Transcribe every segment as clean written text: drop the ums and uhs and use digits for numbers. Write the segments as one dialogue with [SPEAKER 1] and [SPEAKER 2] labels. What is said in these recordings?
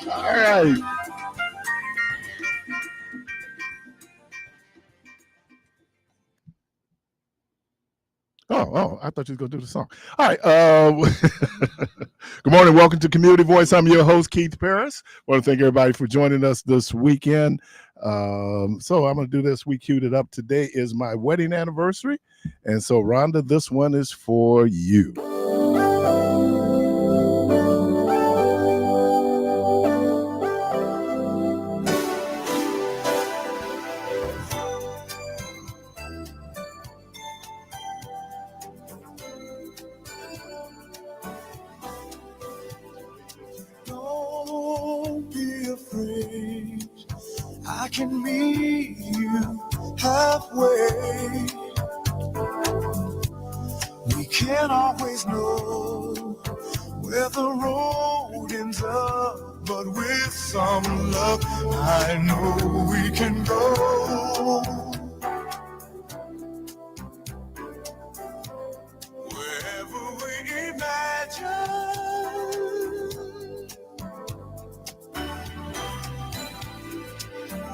[SPEAKER 1] All right. Oh, I thought you was going to do the song. All right. Good morning. Welcome to Community Voice. I'm your host, Keith Parris. I want to thank everybody for joining us this weekend. So I'm going to do this. We queued it up. Today is my wedding anniversary. And so, Rhonda, this one is for you.
[SPEAKER 2] Don't be afraid. I can meet you halfway. We can't always know where the road ends up, but with some luck, I know we can go wherever we imagine.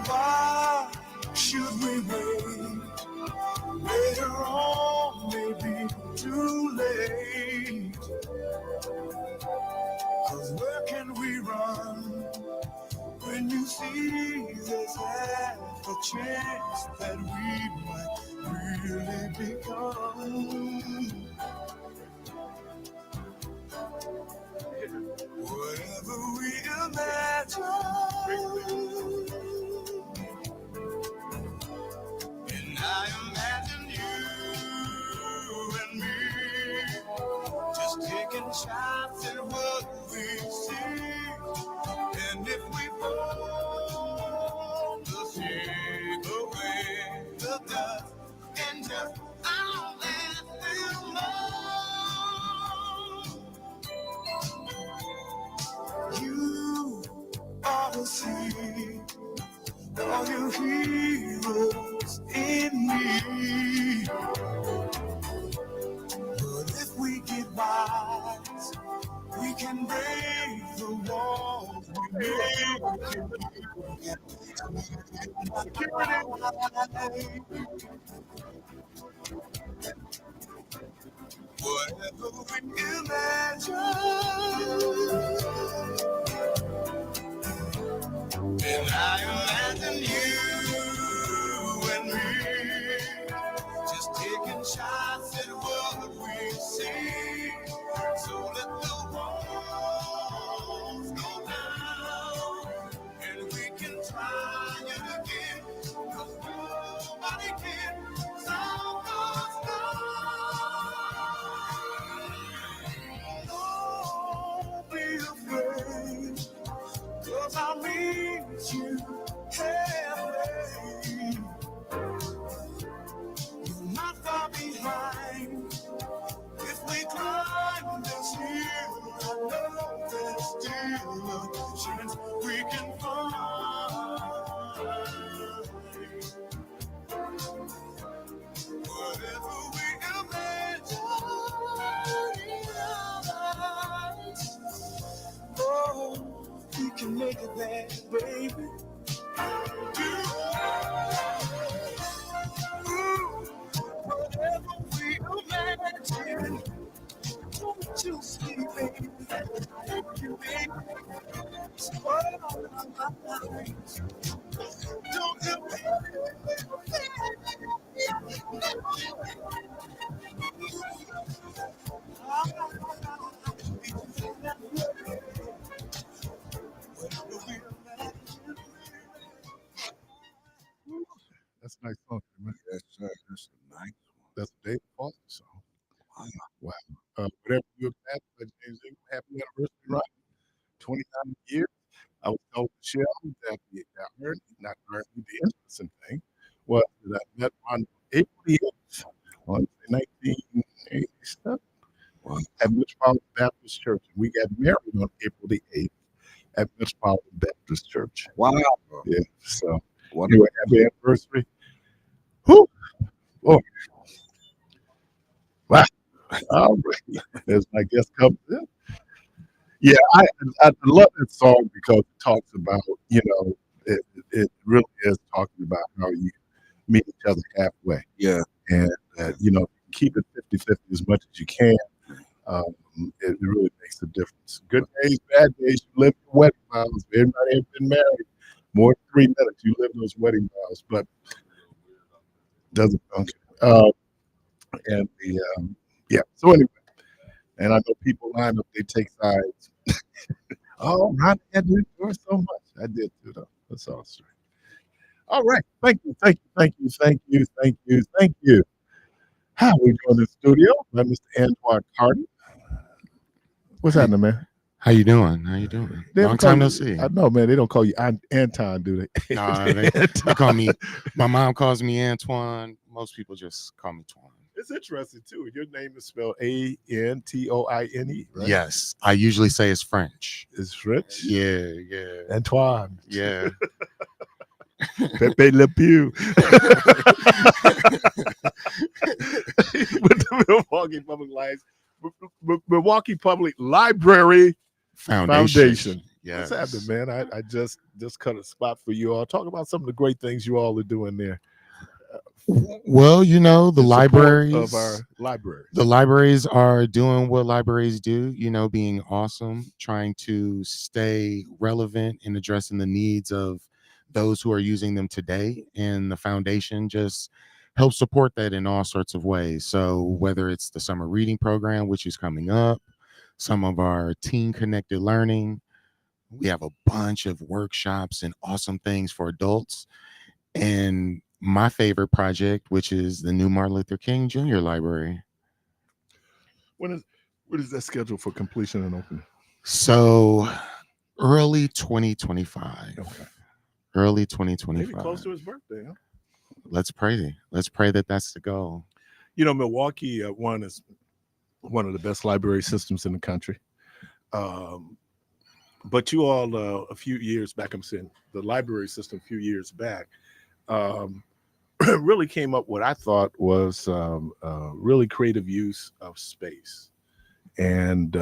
[SPEAKER 2] Why should we wait? Later on may be too late. 'Cause where can we run when you see there's half a chance that we might really become whatever we imagine. And I imagine you and me just taking shots at what we see. And if we fall, we'll shake away the dust and just I'll let them know. You ought to see all your heroes in me. But if we get wise, we can break the walls we made. Whatever we imagine. And I imagine you and me just taking shots at what we see. So let the walls go down and we can try it again. 'Cause nobody can solve us now. Don't be afraid. 'Cause I'll meet you halfway. You're not far behind. If we climb this hill, I know there's still a chance we can find whatever we imagine. Oh, we can make it there, baby. Whatever we imagine, don't you see, baby? You make spoil my mind. Don't you
[SPEAKER 1] That's a nice song, man.
[SPEAKER 3] Yes, sir. That's a nice one.
[SPEAKER 1] That's a David Foster song.
[SPEAKER 3] Wow.
[SPEAKER 1] Wow. Whatever you imagine, James, happy anniversary, right? 29 years. I was told Michelle that the interesting thing was that I met on April 8th on 1987.
[SPEAKER 3] Wow.
[SPEAKER 1] at Metropolitan Baptist Church. We got married on April the 8th at Metropolitan Baptist Church.
[SPEAKER 3] Wow.
[SPEAKER 1] Yeah. So
[SPEAKER 3] What
[SPEAKER 1] anyway, happy anniversary. Whew. Oh, wow. All right. As my guest comes in. Yeah, I love that song because it talks about, it really is talking about how you meet each other halfway.
[SPEAKER 3] yeah.
[SPEAKER 1] And, keep it 50-50 as much as you can. It really makes a difference. Good days, bad days, you live your wedding vows. Everybody has been married more than 3 minutes, you live those wedding vows, but doesn't function. And yeah. So anyway, and I know people line up, they take sides. Oh, Ron, I did enjoy so much. I did too, though. That's all straight. All right. Thank you. How we doing in the studio? By Mr. Antoine Carter. What's
[SPEAKER 4] Hey,
[SPEAKER 1] happening, man?
[SPEAKER 4] how you doing? How you doing?
[SPEAKER 1] They
[SPEAKER 4] Long
[SPEAKER 1] don't call
[SPEAKER 4] time no
[SPEAKER 1] you-
[SPEAKER 4] see.
[SPEAKER 1] I know, man. They don't call you Anton, do they?
[SPEAKER 4] Nah, they call me. My mom calls me Antoine. Most people just call me Twan.
[SPEAKER 1] It's interesting too. Your name is spelled Antoine, right?
[SPEAKER 4] Yes, I usually say it's French.
[SPEAKER 1] It's French.
[SPEAKER 4] Yeah.
[SPEAKER 1] Antoine.
[SPEAKER 4] Yeah.
[SPEAKER 1] Pepe Le Pew. With the Milwaukee Public Library Foundation.
[SPEAKER 4] Yes.
[SPEAKER 1] What's happening, man? I just cut a spot for you all. Talk about some of the great things you all are doing there.
[SPEAKER 4] Well, the
[SPEAKER 1] in support
[SPEAKER 4] libraries
[SPEAKER 1] of our library.
[SPEAKER 4] The libraries are doing what libraries do, being awesome, trying to stay relevant and addressing the needs of those who are using them today. And the foundation just helps support that in all sorts of ways. So whether it's the summer reading program, which is coming up, some of our teen connected learning, we have a bunch of workshops and awesome things for adults. And my favorite project, which is the new Martin Luther King Jr. Library.
[SPEAKER 1] When is that scheduled for completion and opening?
[SPEAKER 4] So early 2025.
[SPEAKER 1] Okay.
[SPEAKER 4] Early
[SPEAKER 1] Maybe
[SPEAKER 4] 2025.
[SPEAKER 1] close to his birthday, huh?
[SPEAKER 4] Let's pray. Let's pray that that's the goal.
[SPEAKER 1] Milwaukee one is one of the best library systems in the country. But you all, a few years back, I'm saying the library system a few years back, really came up what I thought was really creative use of space and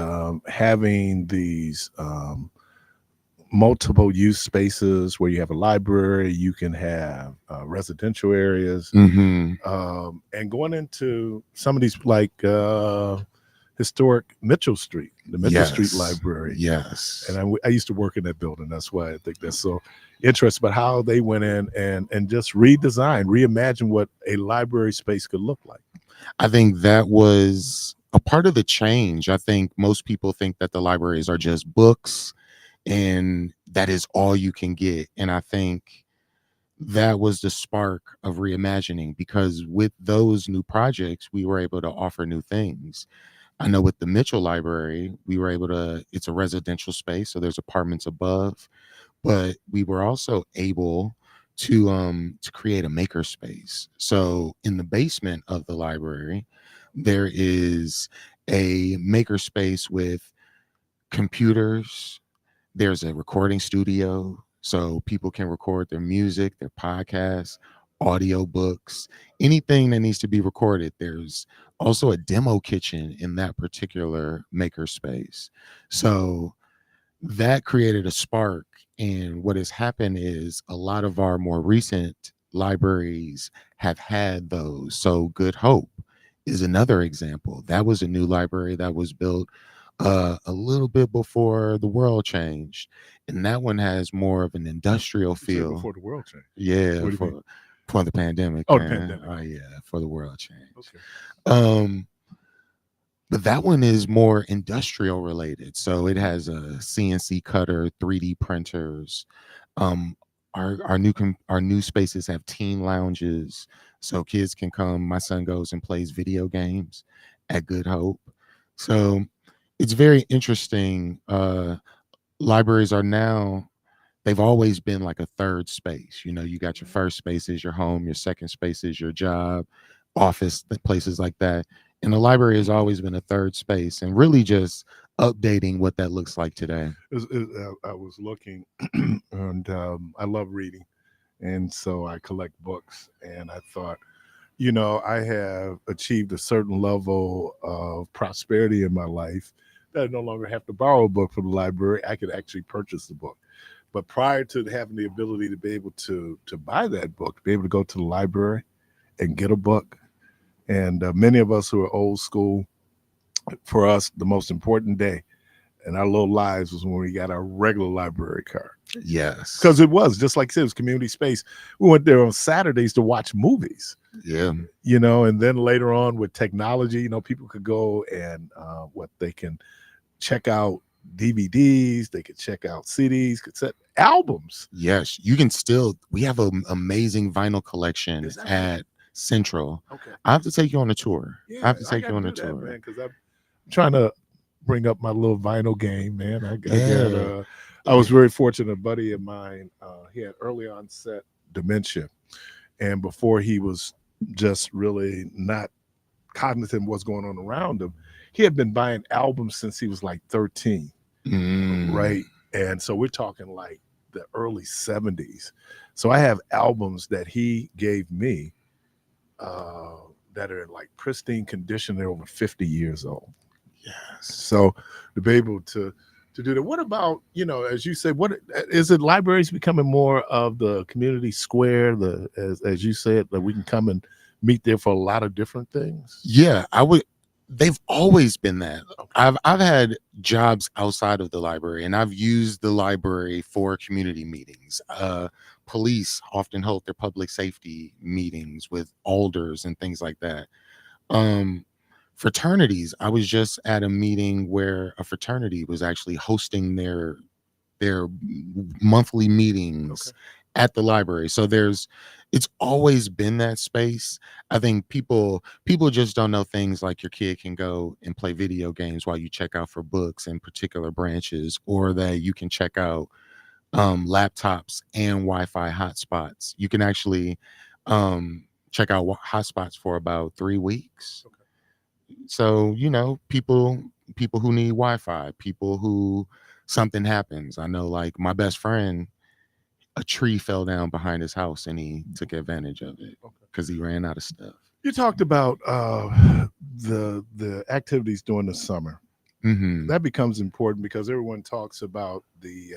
[SPEAKER 1] having these multiple use spaces where you have a library, you can have residential areas,
[SPEAKER 4] Mm-hmm.
[SPEAKER 1] and going into some of these like historic Mitchell Street, the Mitchell Street Library.
[SPEAKER 4] Yes.
[SPEAKER 1] And I used to work in that building. That's why I think that's so interesting about how they went in and just reimagine what a library space could look like.
[SPEAKER 4] I think that was a part of the change. I think most people think that the libraries are just books and that is all you can get. And I think that was the spark of reimagining, because with those new projects, we were able to offer new things. I know with the Mitchell Library, we were able to, it's a residential space, so there's apartments above, but we were also able to create a maker space. So in the basement of the library, there is a maker space with computers. There's a recording studio, so people can record their music, their podcasts, audio books, anything that needs to be recorded. There's also a demo kitchen in that particular maker space. So that created a spark. And what has happened is a lot of our more recent libraries have had those. So Good Hope is another example. That was a new library that was built a little bit before the world changed. And that one has more of an industrial feel.
[SPEAKER 1] Before the world changed.
[SPEAKER 4] Yeah,
[SPEAKER 1] What do you mean?
[SPEAKER 4] for the pandemic.
[SPEAKER 1] Oh, the
[SPEAKER 4] man.
[SPEAKER 1] pandemic.
[SPEAKER 4] Oh yeah, for the world change.
[SPEAKER 1] Okay.
[SPEAKER 4] But that one is more industrial related. So it has a CNC cutter, 3D printers. Our new spaces have teen lounges, so kids can come. My son goes and plays video games at Good Hope. So it's very interesting. Libraries are now, they've always been like a third space. You got your first space is your home, your second space is your job, office, places like that. And the library has always been a third space, and really just updating what that looks like today.
[SPEAKER 1] I was looking, and I love reading, and so I collect books. And I thought, I have achieved a certain level of prosperity in my life that I no longer have to borrow a book from the library. I could actually purchase the book. But prior to having the ability to be able to buy that book, to be able to go to the library and get a book, and many of us who are old school, for us, the most important day in our little lives was when we got our regular library card.
[SPEAKER 4] Yes.
[SPEAKER 1] Because it was just like I said, it was community space. We went there on Saturdays to watch movies.
[SPEAKER 4] Yeah.
[SPEAKER 1] And then later on with technology, people could go and they can check out DVDs, they could check out CDs, cassette albums.
[SPEAKER 4] Yes. We have an amazing vinyl collection at Central.
[SPEAKER 1] Okay.
[SPEAKER 4] I have to take you on a tour.
[SPEAKER 1] Yeah,
[SPEAKER 4] I have to take you on a tour.
[SPEAKER 1] man, because I'm trying to bring up my little vinyl game, man. I was very fortunate. A buddy of mine, he had early onset dementia, and before he was just really not cognizant of what's going on around him, he had been buying albums since he was like 13, right? And so we're talking like the early 70s. So I have albums that he gave me that are in like pristine condition. They're over 50 years old.
[SPEAKER 4] Yes.
[SPEAKER 1] So to be able to do that. What about, as you say, what is it, libraries becoming more of the community square, as you said, that we can come and meet there for a lot of different things?
[SPEAKER 4] Yeah, they've always been that. Okay. I've had jobs outside of the library, and I've used the library for community meetings. Police often hold their public safety meetings with alders and things like that. Fraternities, I was just at a meeting where a fraternity was actually hosting their monthly meetings at the library. So it's always been that space. I think people just don't know things like your kid can go and play video games while you check out for books in particular branches, or that you can check out laptops and Wi-Fi hotspots. You can actually check out hotspots for about 3 weeks. Okay. So, people who need Wi-Fi, people who something happens. I know, like my best friend, a tree fell down behind his house and he took advantage of it because he ran out of stuff.
[SPEAKER 1] You talked about the activities during the summer. Mm-hmm. That becomes important because everyone talks about the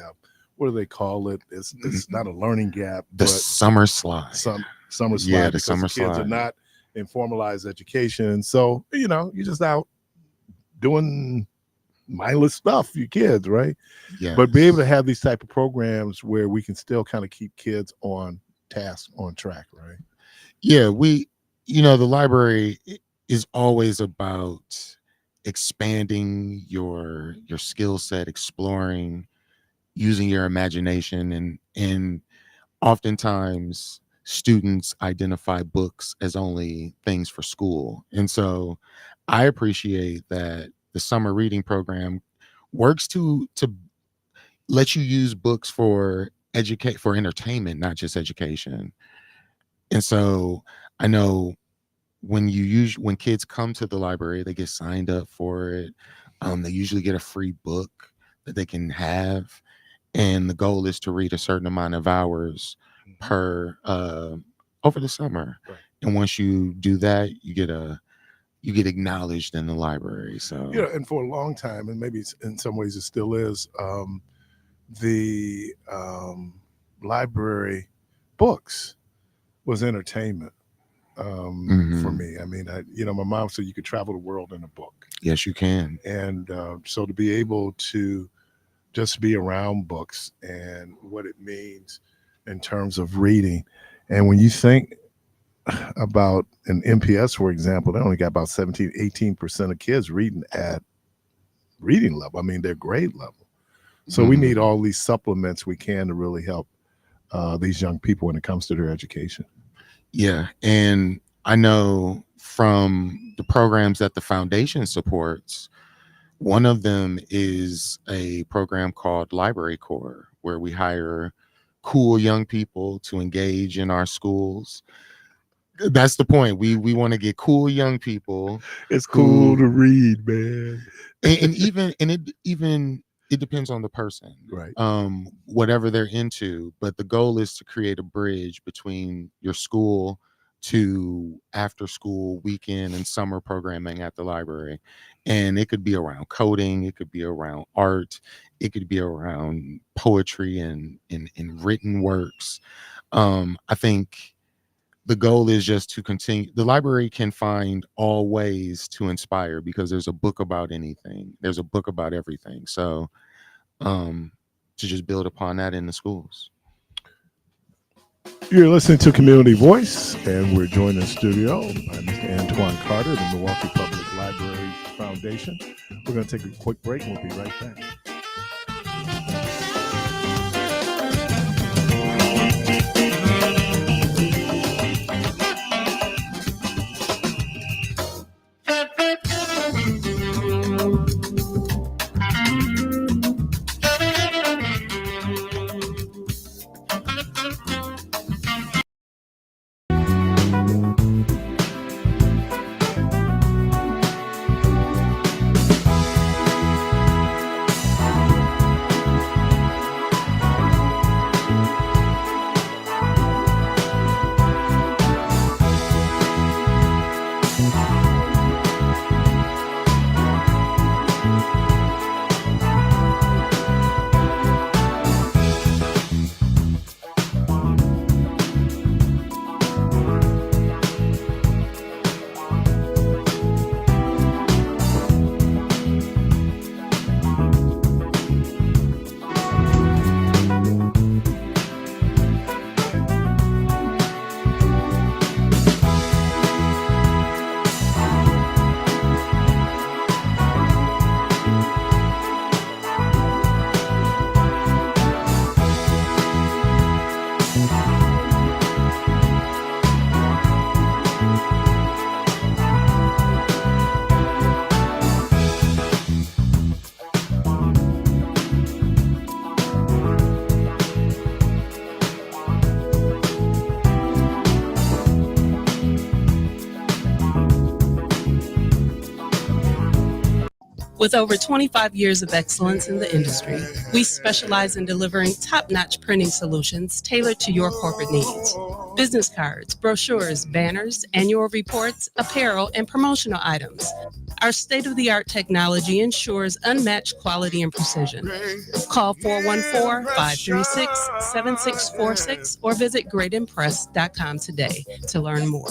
[SPEAKER 1] what do they call it? It's not a learning gap.
[SPEAKER 4] The summer slide.
[SPEAKER 1] Summer slide.
[SPEAKER 4] Yeah,
[SPEAKER 1] because
[SPEAKER 4] summer
[SPEAKER 1] kids
[SPEAKER 4] slide.
[SPEAKER 1] are not in formalized education. So, you're just out doing mindless stuff, you kids, right?
[SPEAKER 4] Yeah.
[SPEAKER 1] But be able to have these type of programs where we can still kind of keep kids on task, on track, right?
[SPEAKER 4] Yeah, the library is always about expanding your skill set, exploring, using your imagination, and oftentimes students identify books as only things for school. And so I appreciate that the summer reading program works to let you use books for entertainment, not just education. And so I know when kids come to the library, they get signed up for it. They usually get a free book that they can have. And the goal is to read a certain amount of hours per over the summer. Right. And once you do that, you get acknowledged in the library. So
[SPEAKER 1] and for a long time, and maybe in some ways it still is, the library books was entertainment for me. I mean, my mom said you could travel the world in a book.
[SPEAKER 4] Yes, you can.
[SPEAKER 1] And so to be able to just be around books and what it means in terms of reading. And when you think about an MPS, for example, they only got about 18% of kids reading at reading level. I mean, their grade level. So we need all these supplements we can to really help these young people when it comes to their education.
[SPEAKER 4] Yeah. And I know from the programs that the foundation supports, one of them is a program called Library Corps, where we hire cool young people to engage in our schools. That's the point. We want to get cool young people.
[SPEAKER 1] It's cool to read, man.
[SPEAKER 4] And it depends on the person,
[SPEAKER 1] Right.
[SPEAKER 4] whatever they're into. But the goal is to create a bridge between your school to after school, weekend, and summer programming at the library. And it could be around coding, it could be around art, it could be around poetry and written works. I think the goal is just to continue. The library can find all ways to inspire because there's a book about anything. There's a book about everything. So to just build upon that in the schools.
[SPEAKER 1] You're listening to Community Voice, and we're joined in the studio by Mr. Antoine Carter, the Milwaukee Public Library Foundation. We're going to take a quick break, and we'll be right back.
[SPEAKER 5] With over 25 years of excellence in the industry, we specialize in delivering top-notch printing solutions tailored to your corporate needs. Business cards, brochures, banners, annual reports, apparel, and promotional items. Our state-of-the-art technology ensures unmatched quality and precision. Call 414-536-7646 or visit greatimpress.com today to learn more.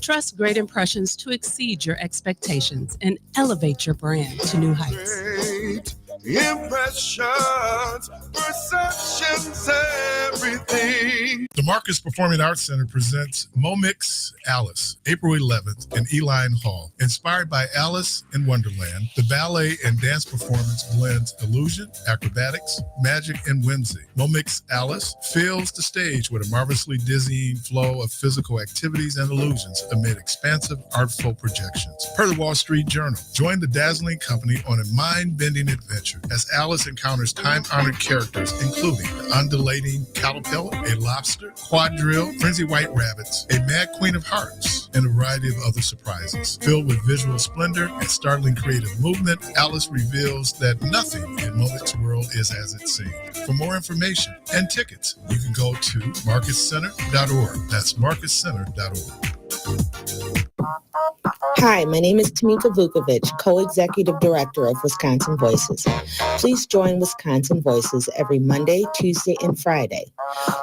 [SPEAKER 5] Trust Great Impressions to exceed your expectations and elevate your brand to new heights.
[SPEAKER 2] Great impressions, perceptions, everything.
[SPEAKER 1] The Marcus Performing Arts Center presents Momix Alice, April 11th in Eline Hall. Inspired by Alice in Wonderland, the ballet and dance performance blends illusion, acrobatics, magic, and whimsy. Momix Alice fills the stage with a marvelously dizzying flow of physical activities and illusions amid expansive, artful projections. Per the Wall Street Journal, join the dazzling company on a mind-bending adventure as Alice encounters time-honored characters, including the undulating caterpillar, a lobster, quadrille, frenzy white rabbits, a mad queen of hearts, and a variety of other surprises. Filled with visual splendor and startling creative movement, Alice reveals that nothing in Momix World is as it seems. For more information and tickets, you can go to marcuscenter.org. That's marcuscenter.org.
[SPEAKER 6] Hi, my name is Tamika Vukovic, Co-Executive Director of Wisconsin Voices. Please join Wisconsin Voices every Monday, Tuesday, and Friday.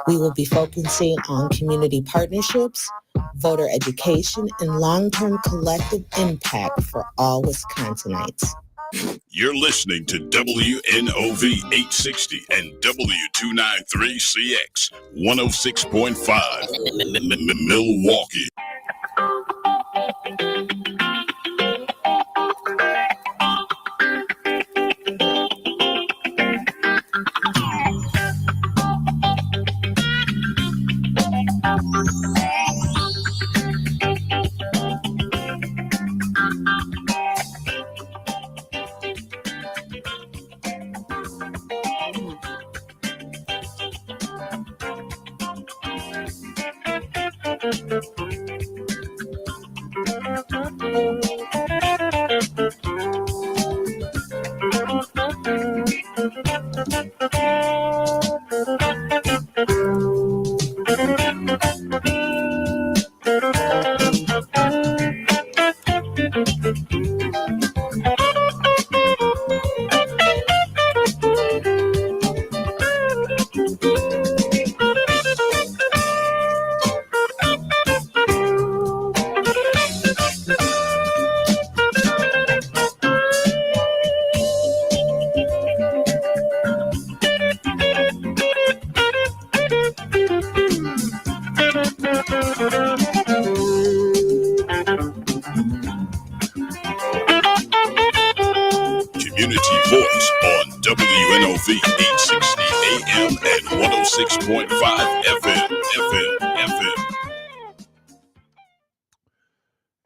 [SPEAKER 6] We will be focusing on community partnerships, voter education, and long-term collective impact for all Wisconsinites.
[SPEAKER 7] You're listening to WNOV 860 and W293CX 106.5 Milwaukee. community voice on WNOV 860 AM and 106.5 FM.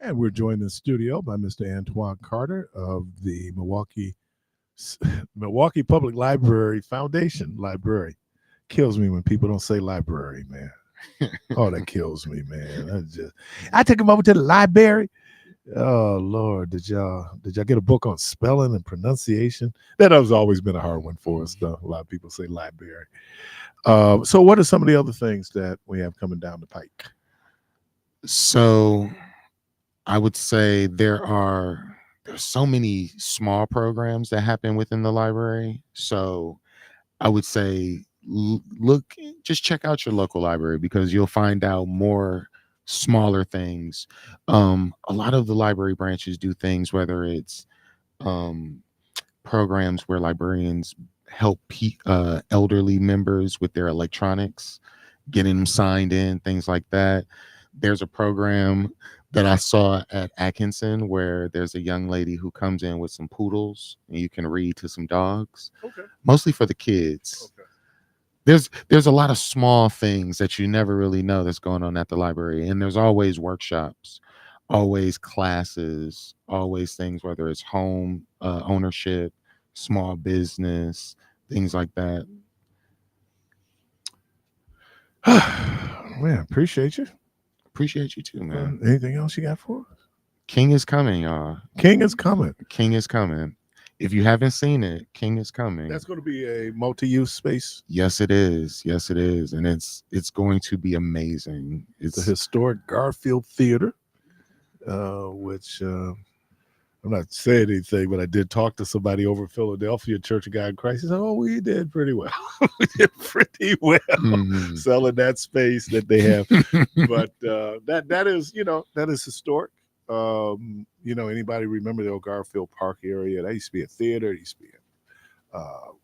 [SPEAKER 1] And we're joined in the studio by Mr. Antoine Carter of the Milwaukee Public Library Foundation library. Kills me when people don't say library, man. Oh, that kills me, man. I took him over to the library. Oh Lord, did y'all get a book on spelling and pronunciation? That has always been a hard one for us, though. A lot of people say library. So what are some of the other things that we have coming down the pike?
[SPEAKER 4] So I would say there's so many small programs that happen within the library. So I would say just check out your local library, because you'll find out more smaller things. A lot of the library branches do things, whether it's programs where librarians help elderly members with their electronics, getting them signed in, things like that. There's a program that I saw at Atkinson where there's a young lady who comes in with some poodles and you can read to some dogs. Okay. Mostly for the kids. Okay. There's a lot of small things that you never really know that's going on at the library. And there's always workshops, always classes, always things, whether it's home ownership, small business, things like that.
[SPEAKER 1] Man, appreciate you.
[SPEAKER 4] Appreciate you too, man.
[SPEAKER 1] Anything else you got for us?
[SPEAKER 4] King is coming, y'all.
[SPEAKER 1] King is coming.
[SPEAKER 4] King is coming. If you haven't seen it, King is coming.
[SPEAKER 1] That's going to be a multi-use space.
[SPEAKER 4] Yes, it is. Yes, it is. And it's going to be amazing. It's
[SPEAKER 1] the historic Garfield Theater, which I'm not saying anything, but I did talk to somebody over in Philadelphia, Church of God in Christ. He said, "Oh, we did pretty well. We did pretty well selling that space that they have." But that is historic. Anybody remember the old Garfield Park area? That used to be a theater. It used to be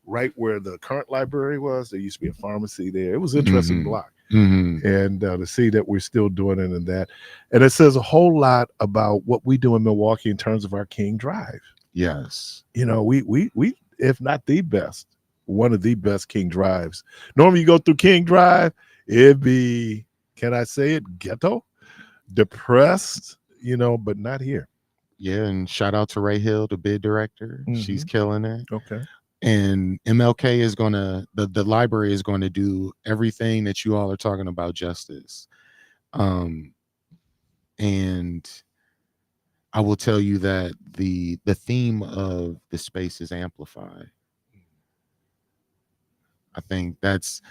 [SPEAKER 1] right where the current library was. There used to be a pharmacy there. It was an interesting block. And to see that we're still doing it, and it says a whole lot about what we do in Milwaukee in terms of our King Drive.
[SPEAKER 4] Yes,
[SPEAKER 1] we if not the best, one of the best King Drives. Normally, you go through King Drive, it'd be, can I say it, ghetto, depressed, but not here.
[SPEAKER 4] Yeah, and shout out to Ray Hill, the bid director. She's killing it.
[SPEAKER 1] Okay. And
[SPEAKER 4] MLK is the library is going to do everything that you all are talking about justice. And I will tell you that the theme of the space is amplified. I think that's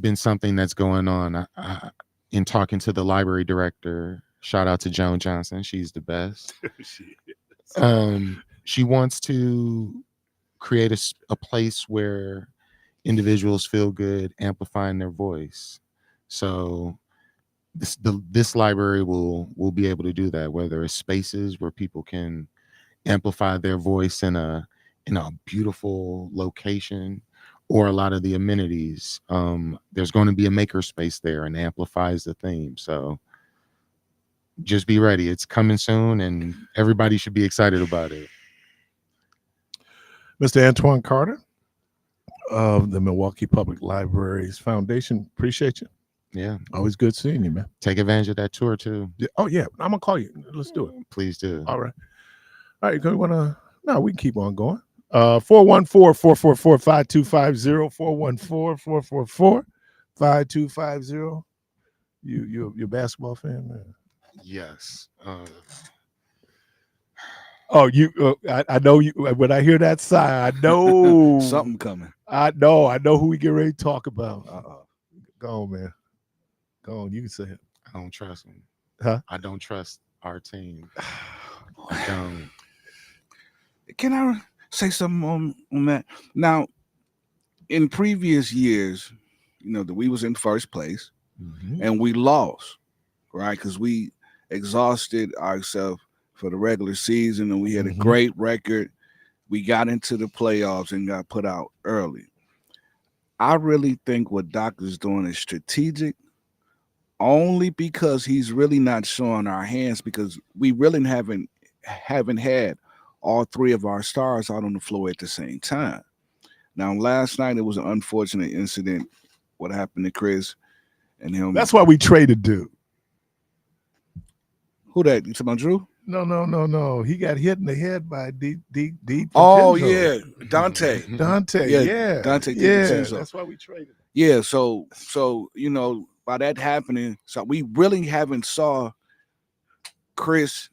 [SPEAKER 4] been something that's going on. In talking to the library director, shout out to Joan Johnson. She's the best. She wants to create a place where individuals feel good amplifying their voice. So this library will be able to do that, whether it's spaces where people can amplify their voice in a beautiful location, or a lot of the amenities. There's going to be a maker space there and amplifies the theme. So just be ready. It's coming soon and everybody should be excited about it.
[SPEAKER 1] Mr. Antoine Carter of the Milwaukee Public Libraries Foundation. Appreciate you.
[SPEAKER 4] Yeah.
[SPEAKER 1] Always good seeing you, man.
[SPEAKER 4] Take advantage of that tour too.
[SPEAKER 1] Yeah. Oh yeah. I'm gonna call you. Let's do it.
[SPEAKER 4] Please do.
[SPEAKER 1] All right. All right. No, we can keep on going. 414-444-5250. 414-444-5250. You're a basketball fan, man?
[SPEAKER 4] Yes.
[SPEAKER 1] I know you. When I hear that sigh, I know
[SPEAKER 3] something coming.
[SPEAKER 1] I know who we get ready to talk about. Go on, man. Go on. You can say it.
[SPEAKER 4] I don't trust him.
[SPEAKER 1] Huh?
[SPEAKER 4] I don't trust our team. I don't.
[SPEAKER 3] Can I say something on that? Now, in previous years, that we was in first place and we lost, right? Because we exhausted ourselves for the regular season, and we had a great record. We got into the playoffs and got put out early. I really think what Doc is doing is strategic, only because he's really not showing our hands, because we really haven't had all three of our stars out on the floor at the same time. Now, last night it was an unfortunate incident. What happened to Chris and him?
[SPEAKER 1] That's why we traded dude.
[SPEAKER 3] Who that? You talking about Drew?
[SPEAKER 1] No. He got hit in the head by D.
[SPEAKER 3] Oh
[SPEAKER 1] Vincenzo.
[SPEAKER 3] yeah, Dante.
[SPEAKER 1] Dante.
[SPEAKER 3] Yeah,
[SPEAKER 1] Yeah,
[SPEAKER 3] Dante
[SPEAKER 1] Yeah,
[SPEAKER 3] DiVincenzo.
[SPEAKER 1] that's why we traded.
[SPEAKER 3] Yeah, so by that happening, so we really haven't saw Chris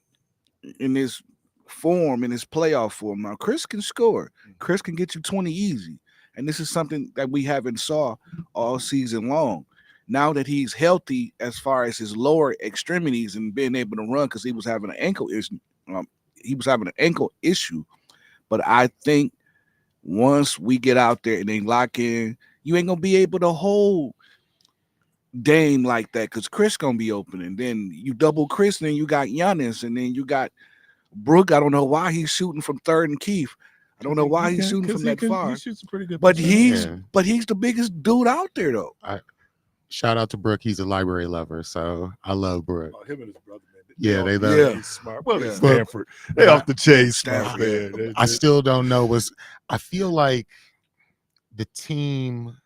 [SPEAKER 3] in this form, in his playoff form. Now Chris can score. Chris can get you 20 easy. And this is something that we haven't saw all season long. Now that he's healthy as far as his lower extremities and being able to run, because he was having an ankle issue. But I think once we get out there and they lock in, you ain't gonna be able to hold Dame like that, because Chris gonna be open, and then you double Chris, and then you got Giannis, and then you got Brook. I don't know why he's shooting from third and Keith. I don't know why he's shooting from that far.
[SPEAKER 1] He shoots a pretty good.
[SPEAKER 3] But
[SPEAKER 1] percentage.
[SPEAKER 3] he's the biggest dude out there though.
[SPEAKER 4] Shout out to Brooke. He's a library lover, so I love Brooke.
[SPEAKER 1] Oh, him and his brother, man.
[SPEAKER 4] Yeah, they love.
[SPEAKER 3] Yeah.
[SPEAKER 1] He's smart. Well,
[SPEAKER 3] Yeah.
[SPEAKER 1] it's Stanford. They off the chase,
[SPEAKER 3] Stanford.
[SPEAKER 1] man.
[SPEAKER 4] I still don't know. I feel like the team,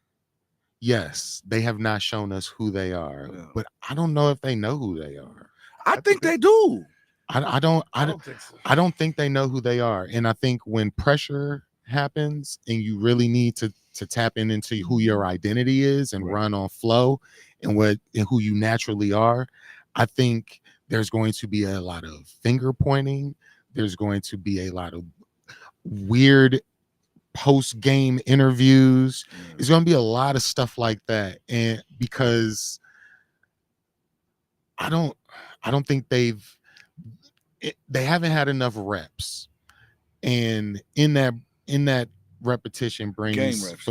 [SPEAKER 4] yes, they have not shown us who they are,
[SPEAKER 3] Yeah.
[SPEAKER 4] but I don't know if they know who they are.
[SPEAKER 3] I think they do.
[SPEAKER 1] I don't think so.
[SPEAKER 4] I don't think they know who they are. And I think when pressure happens and you really need to tap into who your identity is and run on flow and who you naturally are, I think there's going to be a lot of finger pointing. There's going to be a lot of weird post-game interviews. There's going to be a lot of stuff like that. And because I don't think they haven't had enough reps, and in that repetition brings
[SPEAKER 3] reps,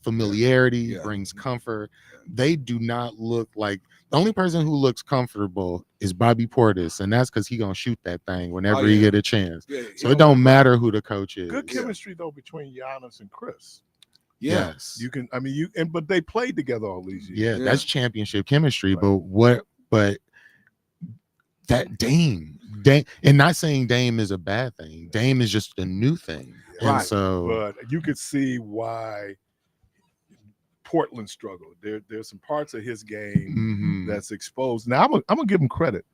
[SPEAKER 4] familiarity,
[SPEAKER 3] Yeah.
[SPEAKER 4] brings comfort. They do not look like the only person who looks comfortable is Bobby Portis, and that's because he's gonna shoot that thing whenever he get a chance.
[SPEAKER 3] Yeah,
[SPEAKER 4] So it don't matter who the coach is.
[SPEAKER 1] Good chemistry though between Giannis and Chris.
[SPEAKER 3] Yeah.
[SPEAKER 4] Yes.
[SPEAKER 1] You can. I mean, but they played together all these years.
[SPEAKER 4] Yeah,
[SPEAKER 3] Yeah.
[SPEAKER 4] that's championship chemistry.
[SPEAKER 1] Right.
[SPEAKER 4] But that Dame, and not saying Dame is a bad thing. Dame is just a new thing. And
[SPEAKER 3] Right.
[SPEAKER 4] so
[SPEAKER 1] But you could see why Portland struggled. There's some parts of his game
[SPEAKER 4] mhm.
[SPEAKER 1] that's exposed. Now I'm gonna give him credit.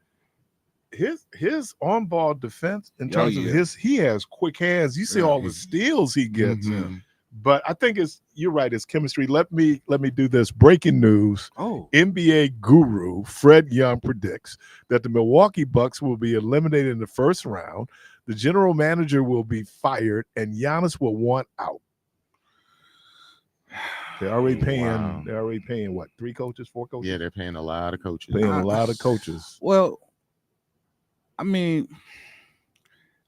[SPEAKER 1] His on-ball defense in terms of he has quick hands. You see all the steals he gets.
[SPEAKER 4] Mhm.
[SPEAKER 1] But I think you're right. It's chemistry. Let me do this. Breaking news.
[SPEAKER 3] Oh,
[SPEAKER 1] NBA guru Fred Young predicts that the Milwaukee Bucks will be eliminated in the first round. The general manager will be fired, and Giannis will want out. They're already paying.
[SPEAKER 4] Wow.
[SPEAKER 1] They're already paying what? 3 coaches, 4 coaches?
[SPEAKER 4] Yeah, they're paying a lot of coaches.
[SPEAKER 1] Paying a lot of coaches.
[SPEAKER 3] well, I mean,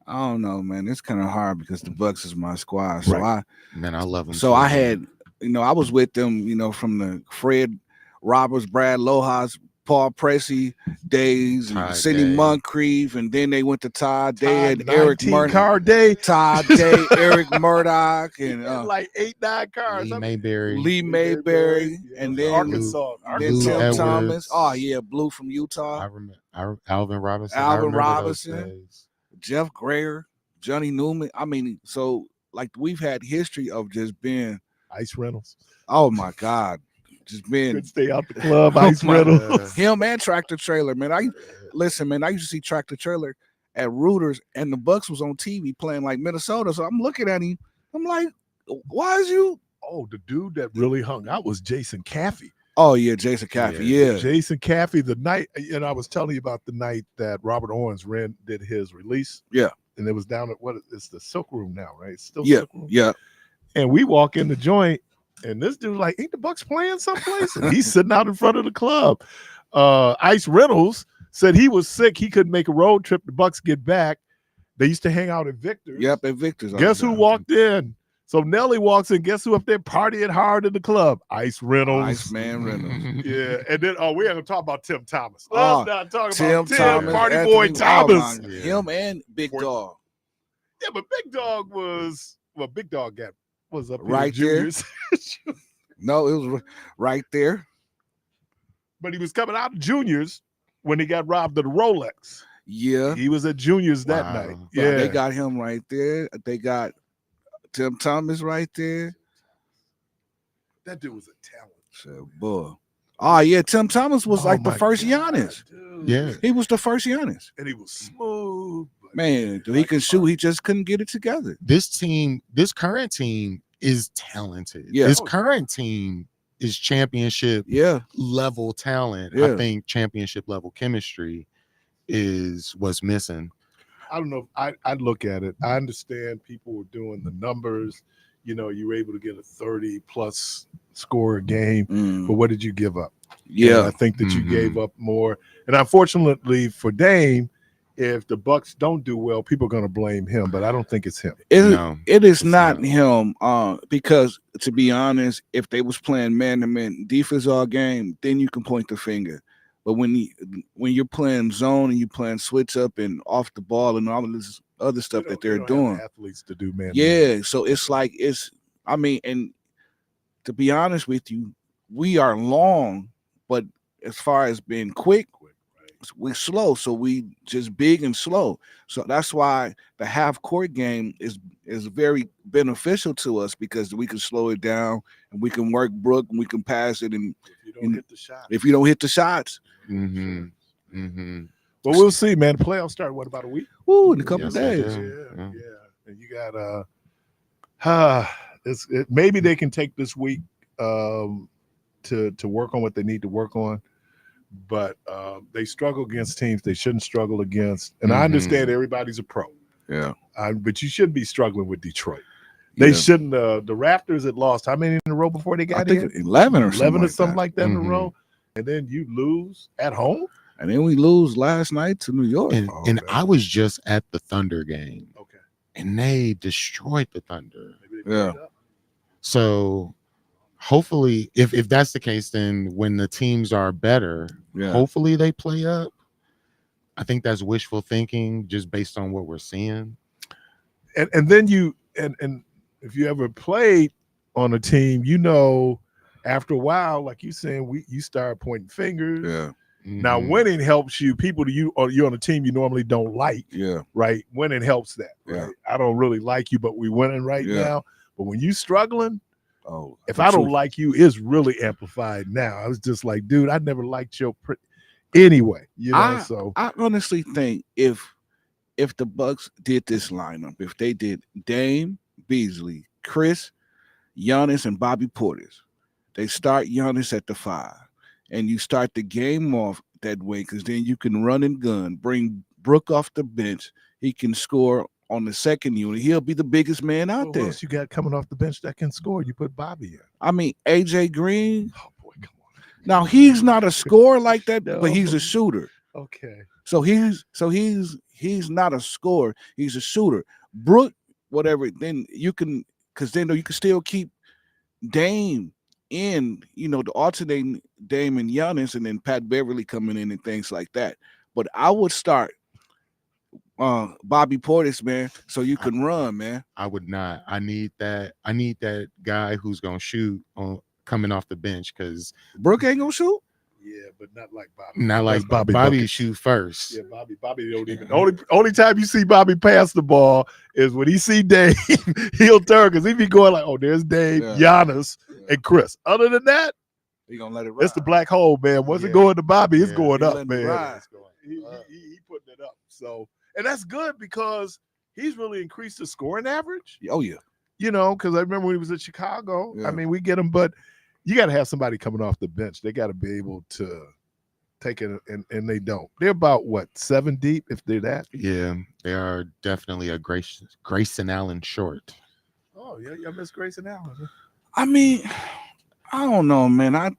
[SPEAKER 3] I don't know, man. It's kind of hard because the Bucks is my squad. So
[SPEAKER 1] Right.
[SPEAKER 4] Man, I love them.
[SPEAKER 3] So I had, I was with them, from the Fred Roberts, Brad Loha's, Paul Pressey days, and
[SPEAKER 4] Todd
[SPEAKER 3] Sidney
[SPEAKER 4] Day.
[SPEAKER 3] Moncrief, and then they went to Todd Day and Eric
[SPEAKER 1] 19
[SPEAKER 3] Murdoch.
[SPEAKER 1] car day.
[SPEAKER 3] Todd Day, Eric Murdoch, and
[SPEAKER 1] like 8-9 cars.
[SPEAKER 4] Lee Mayberry.
[SPEAKER 3] Lee Mayberry, and then
[SPEAKER 1] Arkansas.
[SPEAKER 3] then Tim
[SPEAKER 4] Edwards.
[SPEAKER 3] Thomas. Oh yeah, Blue from Utah.
[SPEAKER 4] I remember Alvin Robinson. I
[SPEAKER 3] Alvin
[SPEAKER 4] remember those
[SPEAKER 3] Robinson.
[SPEAKER 4] days.
[SPEAKER 3] Jeff Grayer, Johnny Newman. I mean, so like we've had history of just being,
[SPEAKER 1] Ice Reynolds.
[SPEAKER 3] oh my God, just being
[SPEAKER 1] Could stay out the club.
[SPEAKER 3] Oh
[SPEAKER 1] Ice
[SPEAKER 3] my
[SPEAKER 1] Reynolds.
[SPEAKER 3] him and Tractor Trailer, man. I used to see Tractor Trailer at Reuters, and the Bucks was on TV playing like Minnesota. So I'm looking at him, I'm like, why is you?
[SPEAKER 1] Oh, the dude that really hung out was Jason Caffey.
[SPEAKER 3] Oh yeah, Jason Caffey. Yeah.
[SPEAKER 1] Jason Caffey. The night, I was telling you about the night that Robert Owens did his release.
[SPEAKER 3] Yeah.
[SPEAKER 1] And it was down at it's the Silk Room now, right? It's still
[SPEAKER 3] Yeah.
[SPEAKER 1] Silk Room.
[SPEAKER 3] Yeah.
[SPEAKER 1] And we walk in the joint, and this dude like, ain't the Bucks playing someplace? And he's sitting out in front of the club. Ice Reynolds said he was sick. He couldn't make a road trip. The Bucks get back. They used to hang out at Victor's.
[SPEAKER 3] Yep, at Victor's.
[SPEAKER 1] Guess who walked in? So Nelly walks in. Guess who up there partying hard in the club? Ice Reynolds.
[SPEAKER 3] Iceman Reynolds.
[SPEAKER 1] Yeah. And then, we ain't going to talk about Tim Thomas.
[SPEAKER 3] Oh,
[SPEAKER 1] Let's not talk
[SPEAKER 3] Tim
[SPEAKER 1] about Tim,
[SPEAKER 3] Thomas,
[SPEAKER 1] Party
[SPEAKER 3] Anthony,
[SPEAKER 1] Boy Thomas.
[SPEAKER 3] oh, my- him and Big Dog.
[SPEAKER 1] Yeah, but Big Dog Big Dog was up
[SPEAKER 3] Right
[SPEAKER 1] here in
[SPEAKER 3] there.
[SPEAKER 1] juniors.
[SPEAKER 3] No, it was right there.
[SPEAKER 1] But he was coming out of juniors when he got robbed of the Rolex.
[SPEAKER 3] Yeah.
[SPEAKER 1] He was at juniors that
[SPEAKER 4] Wow.
[SPEAKER 1] night.
[SPEAKER 3] Yeah,
[SPEAKER 1] Yeah,
[SPEAKER 3] they got him right there. They got Tim Thomas right there.
[SPEAKER 1] that dude was a talent.
[SPEAKER 3] So, boy. Oh, yeah. Tim Thomas was
[SPEAKER 1] Oh
[SPEAKER 3] like the
[SPEAKER 1] my
[SPEAKER 3] first
[SPEAKER 1] God,
[SPEAKER 3] Giannis.
[SPEAKER 1] dude.
[SPEAKER 4] Yeah.
[SPEAKER 3] He was the first Giannis.
[SPEAKER 1] And he was smooth. but
[SPEAKER 3] Man, he
[SPEAKER 1] like
[SPEAKER 3] can shoot.
[SPEAKER 1] fire.
[SPEAKER 3] He just couldn't get it together.
[SPEAKER 4] This current team is talented.
[SPEAKER 3] Yeah.
[SPEAKER 4] This current team is championship
[SPEAKER 3] Yeah.
[SPEAKER 4] level talent.
[SPEAKER 3] Yeah.
[SPEAKER 4] I think championship level chemistry is what's missing.
[SPEAKER 1] I don't know. I look at it. I understand people were doing the numbers. You know, you were able to get a 30+ score a game, but what did you give up? And
[SPEAKER 3] Yeah.
[SPEAKER 1] I think that you gave up more. And unfortunately for Dame, if the Bucks don't do well, people are going to blame him. But I don't think it's him.
[SPEAKER 4] No,
[SPEAKER 3] It is
[SPEAKER 4] it's
[SPEAKER 3] not
[SPEAKER 4] not.
[SPEAKER 3] him. Because to be honest, if they was playing man-to-man defense all game, then you can point the finger. But when you're playing zone and you're playing switch up and off the ball and all of this other stuff that they're
[SPEAKER 1] They don't have
[SPEAKER 3] doing,
[SPEAKER 1] athletes to do man.
[SPEAKER 3] yeah. So it's like and to be honest with you, we are long, but as far as being quick, we're slow. So we just big and slow. So that's why the half court game is very beneficial to us because we can slow it down and we can work Brook and we can pass it. And
[SPEAKER 1] If you don't hit the shot.
[SPEAKER 3] if you don't hit the shots,
[SPEAKER 1] But we'll see, man. The playoffs start about a week?
[SPEAKER 3] woo, in a couple
[SPEAKER 4] Yes, they
[SPEAKER 3] days.
[SPEAKER 4] do.
[SPEAKER 1] Yeah. And you got maybe they can take this week to work on what they need to work on. But they struggle against teams they shouldn't struggle against. And I understand everybody's a pro.
[SPEAKER 3] Yeah.
[SPEAKER 1] But you shouldn't be struggling with Detroit. They shouldn't. The Raptors had lost how many in a row before they got
[SPEAKER 3] I think
[SPEAKER 1] in?
[SPEAKER 3] 11 or something
[SPEAKER 1] like that in a row. And then you lose at home.
[SPEAKER 3] And then we lose last night to New York.
[SPEAKER 4] And I was just at the Thunder game.
[SPEAKER 1] Okay.
[SPEAKER 4] And they destroyed the Thunder.
[SPEAKER 3] Yeah.
[SPEAKER 4] So hopefully, if that's the case, then when the teams are better, hopefully they play up. I think that's wishful thinking just based on what we're seeing.
[SPEAKER 1] And then and if you ever played on a team, you know, after a while, like you saying, you start pointing fingers.
[SPEAKER 3] Yeah.
[SPEAKER 1] Now winning helps you. People you're on a team you normally don't like.
[SPEAKER 3] Yeah.
[SPEAKER 1] Right. Winning helps that. Right.
[SPEAKER 3] Yeah.
[SPEAKER 1] I don't really like you, but we winning right now. But when you struggling, if I don't like you, it's really amplified now. I was just like, dude, I never liked your anyway. You know,
[SPEAKER 3] I honestly think if the Bucks did this lineup, if they did Dame, Beasley, Chris, Giannis, and Bobby Portis, they start Giannis at the 5, and you start the game off that way because then you can run and gun, bring Brook off the bench. He can score on the second unit. He'll be the biggest man out there.
[SPEAKER 1] Who else you got coming off the bench that can score? You put Bobby in.
[SPEAKER 3] I mean, AJ Green.
[SPEAKER 1] Oh boy, come on.
[SPEAKER 3] Now he's not a scorer like that, but he's a shooter.
[SPEAKER 1] Okay.
[SPEAKER 3] So he's not a scorer. He's a shooter. Brook, whatever. Then you can, because then you can still keep Dame in. You know, the alternating Dame and Giannis, and then Pat Beverly coming in and things like that. But I would start Bobby Portis, man, so you can run, man.
[SPEAKER 4] I would not. I need that guy who's gonna shoot coming off the bench because
[SPEAKER 3] Brook ain't gonna shoot.
[SPEAKER 1] Yeah, but not like Bobby.
[SPEAKER 4] Not like Bobby
[SPEAKER 1] buckets.
[SPEAKER 4] shoot first.
[SPEAKER 1] Yeah, Bobby don't even. Only time you see Bobby pass the ball is when he see Dave. He'll turn because he be going like, "Oh, there's Dave, Giannis, and Chris." Other than that,
[SPEAKER 3] he gonna let it ride.
[SPEAKER 1] It's the black hole, man. Once it going to Bobby, it's going up, man. He putting it up. So, and that's good because he's really increased the scoring average.
[SPEAKER 3] Oh yeah.
[SPEAKER 1] You know, because I remember when he was at Chicago.
[SPEAKER 3] Yeah.
[SPEAKER 1] I mean, we get him, but you got to have somebody coming off the bench. They got to be able to take it, and they don't. They're about, 7 deep, if they're that?
[SPEAKER 4] Yeah, they are definitely a Grayson Allen short.
[SPEAKER 1] Oh, yeah, you miss Grayson Allen.
[SPEAKER 3] I mean, I don't know, man. I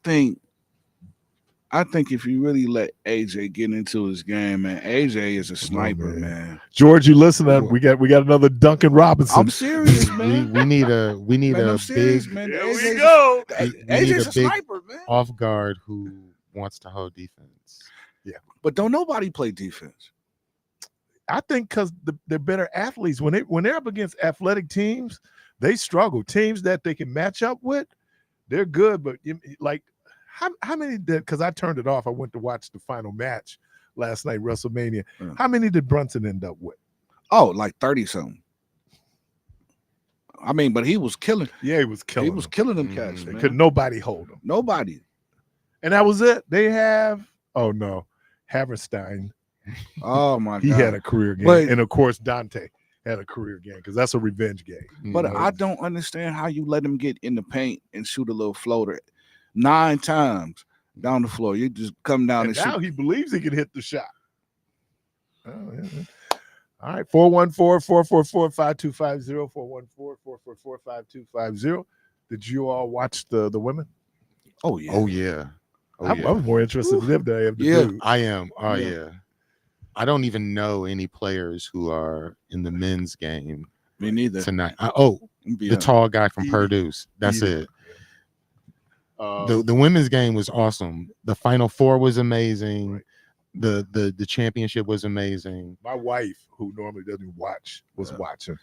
[SPEAKER 3] think if you really let AJ get into his game, man, AJ is a sniper, man.
[SPEAKER 1] George, you listen. We got another Duncan Robinson.
[SPEAKER 3] I'm serious, man.
[SPEAKER 4] we need a
[SPEAKER 3] serious,
[SPEAKER 4] big.
[SPEAKER 3] man.
[SPEAKER 1] There we go.
[SPEAKER 3] AJ's a sniper, man.
[SPEAKER 4] Off guard who wants to hold defense.
[SPEAKER 1] Yeah,
[SPEAKER 3] but don't nobody play defense.
[SPEAKER 1] I think because they're better athletes. When they're up against athletic teams, they struggle. Teams that they can match up with, they're good. But like, how many did? Because I turned it off. I went to watch the final match last night, WrestleMania.
[SPEAKER 3] Yeah.
[SPEAKER 1] How many did Brunson end up with?
[SPEAKER 3] Oh, like 30 something. I mean, but he was killing.
[SPEAKER 1] Yeah, he was killing.
[SPEAKER 3] He was killing them
[SPEAKER 4] Mhm.
[SPEAKER 3] cats,
[SPEAKER 1] They
[SPEAKER 3] man.
[SPEAKER 1] could nobody hold him.
[SPEAKER 3] Nobody.
[SPEAKER 1] And that was it. They have, oh no, Haverstein.
[SPEAKER 3] Oh my
[SPEAKER 1] He
[SPEAKER 3] God.
[SPEAKER 1] had a career game.
[SPEAKER 3] But-
[SPEAKER 1] And of course, Dante had a career game because that's a revenge game.
[SPEAKER 3] But
[SPEAKER 1] You know,
[SPEAKER 3] I don't understand how you let him get in the paint and shoot a little floater 9 times down the floor. You just come down
[SPEAKER 1] and
[SPEAKER 3] and
[SPEAKER 1] now
[SPEAKER 3] shoot.
[SPEAKER 1] he believes he can hit the shot. Oh, yeah. All right, 414-444-5250, 414-444-5250. Did you all watch the women?
[SPEAKER 3] Oh yeah.
[SPEAKER 4] Oh yeah. Oh,
[SPEAKER 1] I was more interested in them than I am the
[SPEAKER 3] Yeah.
[SPEAKER 1] dude.
[SPEAKER 4] I am. Oh
[SPEAKER 3] Yeah.
[SPEAKER 4] yeah. I don't even know any players who are in the men's game
[SPEAKER 3] Me neither.
[SPEAKER 4] tonight.
[SPEAKER 3] Yeah.
[SPEAKER 4] The tall guy from
[SPEAKER 1] Edie.
[SPEAKER 4] Purdue. That's
[SPEAKER 1] Edie.
[SPEAKER 4] it. The women's game was awesome. The Final Four was amazing.
[SPEAKER 1] Right.
[SPEAKER 4] The championship was amazing.
[SPEAKER 1] My wife, who normally doesn't watch, was watching.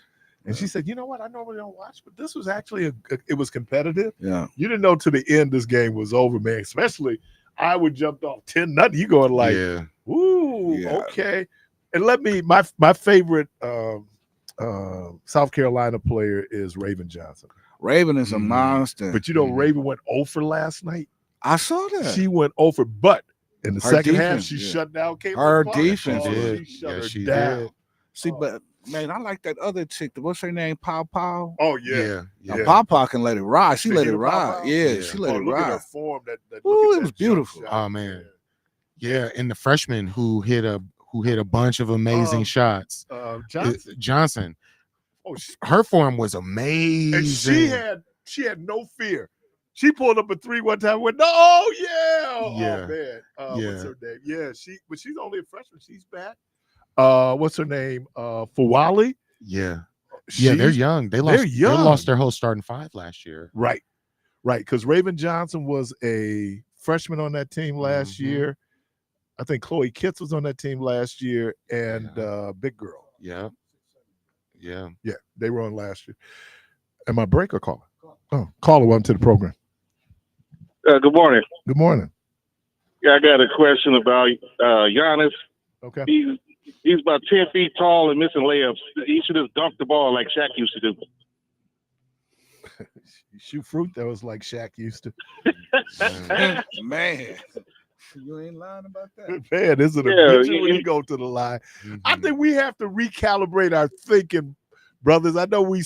[SPEAKER 1] And she said, you know what? I normally don't watch, but this was actually it was competitive.
[SPEAKER 3] Yeah.
[SPEAKER 1] You didn't know to the end this game was over, man. Especially I would jumped off 10-0. You going like,
[SPEAKER 4] yeah.
[SPEAKER 1] ooh,
[SPEAKER 3] Yeah.
[SPEAKER 1] okay. And let me my favorite South Carolina player is Raven Johnson.
[SPEAKER 3] Raven is a
[SPEAKER 4] Mhm.
[SPEAKER 3] monster.
[SPEAKER 1] But you know,
[SPEAKER 4] Mhm.
[SPEAKER 1] Raven went 0 for last night.
[SPEAKER 3] I saw that.
[SPEAKER 1] She went 0 for, but in the
[SPEAKER 3] Her
[SPEAKER 1] second half,
[SPEAKER 3] defense,
[SPEAKER 1] she
[SPEAKER 3] yeah.
[SPEAKER 1] shut down Caitlin
[SPEAKER 3] Her
[SPEAKER 1] Clark.
[SPEAKER 3] defense
[SPEAKER 1] Oh,
[SPEAKER 4] did.
[SPEAKER 1] she shut
[SPEAKER 4] Yes,
[SPEAKER 1] her
[SPEAKER 4] she
[SPEAKER 1] down.
[SPEAKER 4] did.
[SPEAKER 3] See, but man, I like that other chick. What's her name? Pow Pow.
[SPEAKER 1] Oh yeah.
[SPEAKER 4] Yeah.
[SPEAKER 3] Now, Pow Pow can let it ride. She
[SPEAKER 1] See,
[SPEAKER 3] let
[SPEAKER 1] you
[SPEAKER 3] it
[SPEAKER 1] know Pow
[SPEAKER 3] ride.
[SPEAKER 1] Pow?
[SPEAKER 3] Yeah,
[SPEAKER 4] Yeah.
[SPEAKER 3] she let it
[SPEAKER 1] Look at her
[SPEAKER 3] ride.
[SPEAKER 1] form. That
[SPEAKER 3] Ooh,
[SPEAKER 1] look at
[SPEAKER 3] it was
[SPEAKER 1] that jump
[SPEAKER 3] beautiful.
[SPEAKER 1] shot.
[SPEAKER 4] Oh man. Yeah, and the freshman who hit a bunch of amazing shots.
[SPEAKER 1] Johnson.
[SPEAKER 4] Johnson.
[SPEAKER 1] Oh,
[SPEAKER 4] Her form was amazing.
[SPEAKER 1] and she had no fear. She pulled up a 3 one time. Went, oh yeah,
[SPEAKER 4] Yeah.
[SPEAKER 1] oh man.
[SPEAKER 4] Yeah.
[SPEAKER 1] What's her name? Yeah, but she's only a freshman. She's back. What's her name? Fawali.
[SPEAKER 4] Yeah. Yeah, they're young. They lost.
[SPEAKER 1] young.
[SPEAKER 4] They lost their whole starting 5 last year.
[SPEAKER 1] Right. Because Raven Johnson was a freshman on that team last
[SPEAKER 4] Mhm.
[SPEAKER 1] year. I think Chloe Kitts was on that team last year, and Big Girl.
[SPEAKER 4] Yeah. Yeah.
[SPEAKER 1] Yeah, they were on last year. Am I break or caller? Oh, caller, welcome to the program.
[SPEAKER 8] Good morning.
[SPEAKER 1] Good morning.
[SPEAKER 8] Yeah, I got a question about Giannis.
[SPEAKER 1] Okay.
[SPEAKER 8] He's about 10 feet tall and missing layups. He should have dunked the ball like Shaq used to do.
[SPEAKER 1] You shoot fruit that was like Shaq used to.
[SPEAKER 3] Man, you ain't lying about that.
[SPEAKER 1] Man, is it a
[SPEAKER 8] Yeah,
[SPEAKER 1] picture when
[SPEAKER 8] you-
[SPEAKER 1] you go to the line? I
[SPEAKER 4] Mhm.
[SPEAKER 1] think we have to recalibrate our thinking, brothers. I know we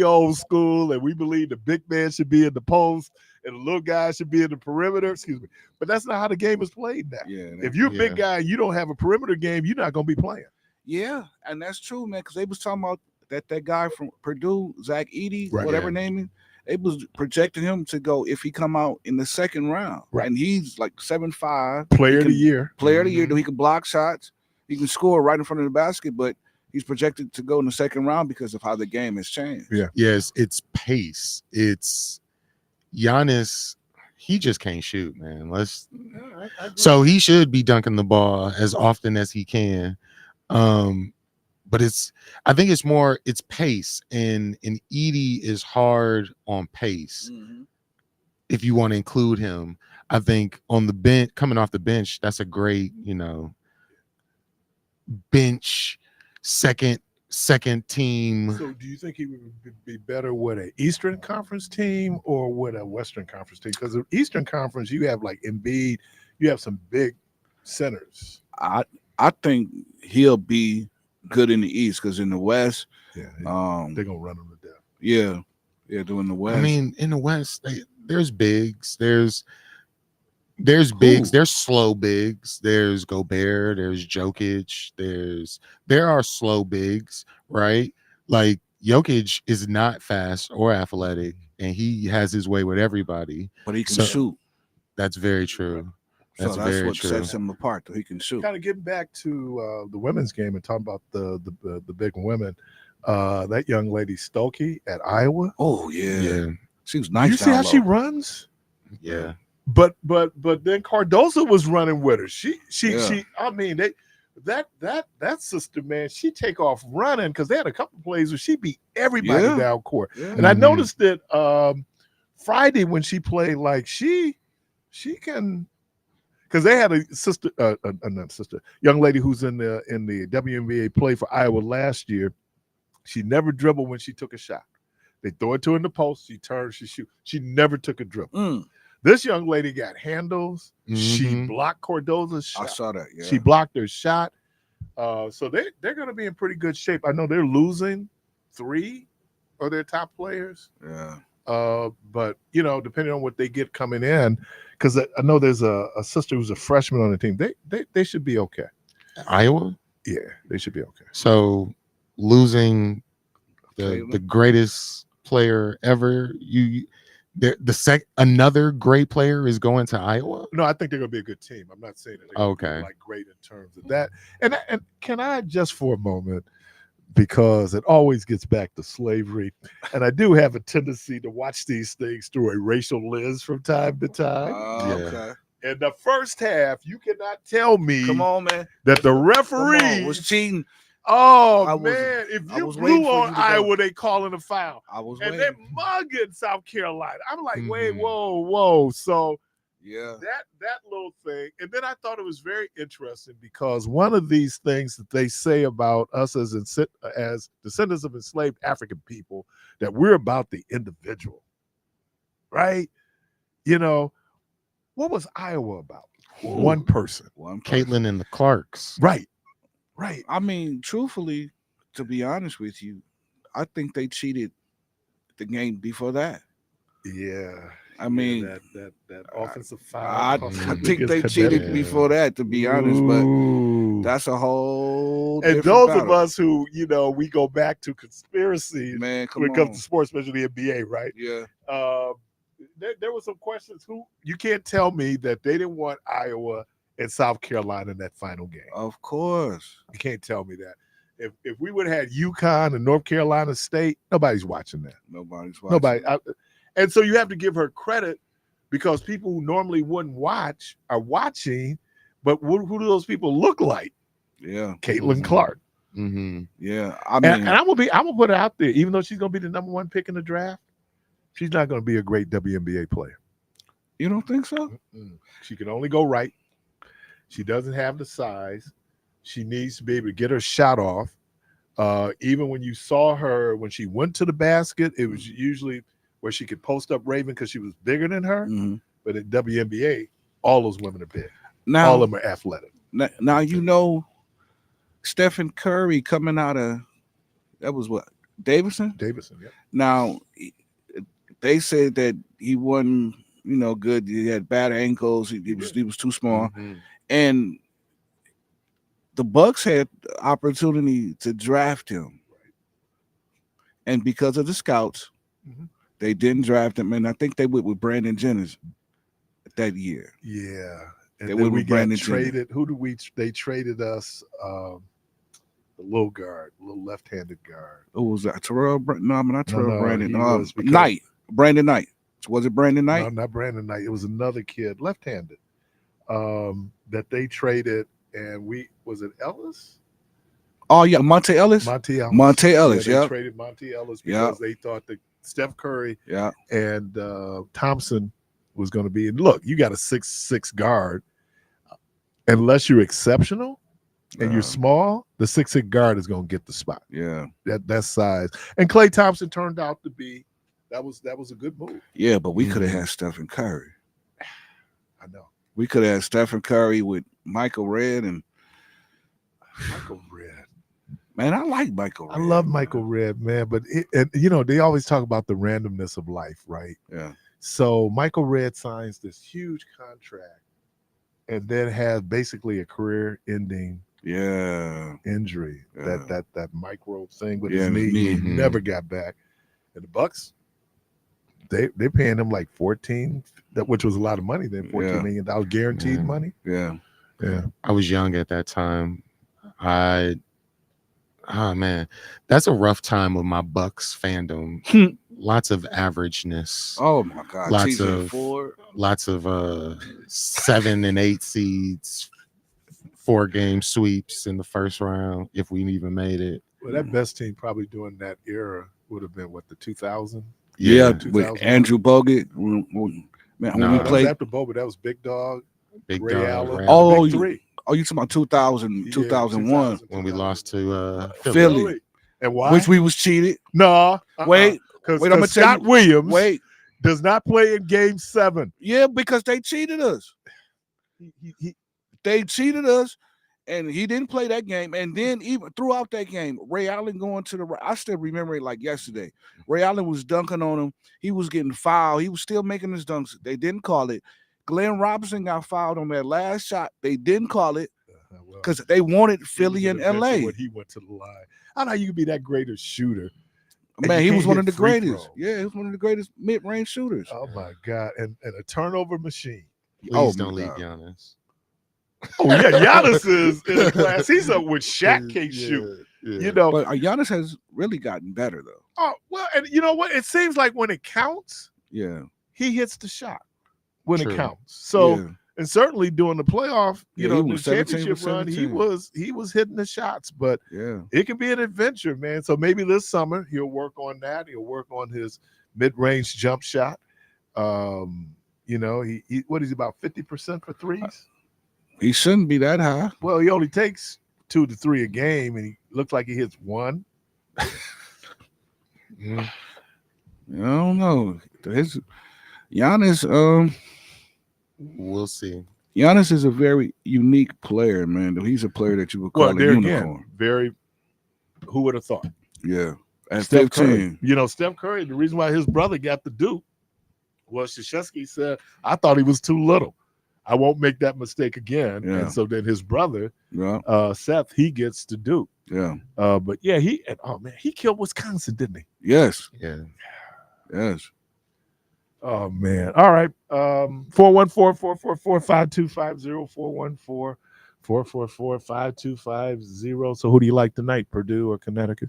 [SPEAKER 1] old school and we believe the big man should be in the post and the little guy should be in the perimeter. Excuse me, but that's not how the game is played now.
[SPEAKER 3] Yeah,
[SPEAKER 1] If you're a big
[SPEAKER 4] Yeah.
[SPEAKER 1] guy, and you don't have a perimeter game. You're not going to be playing.
[SPEAKER 3] yeah, and that's true, man. Because they was talking about that guy from Purdue, Zach Edey,
[SPEAKER 1] Right.
[SPEAKER 3] whatever
[SPEAKER 4] Yeah.
[SPEAKER 3] name is. They was projecting him to go if he come out in the second round,
[SPEAKER 1] Right.
[SPEAKER 3] and he's like 7'5",
[SPEAKER 1] Player of
[SPEAKER 3] can-
[SPEAKER 1] the year.
[SPEAKER 3] player of the year.
[SPEAKER 4] Mhm.
[SPEAKER 3] He can block shots, he can score right in front of the basket, but he's projected to go in the second round because of how the game has changed.
[SPEAKER 1] Yeah.
[SPEAKER 4] Yes, it's pace. It's Giannis. He just can't shoot, man. So he should be dunking the ball as often as he can. But I think it's pace, and Edie is hard on pace.
[SPEAKER 3] Mhm.
[SPEAKER 4] If you want to include him, I think on the bench, coming off the bench, that's a great, bench second team.
[SPEAKER 1] So, do you think he would be better with an Eastern Conference team or with a Western Conference team? Because the Eastern Conference, you have like Embiid, you have some big centers.
[SPEAKER 3] I think he'll be good in the East because in the West,
[SPEAKER 1] Yeah,
[SPEAKER 3] they're
[SPEAKER 1] gonna run him to death.
[SPEAKER 3] doing the West.
[SPEAKER 4] I mean, in the West, there's bigs, there's bigs, there's slow bigs, there's Gobert, there's Jokic, there are slow bigs, right? Like Jokic is not fast or athletic, and he has his way with everybody.
[SPEAKER 3] but he can
[SPEAKER 4] so-
[SPEAKER 3] shoot.
[SPEAKER 4] That's very true. That's
[SPEAKER 3] So that's
[SPEAKER 4] very
[SPEAKER 3] what
[SPEAKER 4] true.
[SPEAKER 3] sets him apart. Though he can shoot.
[SPEAKER 1] Kind of getting back to the women's game and talking about the big women. That young lady Stokey at Iowa.
[SPEAKER 3] Oh yeah,
[SPEAKER 4] Yeah,
[SPEAKER 3] she was nice.
[SPEAKER 1] You see
[SPEAKER 3] down
[SPEAKER 1] how
[SPEAKER 3] low.
[SPEAKER 1] she runs?
[SPEAKER 4] yeah.
[SPEAKER 1] But then Cardozo was running with her. She
[SPEAKER 3] Yeah.
[SPEAKER 1] I mean that sister, man, she take off running because they had a couple plays where she beat everybody
[SPEAKER 3] Yeah.
[SPEAKER 1] down court.
[SPEAKER 3] Yeah.
[SPEAKER 1] And I
[SPEAKER 4] Mhm.
[SPEAKER 1] noticed that Friday when she played, like she can, because they had a sister, not sister, young lady who's in the WNBA play for Iowa last year. She never dribbled when she took a shot. They throw it to her in the post. She turns, she shoots. She never took a dribble. This young lady got handles. She blocked Cordoza's shot.
[SPEAKER 3] I saw that. Yeah.
[SPEAKER 1] She blocked her shot. So they're going to be in pretty good shape. I know they're losing 3 of their top players.
[SPEAKER 3] Yeah.
[SPEAKER 1] But depending on what they get coming in, because I know there's a sister who's a freshman on the team. They should be okay.
[SPEAKER 4] Iowa?
[SPEAKER 1] Yeah, they should be okay.
[SPEAKER 4] So losing the greatest player ever, another great player is going to Iowa?
[SPEAKER 1] No, I think they're going to be a good team. I'm not saying that they're going to be like great in terms of that. And can I just for a moment, because it always gets back to slavery, and I do have a tendency to watch these things through a racial lens from time to time.
[SPEAKER 3] Okay.
[SPEAKER 1] In the first half, you cannot tell me
[SPEAKER 3] Come on, man.
[SPEAKER 1] that the referee
[SPEAKER 3] was cheating.
[SPEAKER 1] Man, if you blew on Iowa, they calling a foul.
[SPEAKER 3] I was
[SPEAKER 1] and
[SPEAKER 3] waiting.
[SPEAKER 1] they're mugging South Carolina. I'm like, wait, whoa. So
[SPEAKER 3] yeah,
[SPEAKER 1] that little thing. And then I thought it was very interesting because one of these things that they say about us as descendants of enslaved African people, that we're about the individual, right? What was Iowa about? One person.
[SPEAKER 4] Caitlin and the Clarks.
[SPEAKER 1] Right.
[SPEAKER 3] I mean, truthfully, to be honest with you, I think they cheated the game before that.
[SPEAKER 1] Yeah.
[SPEAKER 3] I mean,
[SPEAKER 1] that offensive foul.
[SPEAKER 3] I think they cheated before that, to be honest, but that's a whole
[SPEAKER 1] and those battle. Of us who, we go back to conspiracy
[SPEAKER 3] when
[SPEAKER 1] it comes to sports, especially the NBA, right?
[SPEAKER 3] Yeah.
[SPEAKER 1] There were some questions. You can't tell me that they didn't want Iowa and South Carolina in that final game.
[SPEAKER 3] Of course.
[SPEAKER 1] You can't tell me that. If we would have had UConn and North Carolina State, nobody's watching that.
[SPEAKER 3] Nobody's watching.
[SPEAKER 1] Nobody. And so you have to give her credit because people who normally wouldn't watch are watching. But who do those people look like?
[SPEAKER 3] Yeah.
[SPEAKER 1] Caitlin Clark.
[SPEAKER 4] Mm-hmm.
[SPEAKER 3] Yeah. I mean,
[SPEAKER 1] and I'm gonna put her out there, even though she's gonna be the number 1 pick in the draft. She's not gonna be a great WNBA player.
[SPEAKER 3] You don't think so?
[SPEAKER 1] She can only go right. She doesn't have the size. She needs to be able to get her shot off. Even when you saw her, when she went to the basket, it was usually where she could post up Raven because she was bigger than her.
[SPEAKER 3] Mm-hmm.
[SPEAKER 1] But at WNBA, all those women are big.
[SPEAKER 3] Now,
[SPEAKER 1] all of them are athletic.
[SPEAKER 3] Now, Stephen Curry coming out of, that was what, Davidson?
[SPEAKER 1] Davidson, yeah.
[SPEAKER 3] Now, they said that he wasn't, good. He had bad ankles. He was too small.
[SPEAKER 4] Mm-hmm.
[SPEAKER 3] And the Bucks had the opportunity to draft him. And because of the scouts, they didn't draft him. And I think they went with Brandon Jennings that year.
[SPEAKER 1] Yeah. And
[SPEAKER 3] they
[SPEAKER 1] then
[SPEAKER 3] went
[SPEAKER 1] we
[SPEAKER 3] with
[SPEAKER 1] got
[SPEAKER 3] Brandon
[SPEAKER 1] traded. They traded us the little guard, little left-handed guard.
[SPEAKER 3] Who was that? Terrell? No, not Terrell. Brandon.
[SPEAKER 1] Knight.
[SPEAKER 3] Brandon Knight. Was it Brandon Knight?
[SPEAKER 1] No, not Brandon Knight. It was another kid, left-handed, that they traded. And was it Ellis?
[SPEAKER 3] Oh, yeah, Monte Ellis.
[SPEAKER 1] Monte
[SPEAKER 3] Ellis,
[SPEAKER 1] yeah. They traded Monte Ellis because they thought that Steph Curry and Thompson was going to be. And look, you got a 6'6" guard. Unless you're exceptional and you're small, the 6'6" guard is going to get the spot.
[SPEAKER 3] Yeah.
[SPEAKER 1] That size. And Klay Thompson turned out to be, that was a good move.
[SPEAKER 3] Yeah, but we could have had Stephen Curry.
[SPEAKER 1] I know.
[SPEAKER 3] We could have had Stephen Curry with Michael Redd and
[SPEAKER 1] Michael Redd.
[SPEAKER 3] Man, I like Michael Redd.
[SPEAKER 1] I love Michael Redd, man. But they always talk about the randomness of life, right?
[SPEAKER 3] Yeah.
[SPEAKER 1] So Michael Redd signs this huge contract and then has basically a career-ending injury.
[SPEAKER 3] Yeah.
[SPEAKER 1] That micro thing with his knee. He never got back. And the Bucks, they're paying him like 14, which was a lot of money then, $14 million guaranteed money.
[SPEAKER 3] Yeah.
[SPEAKER 1] Yeah.
[SPEAKER 4] I was young at that time. Man, that's a rough time with my Bucks fandom. Lots of averageness.
[SPEAKER 3] Oh my God.
[SPEAKER 4] Lots of 7 and 8 seeds, 4-game sweeps in the first round, if we even made it.
[SPEAKER 1] Well, that best team probably during that era would have been the 2000?
[SPEAKER 3] Yeah, with Andrew Bogut. Man, when we
[SPEAKER 1] that
[SPEAKER 3] played
[SPEAKER 1] was after Bogut, that was Big Dog.
[SPEAKER 4] Big
[SPEAKER 1] Ray
[SPEAKER 4] dog.
[SPEAKER 1] Allen.
[SPEAKER 4] Ray
[SPEAKER 3] Oh,
[SPEAKER 4] Allen,
[SPEAKER 1] Big
[SPEAKER 3] you-
[SPEAKER 1] three.
[SPEAKER 3] Oh, you talking about 2000,
[SPEAKER 1] Yeah,
[SPEAKER 3] 2001,
[SPEAKER 4] when we lost to
[SPEAKER 3] Philly.
[SPEAKER 1] And why?
[SPEAKER 3] which we was cheated.
[SPEAKER 1] No.
[SPEAKER 3] Wait,
[SPEAKER 1] Because
[SPEAKER 3] wait, I'm gonna tell
[SPEAKER 1] Scott
[SPEAKER 3] you.
[SPEAKER 1] Williams
[SPEAKER 3] Wait,
[SPEAKER 1] does not play in Game 7.
[SPEAKER 3] yeah, because they cheated us. They cheated us, and he didn't play that game. And then even throughout that game, Ray Allen going to the right. I still remember it like yesterday. Ray Allen was dunking on him. He was getting fouled. He was still making his dunks. They didn't call it. Glenn Robinson got fouled on that last shot. They didn't call it because they wanted Philly and LA.
[SPEAKER 1] When he went to the line. I don't know how you can be that great a shooter. and
[SPEAKER 3] Man,
[SPEAKER 1] you
[SPEAKER 3] he
[SPEAKER 1] can't
[SPEAKER 3] was one
[SPEAKER 1] hit
[SPEAKER 3] of the
[SPEAKER 1] free
[SPEAKER 3] greatest.
[SPEAKER 1] throws.
[SPEAKER 3] Yeah, he was one of the greatest mid-range shooters.
[SPEAKER 1] Oh my God. And a turnover machine.
[SPEAKER 4] Please
[SPEAKER 3] my
[SPEAKER 4] don't leave
[SPEAKER 3] God.
[SPEAKER 4] Giannis.
[SPEAKER 1] Oh yeah, Giannis is in the class. He's up with Shaq can't shoot.
[SPEAKER 4] Yeah.
[SPEAKER 1] You know.
[SPEAKER 3] But Giannis has really gotten better though.
[SPEAKER 1] Oh well, and you know what? It seems like when it counts,
[SPEAKER 3] Yeah.
[SPEAKER 1] he hits the shot when
[SPEAKER 4] True.
[SPEAKER 1] it counts. So
[SPEAKER 3] yeah.
[SPEAKER 1] and certainly during the playoff,
[SPEAKER 3] Yeah,
[SPEAKER 1] you
[SPEAKER 3] he
[SPEAKER 1] know, the
[SPEAKER 3] was 17
[SPEAKER 1] championship
[SPEAKER 3] for
[SPEAKER 1] run, he
[SPEAKER 3] 17.
[SPEAKER 1] was hitting the shots, but
[SPEAKER 3] Yeah.
[SPEAKER 1] it can be an adventure, man. So maybe this summer he'll work on that. He'll work on his mid-range jump shot. You know, he what is he about 50% for threes?
[SPEAKER 3] He shouldn't be that high.
[SPEAKER 1] Well, he only takes 2 to 3 a game, and he looks like he hits 1.
[SPEAKER 3] I don't know. His Giannis,
[SPEAKER 4] We'll see.
[SPEAKER 3] Giannis is a very unique player, man. He's a player that you would call
[SPEAKER 1] Well,
[SPEAKER 3] a
[SPEAKER 1] there
[SPEAKER 3] unicorn.
[SPEAKER 1] again, very. Who would have thought?
[SPEAKER 3] Yeah. At
[SPEAKER 1] Steph
[SPEAKER 3] 15.
[SPEAKER 1] Curry. You know, Steph Curry, the reason why his brother got the Duke was Krzyzewski said, I thought he was too little. I won't make that mistake again.
[SPEAKER 3] Yeah.
[SPEAKER 1] And so then his brother,
[SPEAKER 3] Yeah.
[SPEAKER 1] Seth, he gets to Duke.
[SPEAKER 3] Yeah.
[SPEAKER 1] But yeah, he killed Wisconsin, didn't he?
[SPEAKER 3] Yes.
[SPEAKER 4] Yeah.
[SPEAKER 3] Yes.
[SPEAKER 1] Oh man. All right. 414-444-5250, 414-444-5250. So who do you like tonight, Purdue or Connecticut?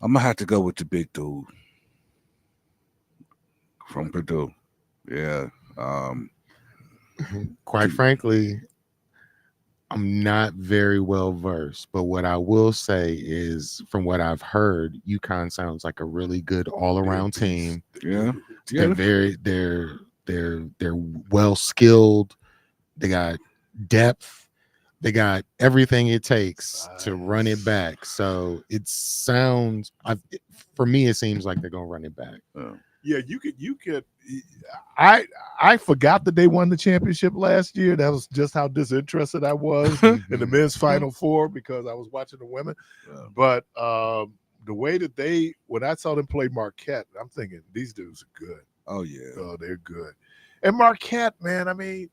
[SPEAKER 3] I'm gonna have to go with the big dude from Purdue. Yeah.
[SPEAKER 4] Quite frankly, I'm not very well versed, but what I will say is, from what I've heard, UConn sounds like a really good all-around team.
[SPEAKER 3] Yeah.
[SPEAKER 4] They're well skilled. They got depth. They got everything it takes to run it back. So it sounds, for me, it seems like they're gonna run it back.
[SPEAKER 1] Yeah, you could. I forgot that they won the championship last year. That was just how disinterested I was in the men's Final Four because I was watching the women. But the way that when I saw them play Marquette, I'm thinking these dudes are good.
[SPEAKER 3] Oh yeah.
[SPEAKER 1] Oh, they're good. And Marquette, man, I mean,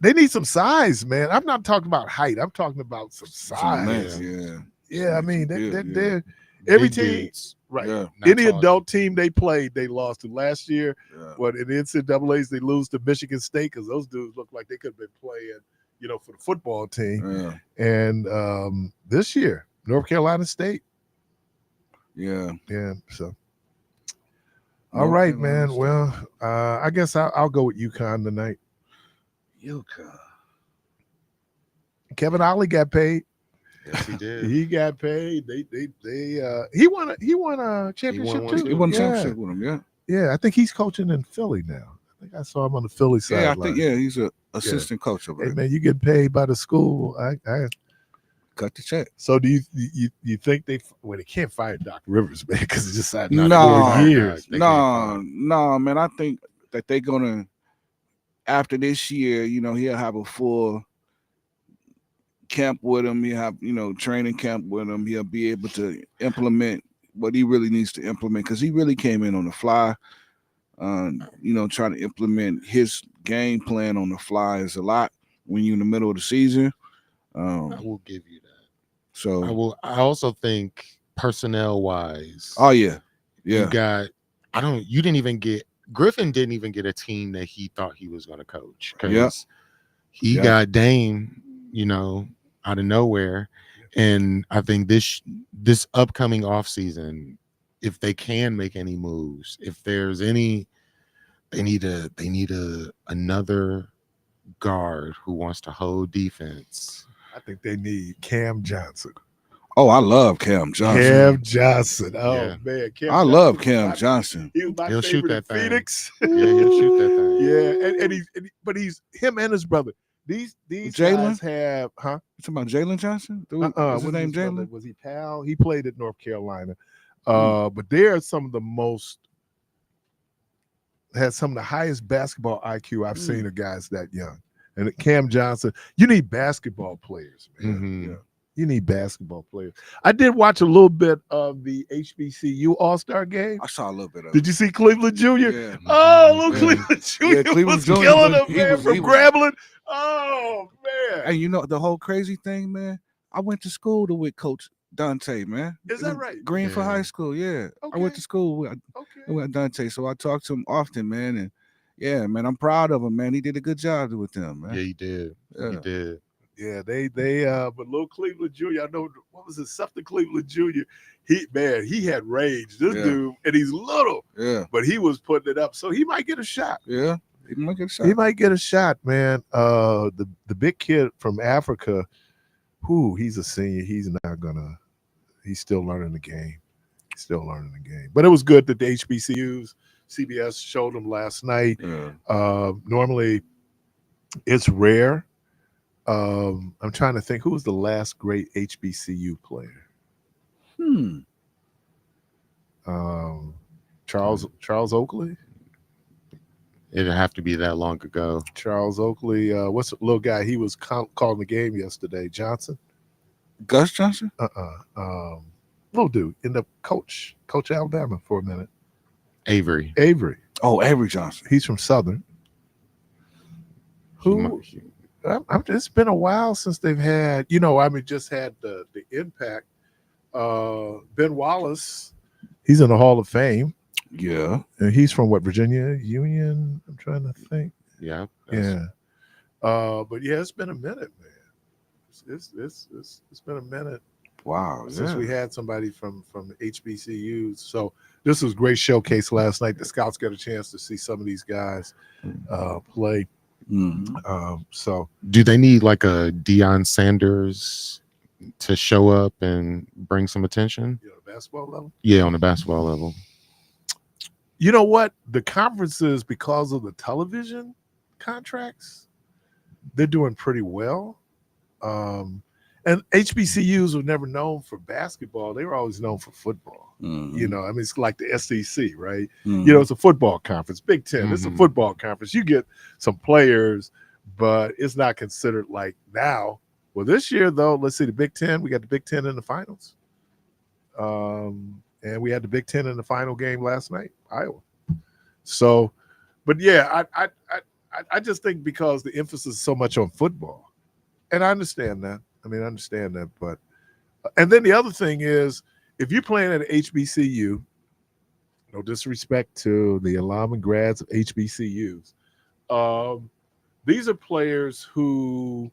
[SPEAKER 1] they need some size, man. I'm not talking about height. I'm talking about some size. Yeah. I mean, they're every
[SPEAKER 4] Big
[SPEAKER 1] team.
[SPEAKER 4] dudes.
[SPEAKER 1] Right.
[SPEAKER 3] Yeah.
[SPEAKER 1] Any
[SPEAKER 4] Not
[SPEAKER 1] adult team they played, they lost to last year.
[SPEAKER 3] Yeah.
[SPEAKER 1] But in the NCAAs, they lose to Michigan State because those dudes look like they could have been playing, you know, for the football team.
[SPEAKER 3] Yeah.
[SPEAKER 1] And this year, North Carolina State.
[SPEAKER 3] Yeah.
[SPEAKER 1] Yeah. So, all right, man. Well, I guess I'll go with UConn tonight.
[SPEAKER 3] UConn.
[SPEAKER 1] Kevin Ollie got paid.
[SPEAKER 4] Yes, he did.
[SPEAKER 1] He got paid. He won a championship too.
[SPEAKER 3] He won a
[SPEAKER 1] Yeah.
[SPEAKER 3] championship with him. Yeah.
[SPEAKER 1] Yeah, I think he's coaching in Philly now. I think I saw him on the Philly side.
[SPEAKER 3] Yeah. I think he's a assistant coach over
[SPEAKER 1] Hey
[SPEAKER 3] there.
[SPEAKER 1] man, you get paid by the school. I
[SPEAKER 3] Cut the check.
[SPEAKER 1] So do you think they can't fire Doc Rivers, man, because he decided
[SPEAKER 3] No,
[SPEAKER 1] not to 4 years.
[SPEAKER 3] No, man. I think that they're gonna, after this year, you know, he'll have a full camp with him. He'll have, you know, training camp with him. He'll be able to implement what he really needs to implement because he really came in on the fly. You know, trying to implement his game plan on the fly is a lot when you're in the middle of the season.
[SPEAKER 4] I will give you that.
[SPEAKER 3] So
[SPEAKER 4] I also think personnel wise.
[SPEAKER 3] Oh yeah.
[SPEAKER 4] You didn't even get Griffin didn't even get a team that he thought he was going to coach because he got Dame, you know, out of nowhere. And I think this upcoming offseason, if they can make any moves, if there's any, they need another guard who wants to hold defense.
[SPEAKER 1] I think they need Cam Johnson.
[SPEAKER 3] Oh, I love Cam Johnson.
[SPEAKER 1] Cam Johnson. Oh
[SPEAKER 4] Yeah.
[SPEAKER 1] man, Cam
[SPEAKER 3] I
[SPEAKER 1] Johnson
[SPEAKER 3] love
[SPEAKER 1] was
[SPEAKER 3] Cam
[SPEAKER 1] my-
[SPEAKER 3] Johnson.
[SPEAKER 1] He was my
[SPEAKER 4] He'll shoot
[SPEAKER 1] favorite in
[SPEAKER 4] that thing.
[SPEAKER 1] Phoenix.
[SPEAKER 4] Yeah, he'll shoot that thing.
[SPEAKER 1] Yeah, but he's him and his brother. These
[SPEAKER 3] Jalen?
[SPEAKER 1] guys have, huh?
[SPEAKER 3] You talking about Jalen Johnson? Is his
[SPEAKER 1] What's
[SPEAKER 3] name
[SPEAKER 1] brother?
[SPEAKER 3] Jalen?
[SPEAKER 1] Was he Pal? He played at North Carolina. But they're some of the most had some of the highest basketball IQ I've seen of guys that young. And Cam Johnson, you need basketball players, man.
[SPEAKER 4] Mhm.
[SPEAKER 1] Yeah. You need basketball players. I did watch a little bit of the HBCU All-Star game.
[SPEAKER 3] I saw a little bit of
[SPEAKER 1] Did you see Cleveland Jr.?
[SPEAKER 3] Yeah.
[SPEAKER 1] Oh, little
[SPEAKER 3] Yeah.
[SPEAKER 1] Cleveland Jr.
[SPEAKER 3] Yeah, Cleveland
[SPEAKER 1] was
[SPEAKER 3] Jr.
[SPEAKER 1] killing
[SPEAKER 3] was-
[SPEAKER 1] him,
[SPEAKER 3] he
[SPEAKER 1] man,
[SPEAKER 3] was-
[SPEAKER 1] from
[SPEAKER 3] he was-
[SPEAKER 1] grabbling. Oh, man.
[SPEAKER 3] And you know the whole crazy thing, man. I went to school with Coach Dante, man.
[SPEAKER 1] Is that right?
[SPEAKER 3] Greenfield
[SPEAKER 4] Yeah.
[SPEAKER 3] High School, yeah. I
[SPEAKER 1] Okay.
[SPEAKER 3] went to school with
[SPEAKER 1] Okay.
[SPEAKER 3] Dante, so I talk to him often, man. And yeah, man, I'm proud of him, man. He did a good job with them, man.
[SPEAKER 4] Yeah, he did. He
[SPEAKER 3] Yeah.
[SPEAKER 4] did.
[SPEAKER 1] Yeah, but little Cleveland Jr., I know, what was it, something Cleveland Jr., he had range. This
[SPEAKER 3] Yeah.
[SPEAKER 1] dude, and he's little,
[SPEAKER 3] Yeah,
[SPEAKER 1] but he was putting it up. So he might get a shot.
[SPEAKER 3] yeah. He might get a shot.
[SPEAKER 1] He might get a shot, man. The big kid from Africa, he's a senior. He's still learning the game. But it was good that the HBCUs, CBS showed them last night.
[SPEAKER 3] Yeah.
[SPEAKER 1] Normally, it's rare. I'm trying to think, who was the last great HBCU player? Charles Oakley.
[SPEAKER 4] It'd have to be that long ago.
[SPEAKER 1] Charles Oakley. What's the little guy? He was calling the game yesterday. Johnson.
[SPEAKER 3] Gus Johnson?
[SPEAKER 1] Little dude. Ended up coach Alabama for a minute.
[SPEAKER 4] Avery.
[SPEAKER 3] Oh, Avery Johnson.
[SPEAKER 1] He's from Southern. It's been a while since they've had, just had the impact. Ben Wallace, he's in the Hall of Fame.
[SPEAKER 3] Yeah.
[SPEAKER 1] And he's from Virginia Union? I'm trying to think.
[SPEAKER 4] Yeah.
[SPEAKER 1] Yeah. But yeah, it's been a minute, man. It's been a minute.
[SPEAKER 3] Wow.
[SPEAKER 1] Since we had somebody from HBCUs. So this was a great showcase last night. The scouts got a chance to see some of these guys play. So
[SPEAKER 4] do they need like a Deion Sanders to show up and bring some attention?
[SPEAKER 1] Basketball level?
[SPEAKER 4] Yeah, on the basketball level.
[SPEAKER 1] You know what? The conferences, because of the television contracts, they're doing pretty well. And HBCUs were never known for basketball. They were always known for football. It's like the SEC, right? It's a football conference. Big Ten, it's a football conference. You get some players, but it's not considered like now. Well, this year, though, let's see, the Big Ten, we got the Big Ten in the finals. And we had the Big Ten in the final game last night, Iowa. So, but yeah, I just think because the emphasis is so much on football, and I understand that. But and then the other thing is, if you're playing at an HBCU, no disrespect to the alum and grads of HBCUs, these are players who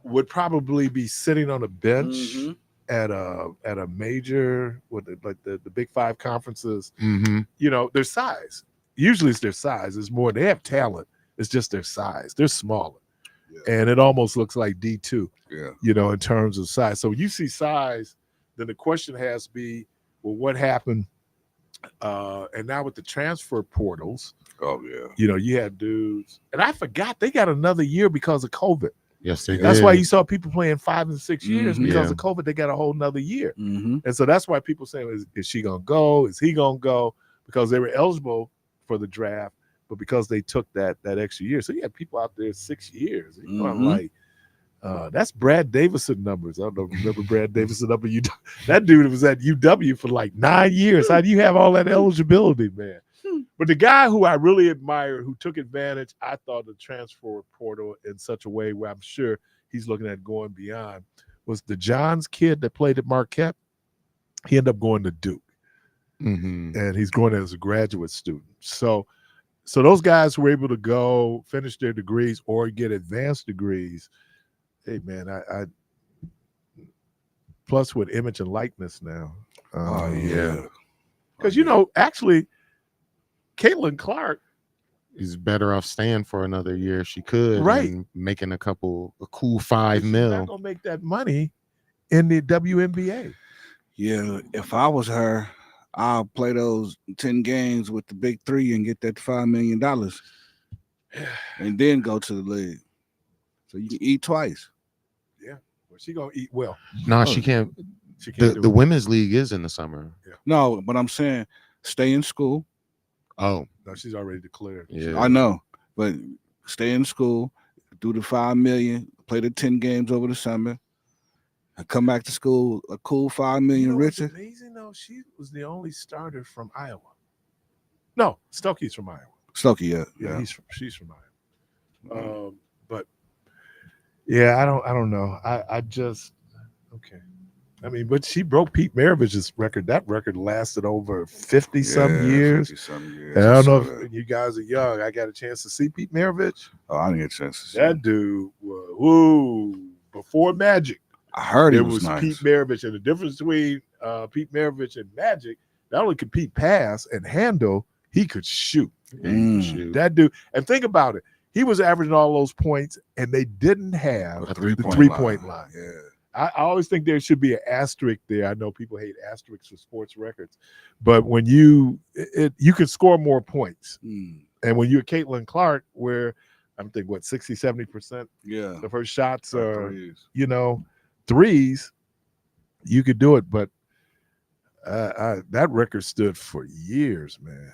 [SPEAKER 1] would probably be sitting on a bench at a major, like the Big Five conferences. Their size. Usually it's their size. It's more, they have talent. It's just their size. They're smaller. And it almost looks like D2, in terms of size. So you see size, then the question has to be, well, what happened? And now with the transfer portals, you had dudes, and I forgot they got another year because of COVID.
[SPEAKER 4] Yes, they did.
[SPEAKER 1] That's why you saw people playing 5 and 6 years because of COVID. They got a whole nother year. And so that's why people saying, is she going to go? Is he going to go? Because they were eligible for the draft, but because they took that extra year. So you had people out there 6 years. I'm like, that's Brad Davison numbers. I don't know if you remember Brad Davison number. That dude was at UW for like 9 years. How do you have all that eligibility, man? But the guy who I really admire, who took advantage, I thought, the transfer portal in such a way where I'm sure he's looking at going beyond, was the Johns kid that played at Marquette. He ended up going to Duke. And he's going as a graduate student. So those guys were able to go finish their degrees or get advanced degrees. Hey, man, I plus with image and likeness now. Because, actually, Caitlin Clark
[SPEAKER 4] is better off staying for another year if she could.
[SPEAKER 1] Right.
[SPEAKER 4] And making a cool $5
[SPEAKER 1] million. She's not going to make that money in the WNBA.
[SPEAKER 3] Yeah, if I was her, I'll play those 10 games with the big three and get that $5 million and then go to the league. So you can eat twice.
[SPEAKER 1] Yeah, well, she gonna eat well.
[SPEAKER 4] No, she can't.
[SPEAKER 1] She can't
[SPEAKER 4] The women's league is in the summer.
[SPEAKER 3] No, but I'm saying stay in school.
[SPEAKER 4] Oh,
[SPEAKER 1] No, she's already declared.
[SPEAKER 4] yeah.
[SPEAKER 3] I know, but stay in school, do the $5 million, play the 10 games over the summer, and come back to school a cool $5 million
[SPEAKER 1] What's
[SPEAKER 3] richer.
[SPEAKER 1] amazing though, she was the only starter from Iowa. No, Stokey's from Iowa.
[SPEAKER 3] Stokey,
[SPEAKER 1] Yeah, she's from Iowa. But yeah, I don't know. I just okay. I mean, but she broke Pete Maravich's record. That record lasted over 50 some years.
[SPEAKER 3] 50-some years.
[SPEAKER 1] And I don't know
[SPEAKER 3] saw
[SPEAKER 1] if you guys are young. I got a chance to see Pete Maravich.
[SPEAKER 3] Oh, I didn't get a chance to see
[SPEAKER 1] That
[SPEAKER 3] him.
[SPEAKER 1] dude was woo before Magic.
[SPEAKER 3] I heard
[SPEAKER 1] It
[SPEAKER 3] he
[SPEAKER 1] was
[SPEAKER 3] nice.
[SPEAKER 1] Pete Maravich, and the difference between Pete Maravich and Magic, not only could Pete pass and handle, he could shoot.
[SPEAKER 3] Mm.
[SPEAKER 1] That dude, and think about it, he was averaging all those points, and they didn't have
[SPEAKER 3] A
[SPEAKER 1] the
[SPEAKER 3] three-point
[SPEAKER 1] three-point line.
[SPEAKER 3] Yeah.
[SPEAKER 1] I always think there should be an asterisk there. I know people hate asterisks for sports records, but when you can score more points.
[SPEAKER 3] Mm.
[SPEAKER 1] And when you're Caitlin Clark, where I'm thinking, 60-70%
[SPEAKER 3] Yeah.
[SPEAKER 1] of her shots are,
[SPEAKER 3] Threes.
[SPEAKER 1] threes, you could do it. But that record stood for years, man.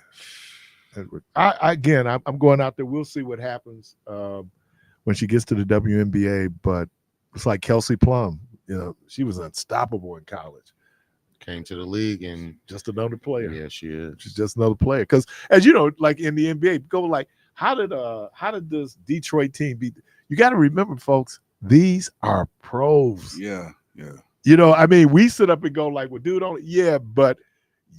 [SPEAKER 1] I'm going out there. We'll see what happens when she gets to the WNBA. But it's like Kelsey Plum. She was unstoppable in college.
[SPEAKER 4] Came to the league and
[SPEAKER 1] Just another player.
[SPEAKER 4] yeah, she is.
[SPEAKER 1] She's just another player. Because as you know, like in the NBA, go like, how did this Detroit team beat? You got to remember, folks, these are pros.
[SPEAKER 3] Yeah. Yeah.
[SPEAKER 1] I mean, we sit up and go like, well, dude, but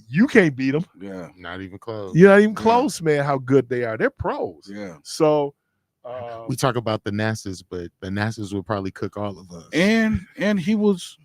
[SPEAKER 1] you can't beat them.
[SPEAKER 3] Yeah.
[SPEAKER 4] Not even close.
[SPEAKER 1] You're not even close, man. How good they are. They're pros.
[SPEAKER 3] Yeah.
[SPEAKER 1] So
[SPEAKER 4] We talk about the Nassas, but the Nassas will probably cook all of us.
[SPEAKER 3] And he was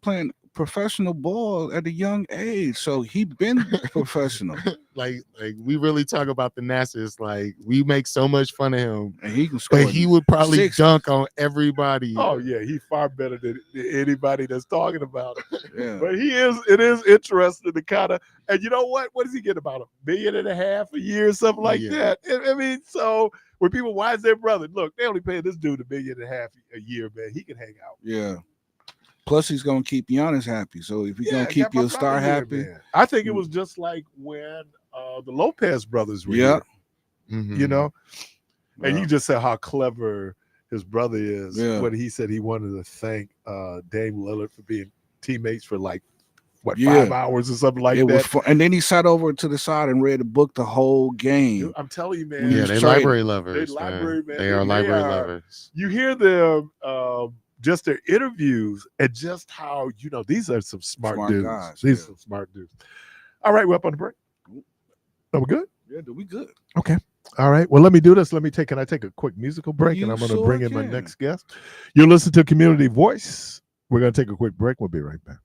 [SPEAKER 3] playing professional ball at a young age, so he been professional.
[SPEAKER 4] like we really talk about the Nassas. Like we make so much fun of him,
[SPEAKER 3] And he can score.
[SPEAKER 4] but he would probably
[SPEAKER 3] 60.
[SPEAKER 4] dunk on everybody.
[SPEAKER 1] oh yeah, he's far better than anybody that's talking about it.
[SPEAKER 3] Yeah.
[SPEAKER 1] But it is interesting to kind of, and you know what? What does he get, about $1.5 million a year, something like
[SPEAKER 4] Yeah.
[SPEAKER 1] that? I mean, so when people, why is their brother? Look, they only pay this dude $1.5 million a year, man. He can hang out.
[SPEAKER 3] Yeah. Plus, he's gonna keep Giannis happy. So if he's gonna
[SPEAKER 1] got
[SPEAKER 3] keep
[SPEAKER 1] my
[SPEAKER 3] your star
[SPEAKER 1] brother here,
[SPEAKER 3] happy,
[SPEAKER 1] man. I think it was just like when the Lopez brothers were
[SPEAKER 3] Yeah.
[SPEAKER 1] here,
[SPEAKER 4] Mhm.
[SPEAKER 1] and you just said how clever his brother is.
[SPEAKER 3] Yeah.
[SPEAKER 1] When he said he wanted to thank Dame Lillard for being teammates for 5 hours or something like
[SPEAKER 3] it
[SPEAKER 1] that.
[SPEAKER 3] was fun. And then he sat over to the side and read a book the whole game.
[SPEAKER 1] Dude, I'm telling you, man.
[SPEAKER 4] Yeah,
[SPEAKER 3] was
[SPEAKER 4] they
[SPEAKER 3] trading.
[SPEAKER 4] library lovers.
[SPEAKER 1] They library, man.
[SPEAKER 4] They are
[SPEAKER 1] They
[SPEAKER 4] library
[SPEAKER 1] are-
[SPEAKER 4] lovers.
[SPEAKER 1] You hear them, just their interviews, and just how these are some smart dudes.
[SPEAKER 3] guys,
[SPEAKER 1] These
[SPEAKER 3] yeah.
[SPEAKER 1] are some smart dudes. All right, we're up on the break. Are we good?
[SPEAKER 3] Yeah, we good.
[SPEAKER 1] Okay. All right. Well, let me do this. Can I take a quick musical break?
[SPEAKER 3] You
[SPEAKER 1] And I'm going to
[SPEAKER 3] sure
[SPEAKER 1] bring in my
[SPEAKER 3] can.
[SPEAKER 1] next guest. You'll listen to Community Voice. We're going to take a quick break. We'll be right back.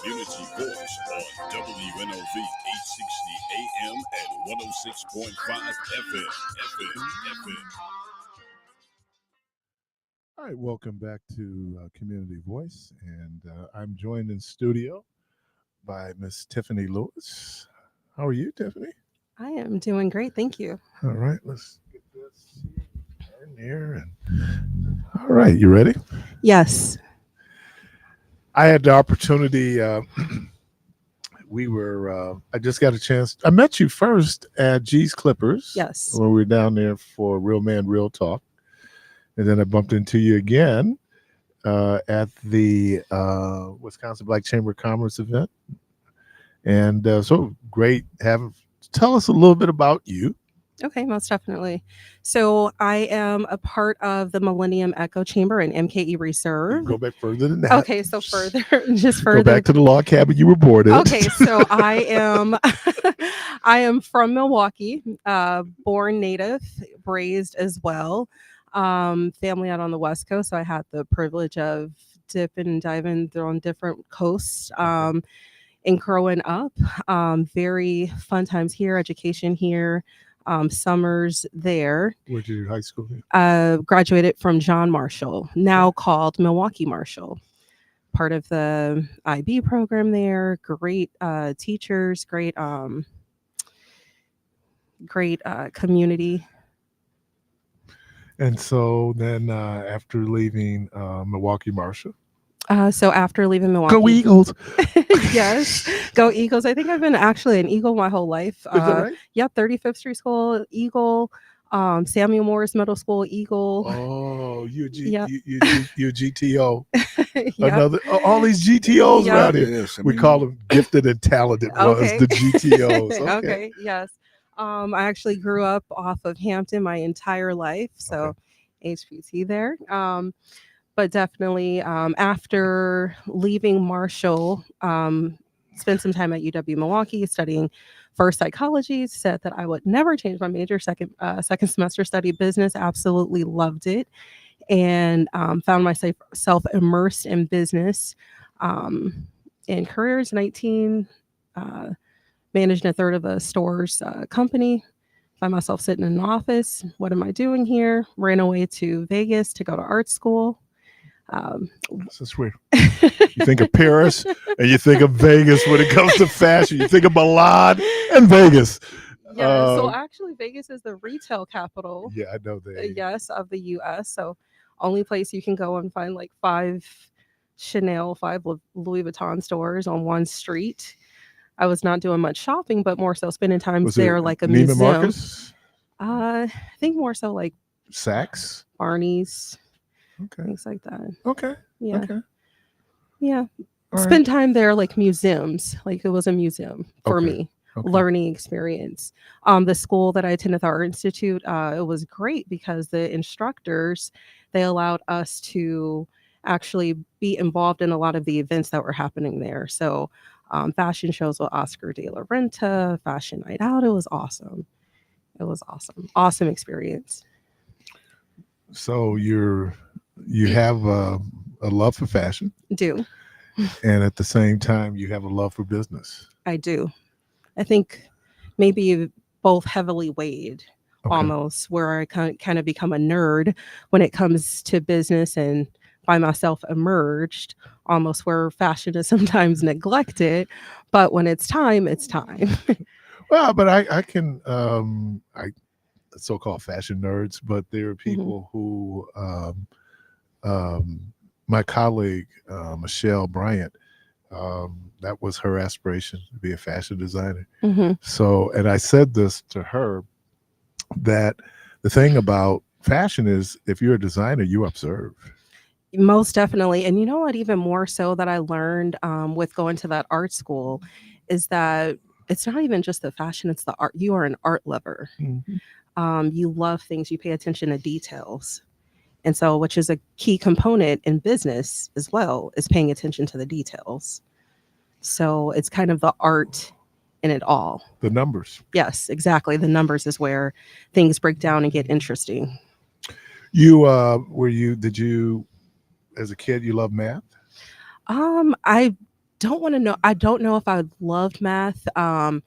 [SPEAKER 7] Community Voice on WNOV 860 AM and 106.5 FM.
[SPEAKER 1] All right, welcome back to Community Voice, and I'm joined in studio by Miss Tiffany Lewis. How are you, Tiffany?
[SPEAKER 9] I am doing great, thank you.
[SPEAKER 1] All right, let's get this in here. And all right, you ready?
[SPEAKER 9] Yes.
[SPEAKER 1] I had the opportunity. I just got a chance. I met you first at G's Clippers.
[SPEAKER 9] Yes.
[SPEAKER 1] When we were down there for Real Man, Real Talk. And then I bumped into you again at the Wisconsin Black Chamber of Commerce event. And so great tell us a little bit about you.
[SPEAKER 9] Okay, most definitely. So I am a part of the Millennium Echo Chamber and MKE Reserve.
[SPEAKER 1] Go back further than that.
[SPEAKER 9] Okay, so just further.
[SPEAKER 1] Go back to the log cabin you were born in.
[SPEAKER 9] Okay, so I am from Milwaukee, born native, raised as well. Family out on the West Coast, so I had the privilege of dipping and diving on different coasts. And growing up, very fun times here, education here, summers there.
[SPEAKER 1] Where did you high school?
[SPEAKER 9] Graduated from John Marshall, now called Milwaukee Marshall. Part of the IB program there. Great teachers, great community.
[SPEAKER 1] And so then after leaving Milwaukee Marshall.
[SPEAKER 9] So after leaving Milwaukee.
[SPEAKER 1] Go Eagles.
[SPEAKER 9] Yes, go Eagles. I think I've been actually an Eagle my whole life.
[SPEAKER 1] Is that right?
[SPEAKER 9] Yep, 35th Street School, Eagle. Samuel Morris Middle School, Eagle.
[SPEAKER 1] Oh, you
[SPEAKER 9] Yep.
[SPEAKER 1] GTO.
[SPEAKER 9] Yep.
[SPEAKER 1] Another all these GTOs
[SPEAKER 9] Yep.
[SPEAKER 1] around here.
[SPEAKER 3] Yes, I
[SPEAKER 1] We
[SPEAKER 3] mean,
[SPEAKER 1] call them gifted and talented
[SPEAKER 9] Okay.
[SPEAKER 1] was the GTOs. Okay.
[SPEAKER 9] Okay, yes. I actually grew up off of Hampton my entire life, so HPT there. But definitely after leaving Marshall, spent some time at UW Milwaukee studying first psychology, said that I would never change my major. Second semester studied business, absolutely loved it, and found myself immersed in business. In careers, 19, managed a third of a store's company. Find myself sitting in an office. What am I doing here? Ran away to Vegas to go to art school.
[SPEAKER 1] This is weird. You think of Paris and you think of Vegas when it comes to fashion. You think of Milan and Vegas.
[SPEAKER 9] Yeah, so actually Vegas is the retail capital.
[SPEAKER 1] Yeah, I know that.
[SPEAKER 9] Yes, of the US. So only place you can go and find like 5 Chanel, 5 Louis Vuitton stores on one street. I was not doing much shopping, but more so spending time there like a
[SPEAKER 1] Neiman
[SPEAKER 9] museum.
[SPEAKER 1] Marcus?
[SPEAKER 9] I think more so like
[SPEAKER 1] Saks?
[SPEAKER 9] Barney's,
[SPEAKER 1] Okay.
[SPEAKER 9] things like that.
[SPEAKER 1] Okay.
[SPEAKER 9] Yeah.
[SPEAKER 1] Okay.
[SPEAKER 9] Yeah.
[SPEAKER 1] All right.
[SPEAKER 9] Spend time there like museums. Like it was a museum for
[SPEAKER 1] Okay.
[SPEAKER 9] me.
[SPEAKER 1] Okay.
[SPEAKER 9] Learning experience. The school that I attended, the Art Institute, it was great because the instructors, they allowed us to actually be involved in a lot of the events that were happening there. So fashion shows with Oscar de la Renta, Fashion Night Out, it was awesome. It was awesome. Awesome experience.
[SPEAKER 1] So you have a love for fashion,
[SPEAKER 9] Do.
[SPEAKER 1] and at the same time, you have a love for business.
[SPEAKER 9] I do. I think maybe both heavily weighed
[SPEAKER 1] Okay.
[SPEAKER 9] almost, where I kind of become a nerd when it comes to business and find myself emerged almost where fashion is sometimes neglected. But when it's time, it's time.
[SPEAKER 1] Well, but I can so-called fashion nerds, but there are people who my colleague Michelle Bryant, that was her aspiration to be a fashion designer.
[SPEAKER 9] Mhm.
[SPEAKER 1] So, and I said this to her, that the thing about fashion is if you're a designer, you observe.
[SPEAKER 9] Most definitely. And you know what, even more so that I learned with going to that art school is that it's not even just the fashion, it's the art. You are an art lover. You love things, you pay attention to details. And so, which is a key component in business as well, is paying attention to the details. So it's kind of the art in it all.
[SPEAKER 1] The numbers.
[SPEAKER 9] Yes, exactly. The numbers is where things break down and get interesting.
[SPEAKER 1] You did you as a kid you love math?
[SPEAKER 9] I don't want to know. I don't know if I loved math. I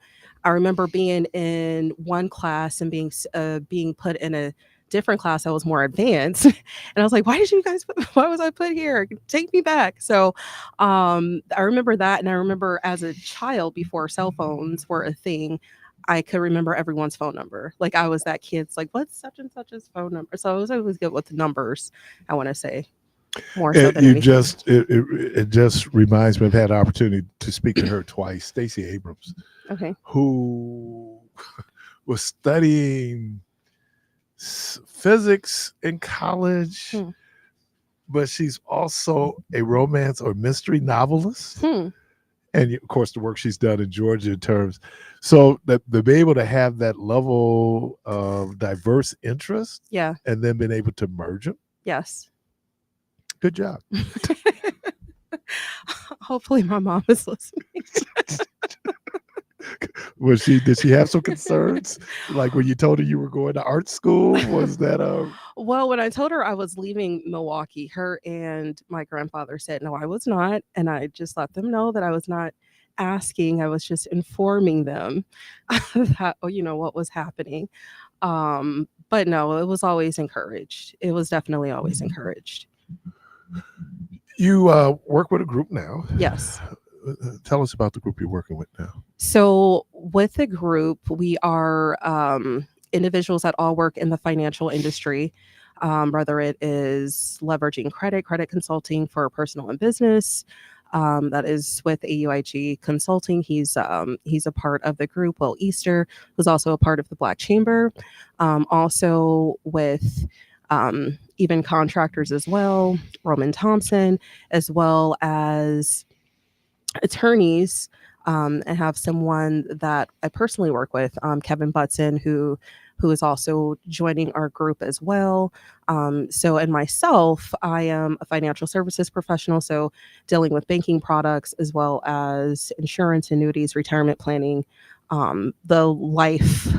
[SPEAKER 9] remember being in one class and being put in a different class that was more advanced, and I was like, "Why did you guys? Why was I put here? Take me back!" So, I remember that, and I remember as a child before cell phones were a thing. I could remember everyone's phone number. Like I was that kid's like, what's such and such's phone number? So I was always good with the numbers, I want to say. More so than anything.
[SPEAKER 1] It just reminds me. I've had the opportunity to speak to her twice. Stacey Abrams,
[SPEAKER 9] Okay.
[SPEAKER 1] who was studying physics in college, but she's also a romance or mystery novelist. And of course, the work she's done in Georgia in terms, so that to be able to have that level of diverse interest,
[SPEAKER 9] Yeah.
[SPEAKER 1] and then being able to merge them.
[SPEAKER 9] Yes.
[SPEAKER 1] Good job.
[SPEAKER 9] Hopefully my mom is listening.
[SPEAKER 1] Did she have some concerns? Like when you told her you were going to art school, was that
[SPEAKER 9] Well, when I told her I was leaving Milwaukee, her and my grandfather said, no, I was not. And I just let them know that I was not asking. I was just informing them that, what was happening. But no, it was always encouraged. It was definitely always encouraged.
[SPEAKER 1] You work with a group now.
[SPEAKER 9] Yes.
[SPEAKER 1] Tell us about the group you're working with now.
[SPEAKER 9] So with the group, we are individuals that all work in the financial industry, whether it is leveraging credit consulting for personal and business. That is with AUIG Consulting. He's a part of the group. Will Easter, who's also a part of the Black Chamber. Also with even contractors as well, Roman Thompson, as well as attorneys. I have someone that I personally work with, Kevin Butson, who is also joining our group as well. And myself, I am a financial services professional, so dealing with banking products as well as insurance, annuities, retirement planning, the life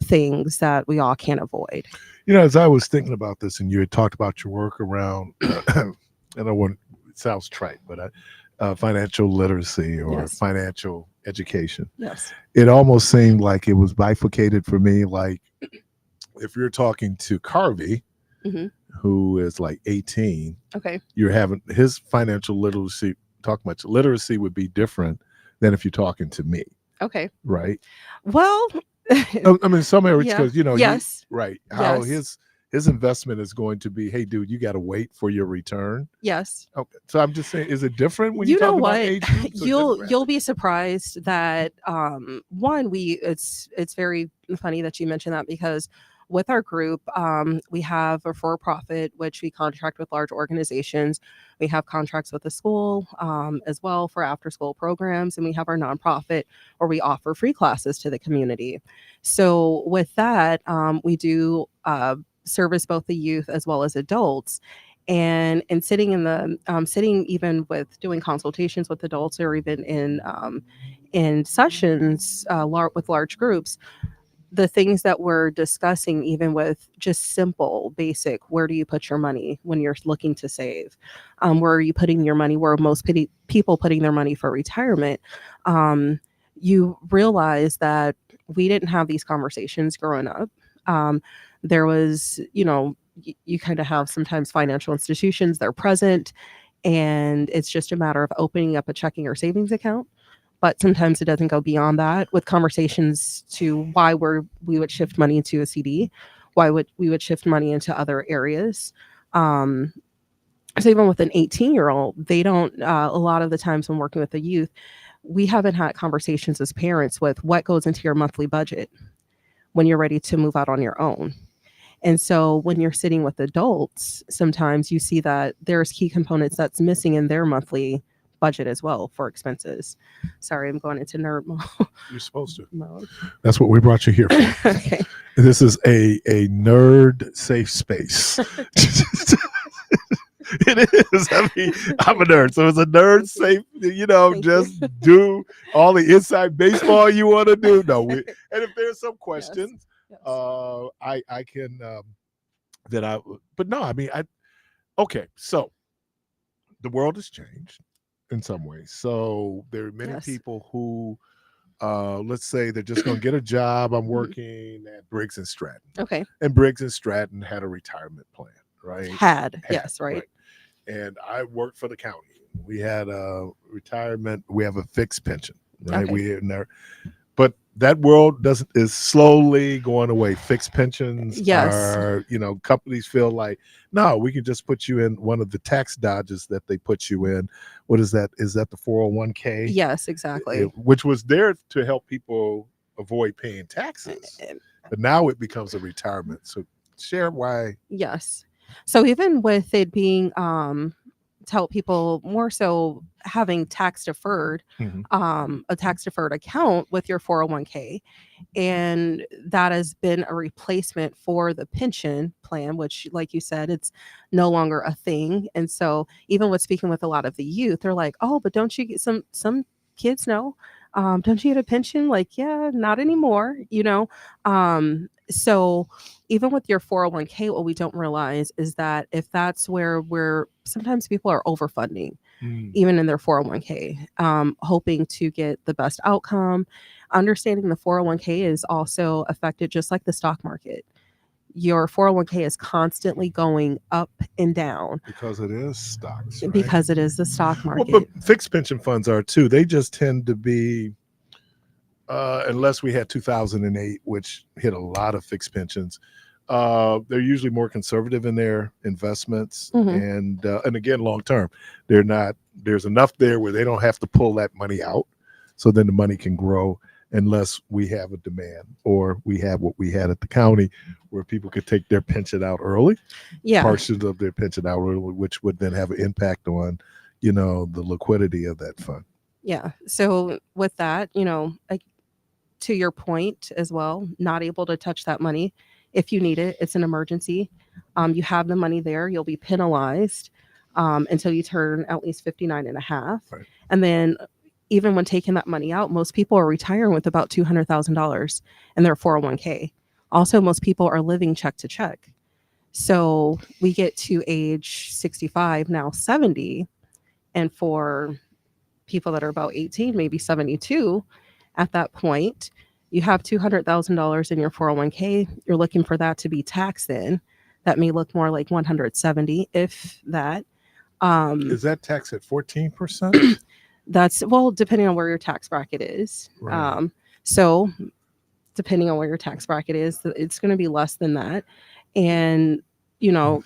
[SPEAKER 9] things that we all can't avoid.
[SPEAKER 1] As I was thinking about this, and you had talked about your work around, and it sounds trite, but financial literacy or financial education.
[SPEAKER 9] Yes.
[SPEAKER 1] It almost seemed like it was bifurcated for me. Like if you're talking to Carvey, who is like 18,
[SPEAKER 9] okay,
[SPEAKER 1] you're having his financial literacy would be different than if you're talking to me.
[SPEAKER 9] Okay.
[SPEAKER 1] Right.
[SPEAKER 9] Well,
[SPEAKER 1] I mean, some areas, because
[SPEAKER 9] yes,
[SPEAKER 1] right. How his investment is going to be, hey, dude, you got to wait for your return.
[SPEAKER 9] Yes.
[SPEAKER 1] Okay. So I'm just saying, is it different when you talk about age groups?
[SPEAKER 9] You'll be surprised that one, it's very funny that you mentioned that, because with our group, we have a for-profit, which we contract with large organizations. We have contracts with the school as well for after-school programs, and we have our nonprofit where we offer free classes to the community. So with that, we do service both the youth as well as adults. And sitting in the sitting even with doing consultations with adults, or even in sessions with large groups, the things that we're discussing, even with just simple, basic, where do you put your money when you're looking to save? Where are you putting your money? Where are most people putting their money for retirement? You realize that we didn't have these conversations growing up. There was, you kind of have sometimes financial institutions, they're present, and it's just a matter of opening up a checking or savings account. But sometimes it doesn't go beyond that, with conversations to why we would shift money into a CD, why we would shift money into other areas. So even with an 18-year-old, they don't, a lot of the times when working with the youth, we haven't had conversations as parents with what goes into your monthly budget when you're ready to move out on your own. And so when you're sitting with adults, sometimes you see that there's key components that's missing in their monthly budget as well for expenses. Sorry, I'm going into nerd mode.
[SPEAKER 1] You're supposed to. That's what we brought you here for.
[SPEAKER 9] Okay.
[SPEAKER 1] This is a nerd safe space. It is. I mean, I'm a nerd, so it's a nerd safe. Just do all the inside baseball you want to do. No, and if there's some questions,
[SPEAKER 9] Yes.
[SPEAKER 1] I can But no, I mean, okay. So the world has changed in some ways. So there are many people who, let's say they're just going to get a job. I'm working at Briggs and Stratton.
[SPEAKER 9] Okay.
[SPEAKER 1] And Briggs and Stratton had a retirement plan, right?
[SPEAKER 9] Had yes, right.
[SPEAKER 1] And I worked for the county. We had a retirement. We have a fixed pension, right?
[SPEAKER 9] Okay.
[SPEAKER 1] But that world is slowly going away. Fixed pensions are, companies feel like, no, we can just put you in one of the tax dodges that they put you in. What is that? Is that the 401k?
[SPEAKER 9] Yes, exactly.
[SPEAKER 1] Which was there to help people avoid paying taxes. But now it becomes a retirement. So share why.
[SPEAKER 9] Yes. So even with it being to help people more so having tax deferred, a tax deferred account with your 401k, and that has been a replacement for the pension plan, which, like you said, it's no longer a thing. And so even with speaking with a lot of the youth, they're like, oh, but don't you get some kids know, don't you get a pension? Like, yeah, not anymore, so even with your 401k, what we don't realize is that if that's where sometimes people are overfunding, even in their 401k, hoping to get the best outcome. Understanding the 401k is also affected just like the stock market. Your 401k is constantly going up and down.
[SPEAKER 1] Because it is stocks. Right?
[SPEAKER 9] Because it is the stock market.
[SPEAKER 1] Well, but fixed pension funds are too. They just tend to be, unless we had 2008, which hit a lot of fixed pensions, they're usually more conservative in their investments, and again, long term, there's enough there where they don't have to pull that money out, so then the money can grow unless we have a demand, or we have what we had at the county where people could take their pension out early, portions of their pension out early, which would then have an impact on the liquidity of that fund.
[SPEAKER 9] So with that, to your point as well, not able to touch that money. If you need it, it's an emergency. You have the money there, you'll be penalized until you turn at least 59 and a half.
[SPEAKER 1] Right.
[SPEAKER 9] And then even when taking that money out, most people are retiring with about $200,000 in their 401k. Also, most people are living check to check. So we get to age 65, now 70. And for people that are about 18, maybe 72, at that point, you have $200,000 in your 401k. You're looking for that to be taxed in. That may look more like 170, if that.
[SPEAKER 1] Is that taxed at 14%?
[SPEAKER 9] That's, well, depending on where your tax bracket is.
[SPEAKER 1] Right.
[SPEAKER 9] So depending on where your tax bracket is, it's going to be less than that. And,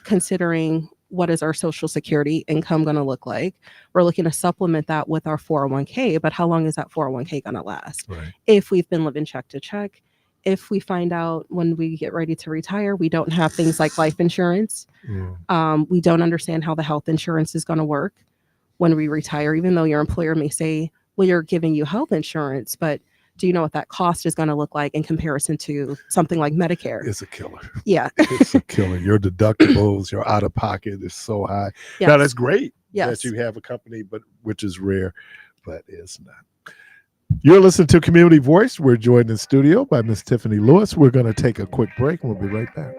[SPEAKER 9] considering what is our Social Security income going to look like, we're looking to supplement that with our 401k. But how long is that 401k going to last?
[SPEAKER 1] Right.
[SPEAKER 9] If we've been living check to check, if we find out when we get ready to retire, we don't have things like life insurance. We don't understand how the health insurance is going to work when we retire, even though your employer may say, well, you're giving you health insurance, but do you know what that cost is going to look like in comparison to something like Medicare?
[SPEAKER 1] It's a killer.
[SPEAKER 9] Yeah.
[SPEAKER 1] It's a killer. Your deductibles, your out of pocket is so high. Now, that's great that you have a company, but which is rare, but it's not. You're listening to Community Voice. We're joined in studio by Miss Tiffany Lewis. We're going to take a quick break and we'll be right back.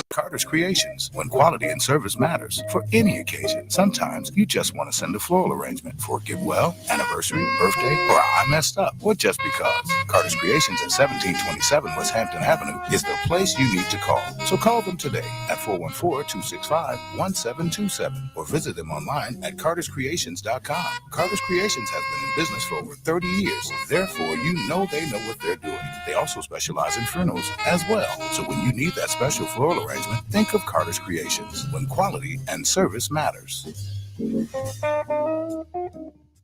[SPEAKER 10] Carter's Creations, when quality and service matters for any occasion. Sometimes you just want to send a floral arrangement for a get well, anniversary, birthday, or I messed up, or just because. Carter's Creations at 1727 West Hampton Avenue is the place you need to call. So call them today at 414-265-1727 or visit them online at carterscreations.com. Carter's Creations has been in business for over 30 years. Therefore, you know they know what they're doing. They also specialize in funerals as well. So when you need that special floral arrangement, think of Carter's Creations, when quality and service matters.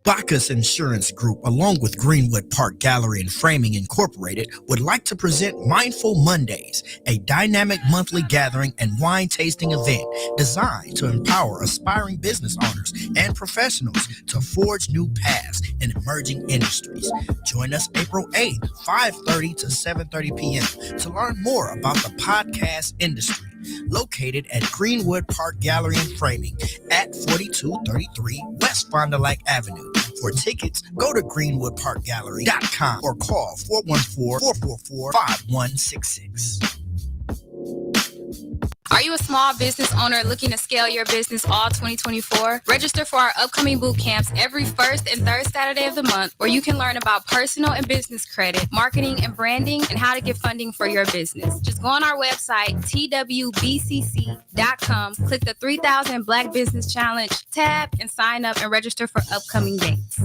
[SPEAKER 11] Bacchus Insurance Group, along with Greenwood Park Gallery and Framing Incorporated, would like to present Mindful Mondays, a dynamic monthly gathering and wine tasting event designed to empower aspiring business owners and professionals to forge new paths in emerging industries. Join us April 8th, 5:30 to 7:30 p.m. to learn more about the podcast industry. Located at Greenwood Park Gallery and Framing at 4233 West Fond du Lac Avenue. For tickets, go to greenwoodparkgallery.com or call 414-444-5166.
[SPEAKER 12] Are you a small business owner looking to scale your business all 2024? Register for our upcoming boot camps every first and third Saturday of the month, where you can learn about personal and business credit, marketing and branding, and how to get funding for your business. Just go on our website, twbcc.com, click the 3000 Black Business Challenge tab, and sign up and register for upcoming dates.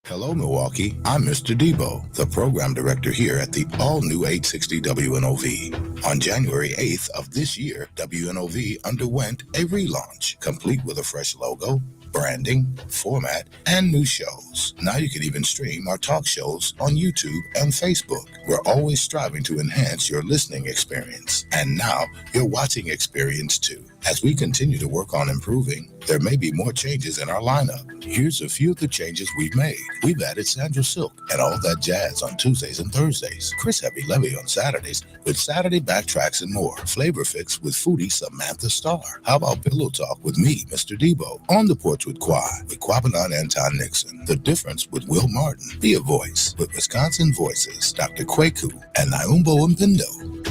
[SPEAKER 10] Hello, Milwaukee. I'm Mr. Debo, the program director here at the all-new 860 WNOV. On January 8th of this year, WNOV underwent a relaunch, complete with a fresh logo, branding, format, and new shows. Now you can even stream our talk shows on YouTube and Facebook. We're always striving to enhance your listening experience, and now your watching experience too. As we continue to work on improving, there may be more changes in our lineup. Here's a few of the changes we've made. We've added Sandra Silk and All That Jazz on Tuesdays and Thursdays. Chris Heavy Levy on Saturdays with Saturday Backtracks and more. Flavor Fix with foodie Samantha Starr. How about Pillow Talk with me, Mr. Debo? On the Porch with Quapanon Anton Nixon. The Difference with Will Martin. Be a Voice with Wisconsin Voices, Dr. Kwaku and Naumbo Mpindo.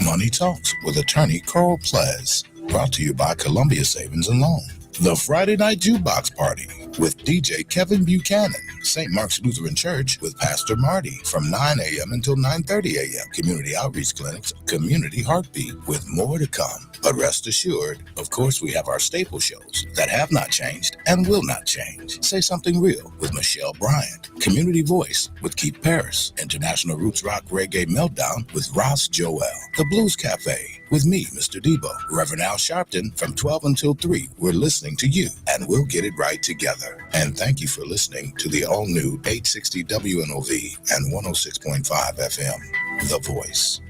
[SPEAKER 10] Money Talks with attorney Carl Plez. Brought to you by Columbia Savings and Loan. The Friday Night Jukebox Party with DJ Kevin Buchanan. St. Mark's Lutheran Church with Pastor Marty from 9 a.m. until 9:30 a.m. Community Outreach Clinics, Community Heartbeat with more to come. But rest assured, of course, we have our staple shows that have not changed and will not change. Say Something Real with Michelle Bryant. Community Voice with Keith Parris. International Roots Rock Reggae Meltdown with Ross Joel. The Blues Cafe with me, Mr. Debo. Reverend Al Sharpton from 12 until 3. We're listening to you, and we'll get it right together. And thank you for listening to the all-new 860 WNOV and 106.5 FM, The Voice.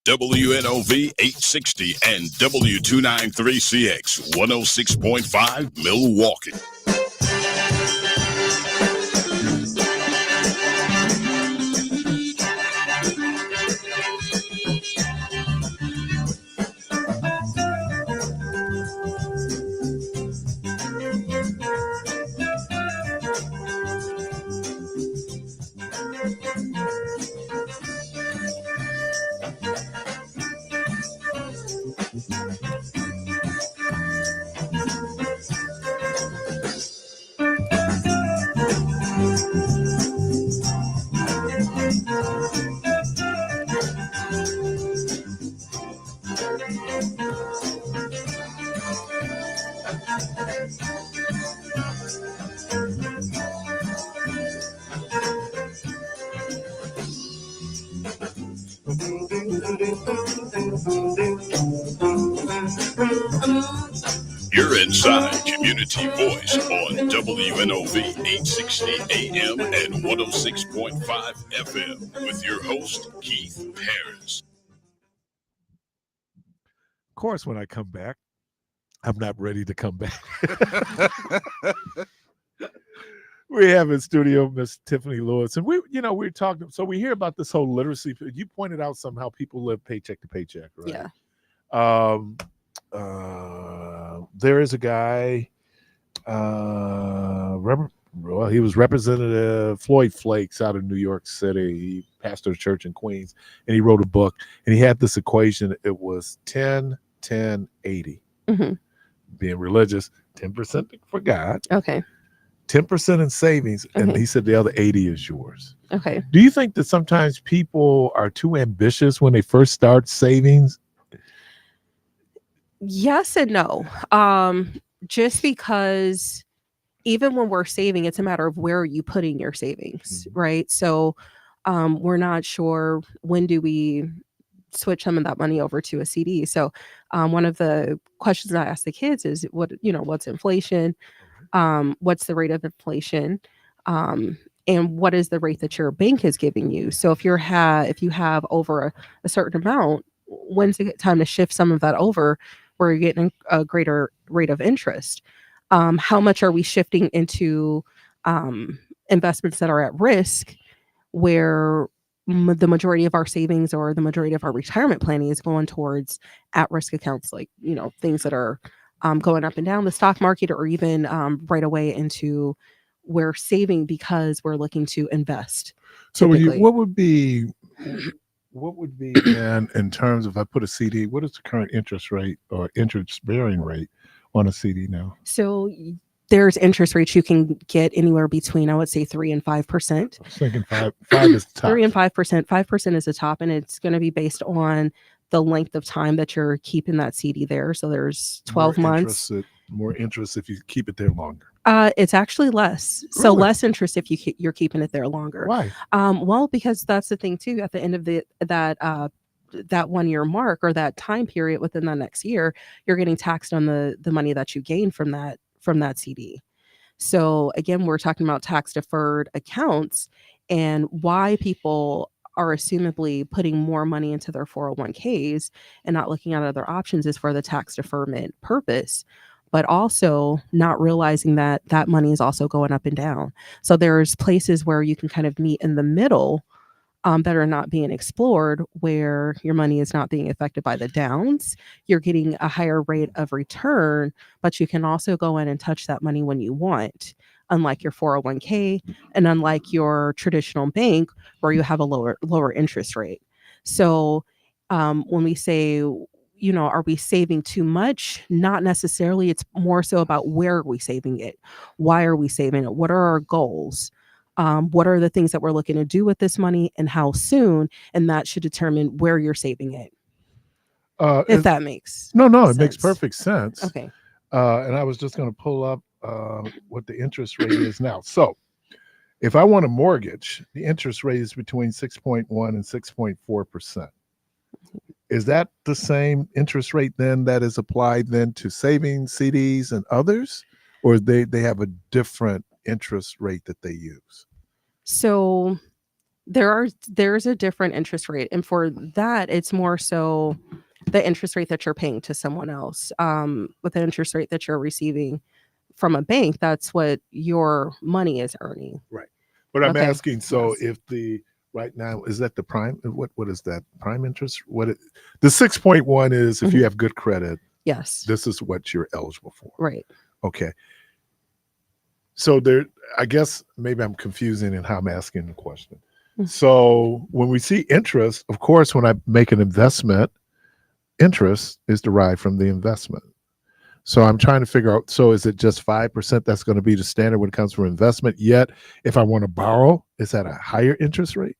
[SPEAKER 7] WNOV 860 and W293CX 106.5 Milwaukee. You're inside Community Voice on WNOV 860 AM and 106.5 FM with your host, Keith Parris.
[SPEAKER 1] Of course, when I come back, I'm not ready to come back. We have in studio Miss Tiffany Lewis, and we're talking. So we hear about this whole literacy. You pointed out somehow people live paycheck to paycheck, right?
[SPEAKER 9] Yeah.
[SPEAKER 1] There is a guy. He was Representative Floyd Flakes out of New York City. He pastored a church in Queens, and he wrote a book. And he had this equation. It was 10, 10, 80.
[SPEAKER 9] Mm-hmm.
[SPEAKER 1] Being religious, 10% for God.
[SPEAKER 9] Okay.
[SPEAKER 1] 10% in savings, and he said the other 80 is yours.
[SPEAKER 9] Okay.
[SPEAKER 1] Do you think that sometimes people are too ambitious when they first start savings?
[SPEAKER 9] Yes and no. Just because even when we're saving, it's a matter of where are you putting your savings, right? So we're not sure when do we switch some of that money over to a CD. So one of the questions I ask the kids is what's inflation? What's the rate of inflation? And what is the rate that your bank is giving you? So if you have over a certain amount, when's the time to shift some of that over where you're getting a greater rate of interest? How much are we shifting into investments that are at risk where the majority of our savings or the majority of our retirement planning is going towards at-risk accounts, like, things that are going up and down the stock market, or even right away into we're saving because we're looking to invest.
[SPEAKER 1] So what would be in terms of, I put a CD, what is the current interest rate or interest bearing rate on a CD now?
[SPEAKER 9] So there's interest rates you can get anywhere between, I would say, 3 and 5%.
[SPEAKER 1] I was thinking five is the top.
[SPEAKER 9] 3 and 5%. 5% is the top, and it's going to be based on the length of time that you're keeping that CD there. So there's 12 months.
[SPEAKER 1] More interest if you keep it there longer.
[SPEAKER 9] It's actually less.
[SPEAKER 1] Really?
[SPEAKER 9] So less interest if you're keeping it there longer.
[SPEAKER 1] Why?
[SPEAKER 9] Well, because that's the thing too. At the end of that 1 year mark, or that time period within the next year, you're getting taxed on the money that you gain from that CD. So again, we're talking about tax deferred accounts, and why people are assumably putting more money into their 401ks and not looking at other options is for the tax deferment purpose, but also not realizing that that money is also going up and down. So there's places where you can kind of meet in the middle that are not being explored, where your money is not being affected by the downs. You're getting a higher rate of return, but you can also go in and touch that money when you want, unlike your 401k and unlike your traditional bank where you have a lower interest rate. So when we say, are we saving too much? Not necessarily. It's more so about where are we saving it? Why are we saving it? What are our goals? What are the things that we're looking to do with this money, and how soon? And that should determine where you're saving it. If that makes
[SPEAKER 1] it makes perfect sense.
[SPEAKER 9] Okay.
[SPEAKER 1] And I was just going to pull up what the interest rate is now. So if I want a mortgage, the interest rate is between 6.1 and 6.4%. Is that the same interest rate then that is applied then to savings, CDs, and others? Or they have a different interest rate that they use?
[SPEAKER 9] So There's a different interest rate, and for that it's more so the interest rate that you're paying to someone else. With the interest rate that you're receiving from a bank, that's what your money is earning.
[SPEAKER 1] Right. But I'm
[SPEAKER 9] Okay.
[SPEAKER 1] asking, so
[SPEAKER 9] Yes.
[SPEAKER 1] if the right now is that the prime, what is that prime interest? The 6.1 is if you
[SPEAKER 9] Mhm.
[SPEAKER 1] have good credit,
[SPEAKER 9] Yes.
[SPEAKER 1] this is what you're eligible for.
[SPEAKER 9] Right.
[SPEAKER 1] Okay. So there, I guess maybe I'm confusing in how I'm asking the question.
[SPEAKER 9] Mhm.
[SPEAKER 1] So when we see interest, of course, when I make an investment, interest is derived from the investment. So I'm trying to figure out, so is it just 5% that's going to be the standard when it comes from investment? Yet, if I want to borrow, is that a higher interest rate?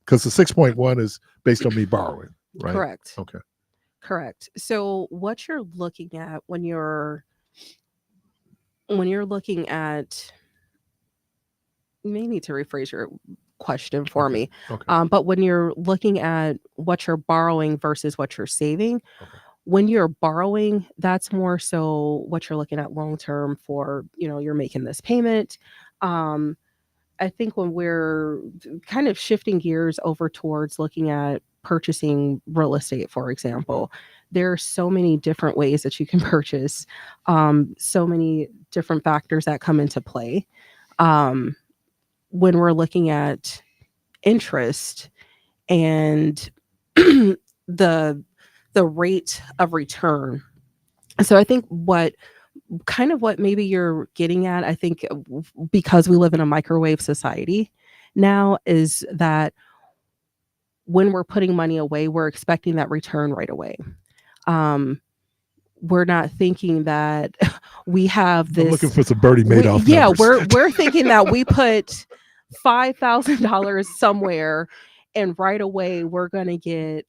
[SPEAKER 1] Because the 6.1 is based on me borrowing, right?
[SPEAKER 9] Correct.
[SPEAKER 1] Okay.
[SPEAKER 9] Correct. So what you're looking at when you're looking at, you may need to rephrase your question for
[SPEAKER 1] Okay.
[SPEAKER 9] me.
[SPEAKER 1] Okay.
[SPEAKER 9] But when you're looking at what you're borrowing versus what you're saving,
[SPEAKER 1] Okay.
[SPEAKER 9] when you're borrowing, that's more so what you're looking at long term for, you're making this payment. Um, I think when we're kind of shifting gears over towards looking at purchasing real estate, for example, there are so many different ways that you can purchase, so many different factors that come into play. Um, when we're looking at interest and the rate of return. So I think what maybe you're getting at, I think because we live in a microwave society now, is that when we're putting money away, we're expecting that return right away. We're not thinking that we have
[SPEAKER 1] I'm looking
[SPEAKER 9] this.
[SPEAKER 1] for some Bernie Madoff
[SPEAKER 9] Yeah,
[SPEAKER 1] numbers.
[SPEAKER 9] we're thinking that we put $5,000 somewhere, and right away we're gonna get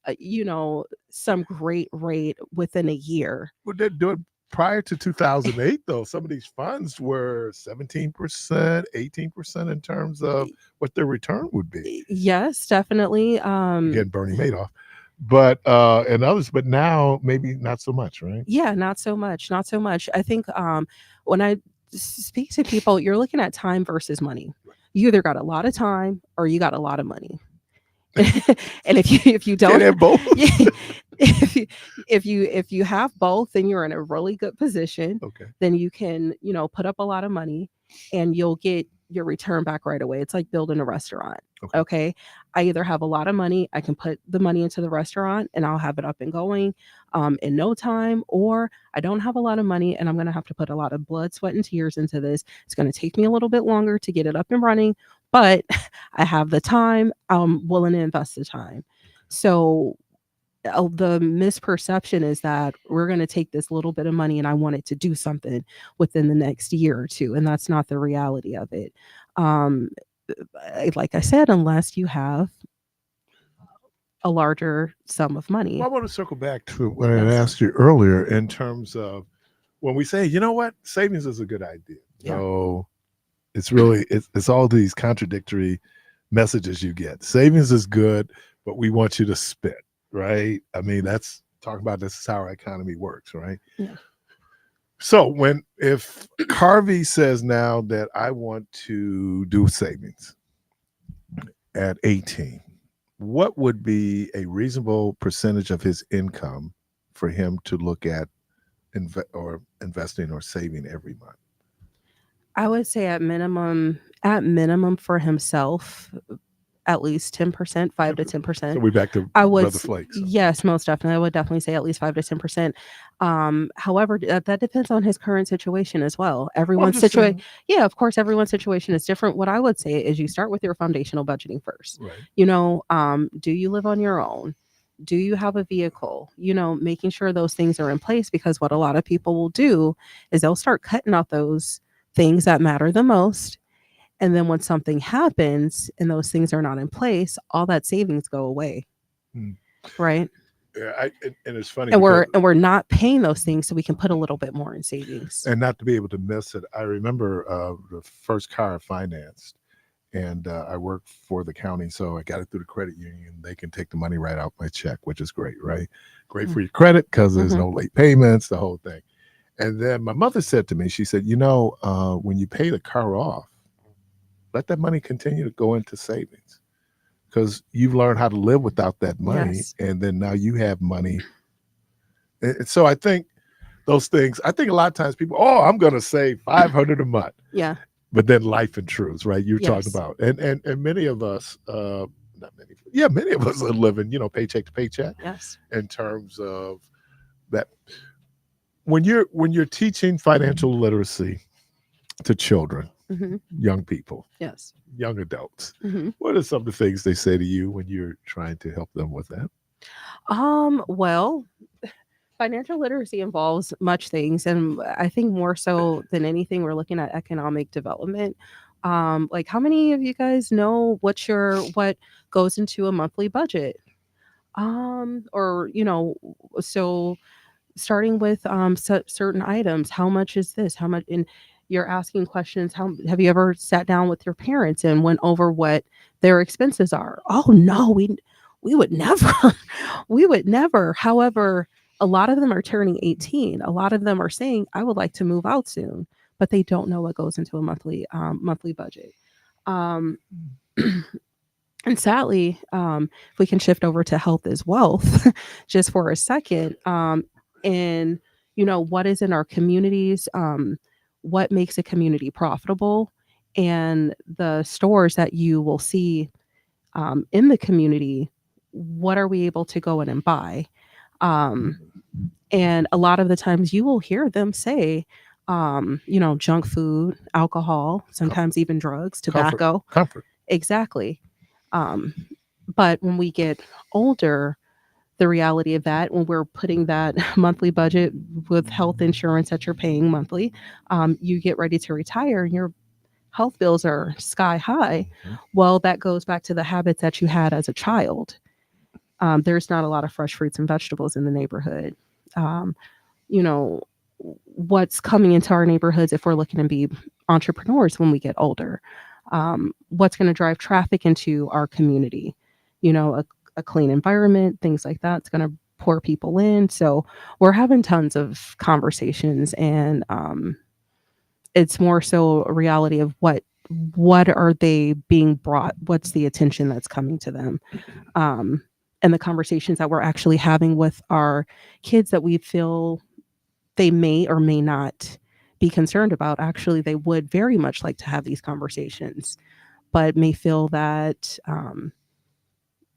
[SPEAKER 9] some great rate within a year.
[SPEAKER 1] Well, they're doing prior to 2008, though. Some of these funds were 17%, 18% in terms of what their return would be.
[SPEAKER 9] Yes, definitely.
[SPEAKER 1] Again, Bernie Madoff, but and others, but now maybe not so much, right?
[SPEAKER 9] Yeah, not so much, not so much. I think when I speak to people, you're looking at time versus money. You either got a lot of time or you got a lot of money. And if you
[SPEAKER 1] Can't
[SPEAKER 9] don't
[SPEAKER 1] have both.
[SPEAKER 9] Yeah, if you have both, then you're in a really good position.
[SPEAKER 1] Okay.
[SPEAKER 9] Then you can, put up a lot of money and you'll get your return back right away. It's like building a restaurant.
[SPEAKER 1] Okay.
[SPEAKER 9] Okay. I either have a lot of money, I can put the money into the restaurant and I'll have it up and going in no time, or I don't have a lot of money and I'm going to have to put a lot of blood, sweat, and tears into this. It's going to take me a little bit longer to get it up and running, but I have the time. I'm willing to invest the time. So the misperception is that we're going to take this little bit of money and I want it to do something within the next year or two. And that's not the reality of it. Like I said, unless you have a larger sum of money.
[SPEAKER 1] Well, I want to circle back to what I
[SPEAKER 9] Yes.
[SPEAKER 1] asked you earlier in terms of when we say, you know what, savings is a good idea.
[SPEAKER 9] Yeah.
[SPEAKER 1] So it's really, it's all these contradictory messages you get. Savings is good, but we want you to spend, right? I mean, that's talking about this is how our economy works, right?
[SPEAKER 9] Yeah.
[SPEAKER 1] So if Harvey says now that I want to do savings at 18, what would be a reasonable percentage of his income for him to look at investing or saving every month?
[SPEAKER 9] I would say at minimum for himself, at least 10%, 5 to 10%.
[SPEAKER 1] So we're back to
[SPEAKER 9] I would
[SPEAKER 1] Brother Flakes.
[SPEAKER 9] Yes, most definitely. I would definitely say at least 5 to 10%. However, that depends on his current situation as well. Everyone's
[SPEAKER 1] just saying.
[SPEAKER 9] situation, yeah, of course, everyone's situation is different. What I would say is you start with your foundational budgeting first.
[SPEAKER 1] Right.
[SPEAKER 9] Do you live on your own? Do you have a vehicle? Making sure those things are in place, because what a lot of people will do is they'll start cutting out those things that matter the most. And then when something happens and those things are not in place, all that savings go away. Right.
[SPEAKER 1] Yeah, and it's funny.
[SPEAKER 9] And we're not paying those things, so we can put a little bit more in savings.
[SPEAKER 1] And not to be able to miss it. I remember the first car I financed, and I worked for the county, so I got it through the credit union. They can take the money right out my check, which is great, right? Great for your credit because there's no late payments, the whole thing. And then my mother said to me, she said, when you pay the car off, let that money continue to go into savings, because you've learned how to live without that money.
[SPEAKER 9] Yes.
[SPEAKER 1] And then now you have money. And so I think those things, I think a lot of times people, oh, I'm going to save $500 a month.
[SPEAKER 9] Yeah.
[SPEAKER 1] But then life intrudes, right? You're talking
[SPEAKER 9] Yes.
[SPEAKER 1] about, and many of us, not many, yeah, many of us are living, paycheck to paycheck.
[SPEAKER 9] Yes.
[SPEAKER 1] In terms of that, when you're teaching financial literacy to children,
[SPEAKER 9] Mm-hmm.
[SPEAKER 1] young people,
[SPEAKER 9] Yes.
[SPEAKER 1] young adults,
[SPEAKER 9] Mm-hmm.
[SPEAKER 1] what are some of the things they say to you when you're trying to help them with that?
[SPEAKER 9] Well, financial literacy involves much things, and I think more so than anything, we're looking at economic development. Like, how many of you guys know what goes into a monthly budget? Or so starting with certain items, how much is this? How much? And you're asking questions. How have you ever sat down with your parents and went over what their expenses are? Oh no, we would never, we would never. However, a lot of them are turning 18. A lot of them are saying, I would like to move out soon, but they don't know what goes into a monthly budget. Um, and sadly, if we can shift over to health as wealth just for a second, and what is in our communities, what makes a community profitable, and the stores that you will see in the community, what are we able to go in and buy? Um, and a lot of the times you will hear them say, junk food, alcohol, sometimes even drugs, tobacco.
[SPEAKER 1] Comfort.
[SPEAKER 9] Exactly. Um, but when we get older, the reality of that, when we're putting that monthly budget with health insurance that you're paying monthly, you get ready to retire and your health bills are sky high.
[SPEAKER 1] Mhm.
[SPEAKER 9] Well, that goes back to the habits that you had as a child. There's not a lot of fresh fruits and vegetables in the neighborhood. Um, you know, what's coming into our neighborhoods if we're looking to be entrepreneurs when we get older? What's going to drive traffic into our community? A clean environment, things like that. It's going to pour people in. So we're having tons of conversations, and it's more so a reality of what are they being brought? What's the attention that's coming to them? And the conversations that we're actually having with our kids that we feel they may or may not be concerned about. Actually, they would very much like to have these conversations, but may feel that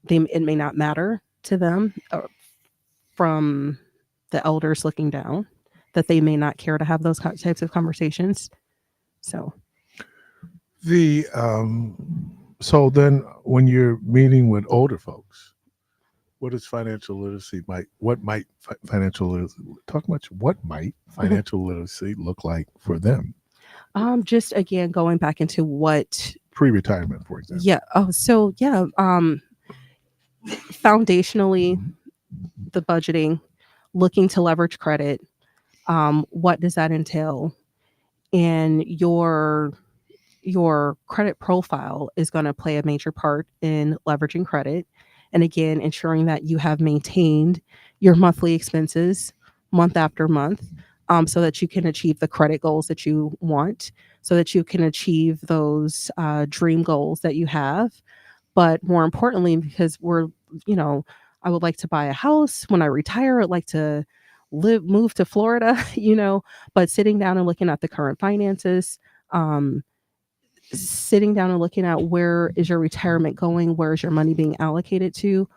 [SPEAKER 9] it may not matter to them from the elders looking down, that they may not care to have those types of conversations. So
[SPEAKER 1] So then when you're meeting with older folks, what is financial literacy what might financial literacy look like for them?
[SPEAKER 9] just again going back into what
[SPEAKER 1] Pre-retirement, for example.
[SPEAKER 9] yeah. Oh, so yeah. Foundationally, the budgeting, looking to leverage credit. What does that entail? And your credit profile is going to play a major part in leveraging credit. And again, ensuring that you have maintained your monthly expenses month after month, so that you can achieve the credit goals that you want, so that you can achieve those dream goals that you have. But more importantly, because I would like to buy a house when I retire. I'd like to move to Florida, but sitting down and looking at the current finances, sitting down and looking at where is your retirement going, where is your money being allocated to,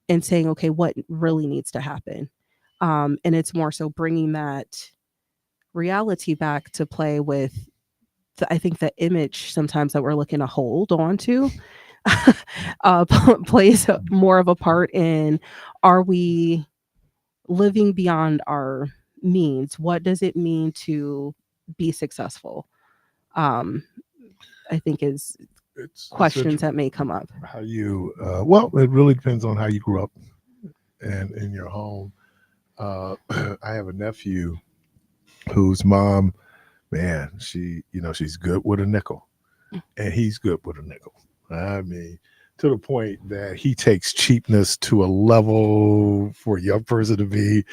[SPEAKER 9] and saying, okay, what really needs to happen? And it's more so bringing that reality back to play with, I think the image sometimes that we're looking to hold on to plays more of a part in, are we living beyond our means? What does it mean to be successful? I think is questions that may come up.
[SPEAKER 1] How you well, it really depends on how you grew up and in your home. I have a nephew whose mom, man, she's good with a nickel, and he's good with a nickel. I mean, to the point that he takes cheapness to a level for a young person to be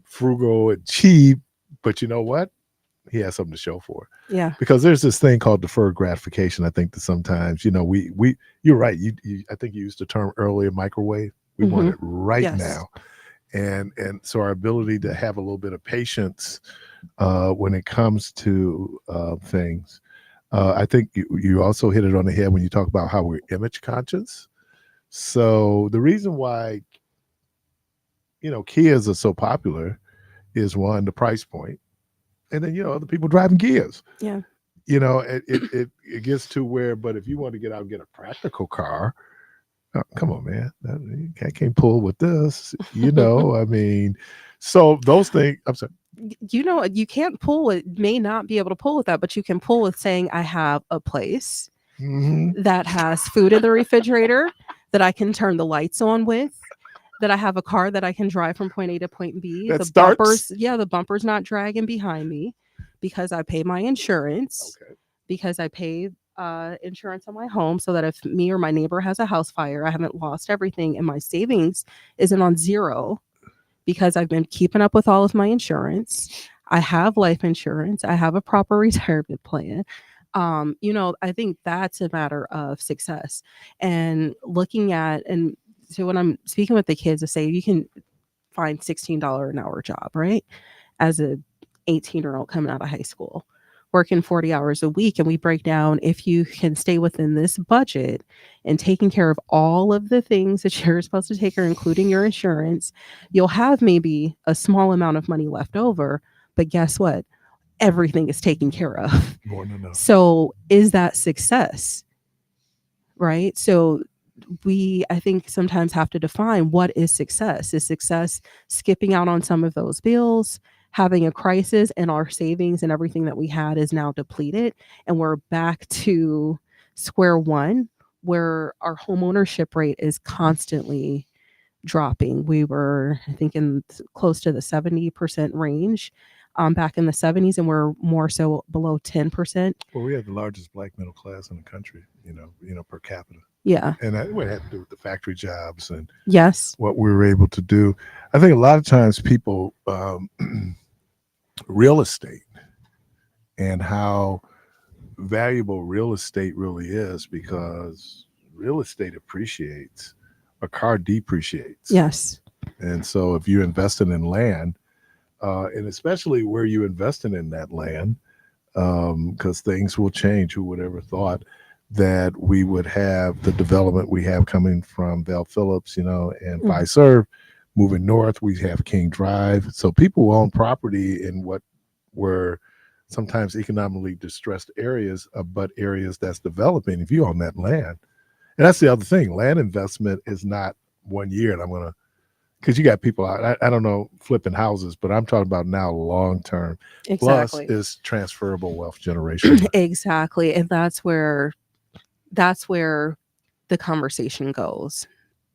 [SPEAKER 1] frugal and cheap. But you know what? he has something to show for it.
[SPEAKER 9] Yeah.
[SPEAKER 1] Because there's this thing called deferred gratification. I think that sometimes, you're right. I think you used the term earlier, microwave. We want it right
[SPEAKER 9] Yes.
[SPEAKER 1] now. And so our ability to have a little bit of patience when it comes to things. I think you also hit it on the head when you talk about how we're image conscious. So the reason why, Kias are so popular is one, the price point. And then, other people driving Kias.
[SPEAKER 9] Yeah.
[SPEAKER 1] It gets to where, but if you want to get out and get a practical car, come on, man, I can't pull with this, I mean, so those things, I'm sorry.
[SPEAKER 9] You can't pull it, may not be able to pull with that, but you can pull with saying, I have a place that has food in the refrigerator that I can turn the lights on with, that I have a car that I can drive from point A to point B.
[SPEAKER 1] That
[SPEAKER 9] The
[SPEAKER 1] starts?
[SPEAKER 9] bumper's not dragging behind me because I pay my insurance, because I pay insurance on my home, so that if me or my neighbor has a house fire, I haven't lost everything, and my savings isn't on zero because I've been keeping up with all of my insurance. I have life insurance. I have a proper retirement plan. I think that's a matter of success. And looking at, and so when I'm speaking with the kids, I say you can find $16 an hour job, right? As a 18-year-old coming out of high school, working 40 hours a week. And we break down, if you can stay within this budget and taking care of all of the things that you're supposed to take care of, including your insurance, you'll have maybe a small amount of money left over. But guess what? Everything is taken care of.
[SPEAKER 1] More than enough.
[SPEAKER 9] So is that success? Right? So I think sometimes have to define, what is success? Is success skipping out on some of those bills, having a crisis, and our savings and everything that we had is now depleted, and we're back to square one, where our home ownership rate is constantly dropping? We were, I think, in close to the 70% range back in the 70s, and we're more so below 10%.
[SPEAKER 1] Well, we have the largest black middle class in the country, per capita.
[SPEAKER 9] Yeah.
[SPEAKER 1] And that would have to do with the factory jobs and
[SPEAKER 9] yes,
[SPEAKER 1] what we were able to do. I think a lot of times people, real estate and how valuable real estate really is, because real estate appreciates, a car depreciates.
[SPEAKER 9] yes,
[SPEAKER 1] And so if you're investing in land, and especially where you're investing in that land, because things will change. Who would ever thought that we would have the development we have coming from Val Phillips, and Fiserv moving north. We have King Drive. So people who own property in what were sometimes economically distressed areas, but areas that's developing, if you own that land. And that's the other thing. Land investment is not 1 year, and because you got people out, I don't know, flipping houses, but I'm talking about now long term.
[SPEAKER 9] exactly.
[SPEAKER 1] Plus is transferable wealth generation.
[SPEAKER 9] Exactly. And that's where the conversation goes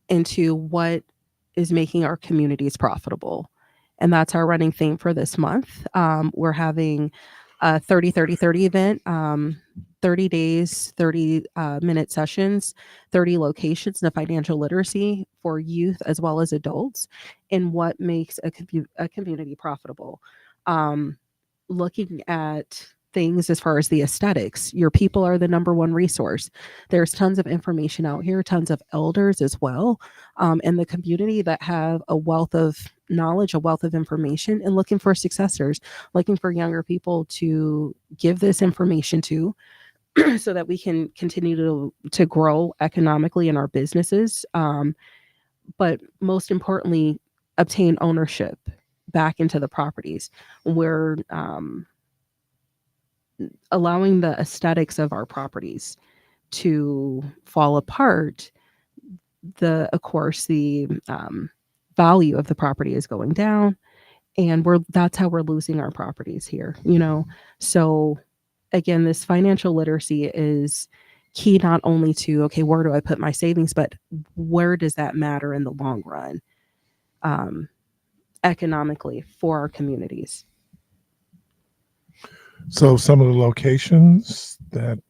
[SPEAKER 9] into what is making our communities profitable. And that's our running theme for this month. We're having a 30-30-30 event, 30 days, 30-minute sessions, 30 locations of financial literacy for youth as well as adults, and what makes a community profitable. Looking at things as far as the aesthetics, your people are the number one resource. There's tons of information out here, tons of elders as well, in the community that have a wealth of knowledge, a wealth of information, and looking for successors, looking for younger people to give this information to, so that we can continue to grow economically in our businesses, but most importantly, obtain ownership back into the properties. We're allowing the aesthetics of our properties to fall apart. Of course, the value of the property is going down, and that's how we're losing our properties here. So again, this financial literacy is key, not only to, okay, where do I put my savings, but where does that matter in the long run, economically for our communities.
[SPEAKER 1] So some of the locations that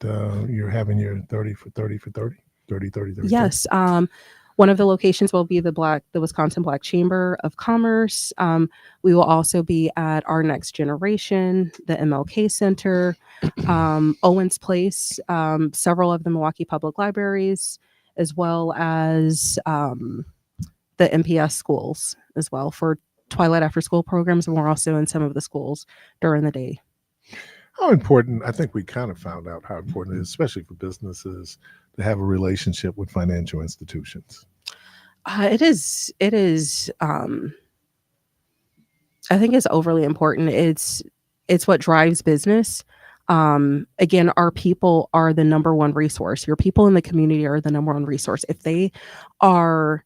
[SPEAKER 1] you're having your 30 for 30 for 30.
[SPEAKER 9] Yes. One of the locations will be the Wisconsin Black Chamber of Commerce. We will also be at our Next Generation, the MLK Center, Owens Place, several of the Milwaukee Public Libraries, as well as the MPS schools as well for twilight after school programs. And we're also in some of the schools during the day.
[SPEAKER 1] How important, I think we kind of found out how important it is, especially for businesses, to have a relationship with financial institutions.
[SPEAKER 9] It is, I think it's overly important. It's what drives business. Again, our people are the number one resource. Your people in the community are the number one resource. If they are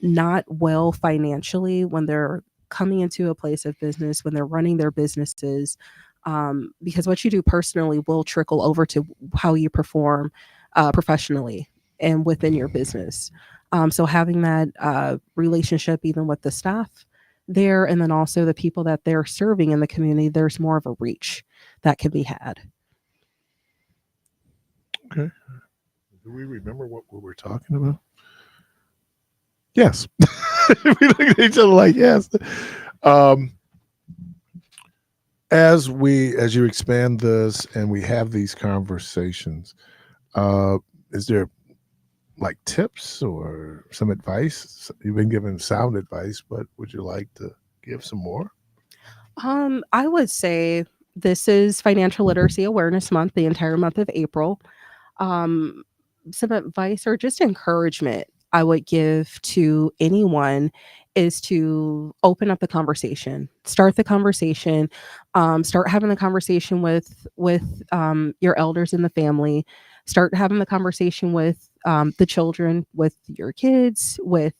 [SPEAKER 9] not well financially when they're coming into a place of business, when they're running their businesses, because what you do personally will trickle over to how you perform professionally and within your business. So having that relationship even with the staff there, and then also the people that they're serving in the community, there's more of a reach that can be had.
[SPEAKER 1] Okay. Do we remember what we were talking about? Yes. We look at each other like, yes. As you expand this and we have these conversations, is there like tips or some advice? You've been given sound advice, but would you like to give some more?
[SPEAKER 9] I would say this is Financial Literacy Awareness Month, the entire month of April. Some advice or just encouragement I would give to anyone is to open up the conversation, start the conversation, start having the conversation with your elders in the family, start having the conversation with the children, with your kids, with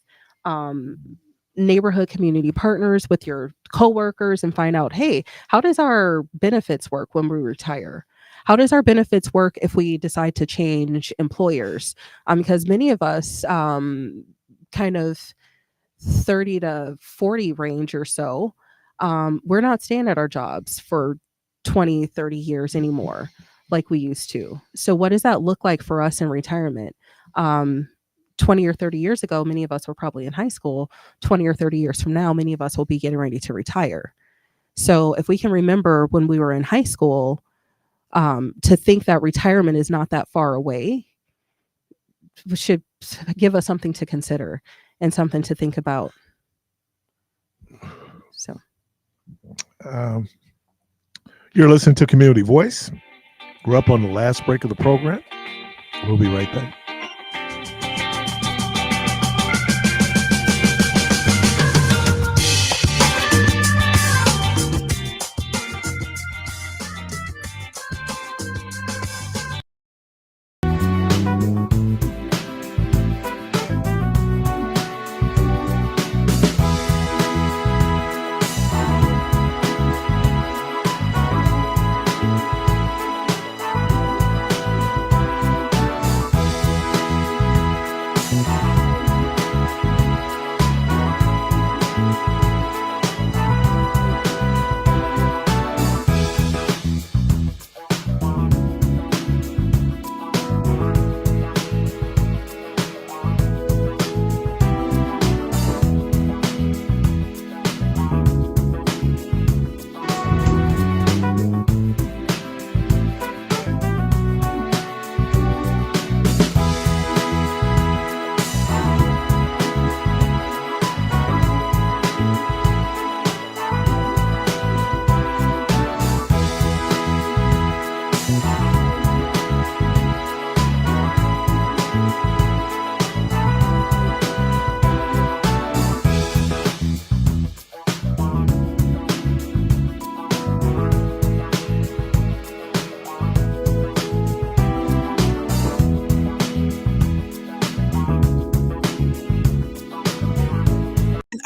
[SPEAKER 9] neighborhood community partners, with your coworkers, and find out, hey, how does our benefits work when we retire? How does our benefits work if we decide to change employers? Because many of us, kind of 30 to 40 range or so, we're not staying at our jobs for 20, 30 years anymore like we used to. So what does that look like for us in retirement? 20 or 30 years ago, many of us were probably in high school. 20 or 30 years from now, many of us will be getting ready to retire. So if we can remember when we were in high school, to think that retirement is not that far away should give us something to consider and something to think about. So,
[SPEAKER 1] you're listening to Community Voice. We're up on the last break of the program. We'll be right back.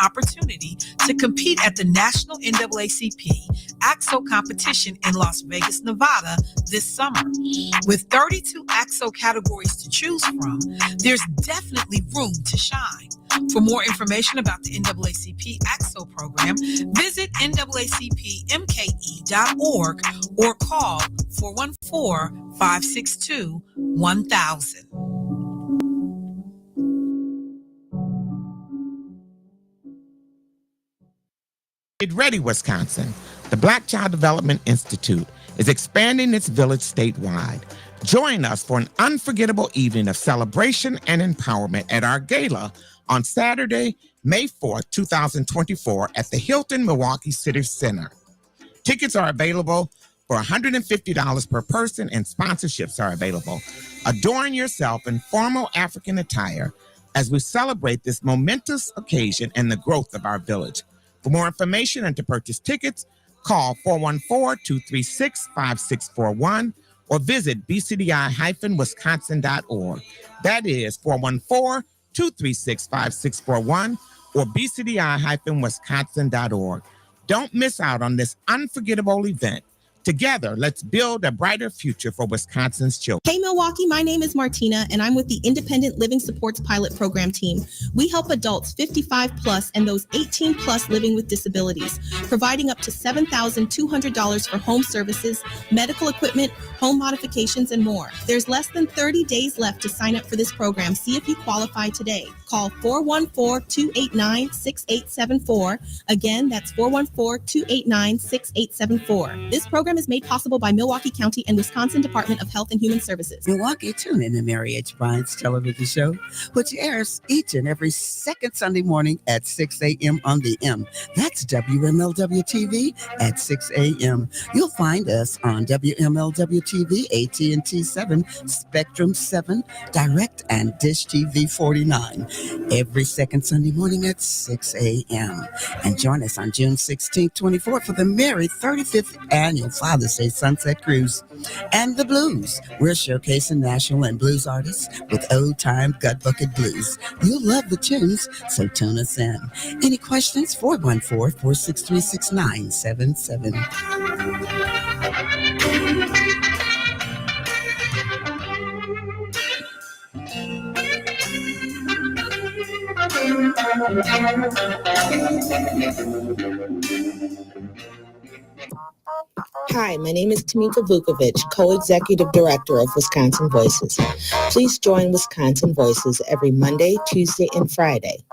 [SPEAKER 13] Opportunity to compete at the National NAACP AXO competition in Las Vegas, Nevada this summer. With 32 AXO categories to choose from, there's definitely room to shine. For more information about the NAACP AXO program, visit NAACPMKE.org or call 414-562-1000.
[SPEAKER 14] Ready, Wisconsin. The Black Child Development Institute is expanding its village statewide. Join us for an unforgettable evening of celebration and empowerment at our gala on Saturday, May 4th, 2024 at the Hilton Milwaukee City Center. Tickets are available for $150 per person and sponsorships are available. Adorn yourself in formal African attire as we celebrate this momentous occasion and the growth of our village. For more information and to purchase tickets, call 414-236-5641 or visit bcdi-wisconsin.org. That is 414-236-5641 or bcdi-wisconsin.org. Don't miss out on this unforgettable event. Together, let's build a brighter future for Wisconsin's children.
[SPEAKER 15] Hey Milwaukee, my name is Martina and I'm with the Independent Living Supports Pilot Program team. We help adults 55 plus and those 18 plus living with disabilities, providing up to $7,200 for home services, medical equipment, home modifications, and more. There's less than 30 days left to sign up for this program. See if you qualify today. Call 414-289-6874. Again, that's 414-289-6874. This program is made possible by Milwaukee County and Wisconsin Department of Health and Human Services.
[SPEAKER 16] Milwaukee, tune in to Mary H. Bryant's television show, which airs each and every second Sunday morning at 6 a.m. on the M. That's WMLW TV at 6 a.m. You'll find us on WMLW TV, AT&T 7, Spectrum 7, Direct, and Dish TV 49 every second Sunday morning at 6 a.m. And join us on June 16th, 24 for the Merry 35th Annual Father's Day Sunset Cruise. And the blues. We're showcasing national and blues artists with old-time gut bucket blues. You'll love the tunes, so tune us in. Any questions? 414-463-6977.
[SPEAKER 6] Hi, my name is Tamika Vukovic, Co-Executive Director of Wisconsin Voices. Please join Wisconsin Voices every Monday, Tuesday, and Friday.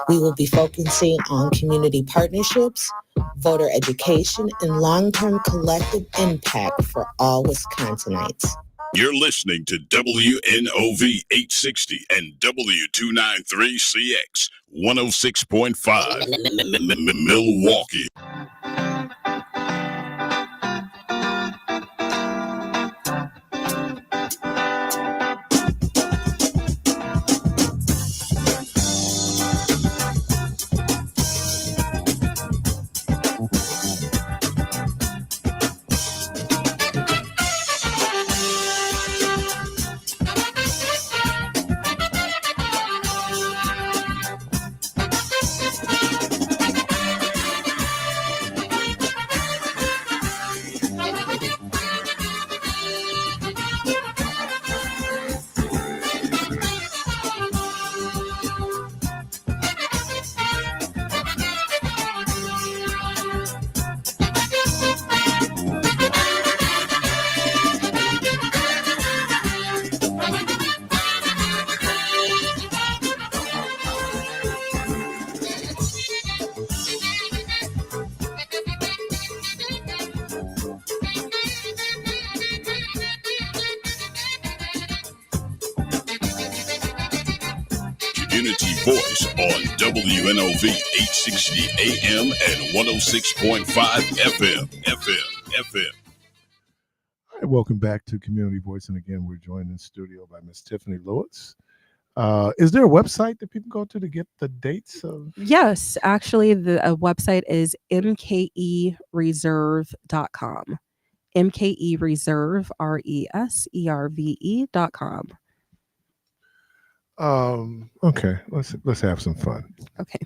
[SPEAKER 6] We will be focusing on community partnerships, voter education, and long-term collective impact for all Wisconsinites.
[SPEAKER 7] You're listening to WNOV 860 and W293CX 106.5 Milwaukee. Community Voice on WNOV 860 AM and 106.5 FM.
[SPEAKER 1] All right, welcome back to Community Voice. And again, we're joined in studio by Miss Tiffany Lewis. Is there a website that people go to get the dates of?
[SPEAKER 9] Yes, actually, the website is mkereserve.com. mkereserve, RESERVE.com.
[SPEAKER 1] Okay, let's have some fun.
[SPEAKER 9] Okay.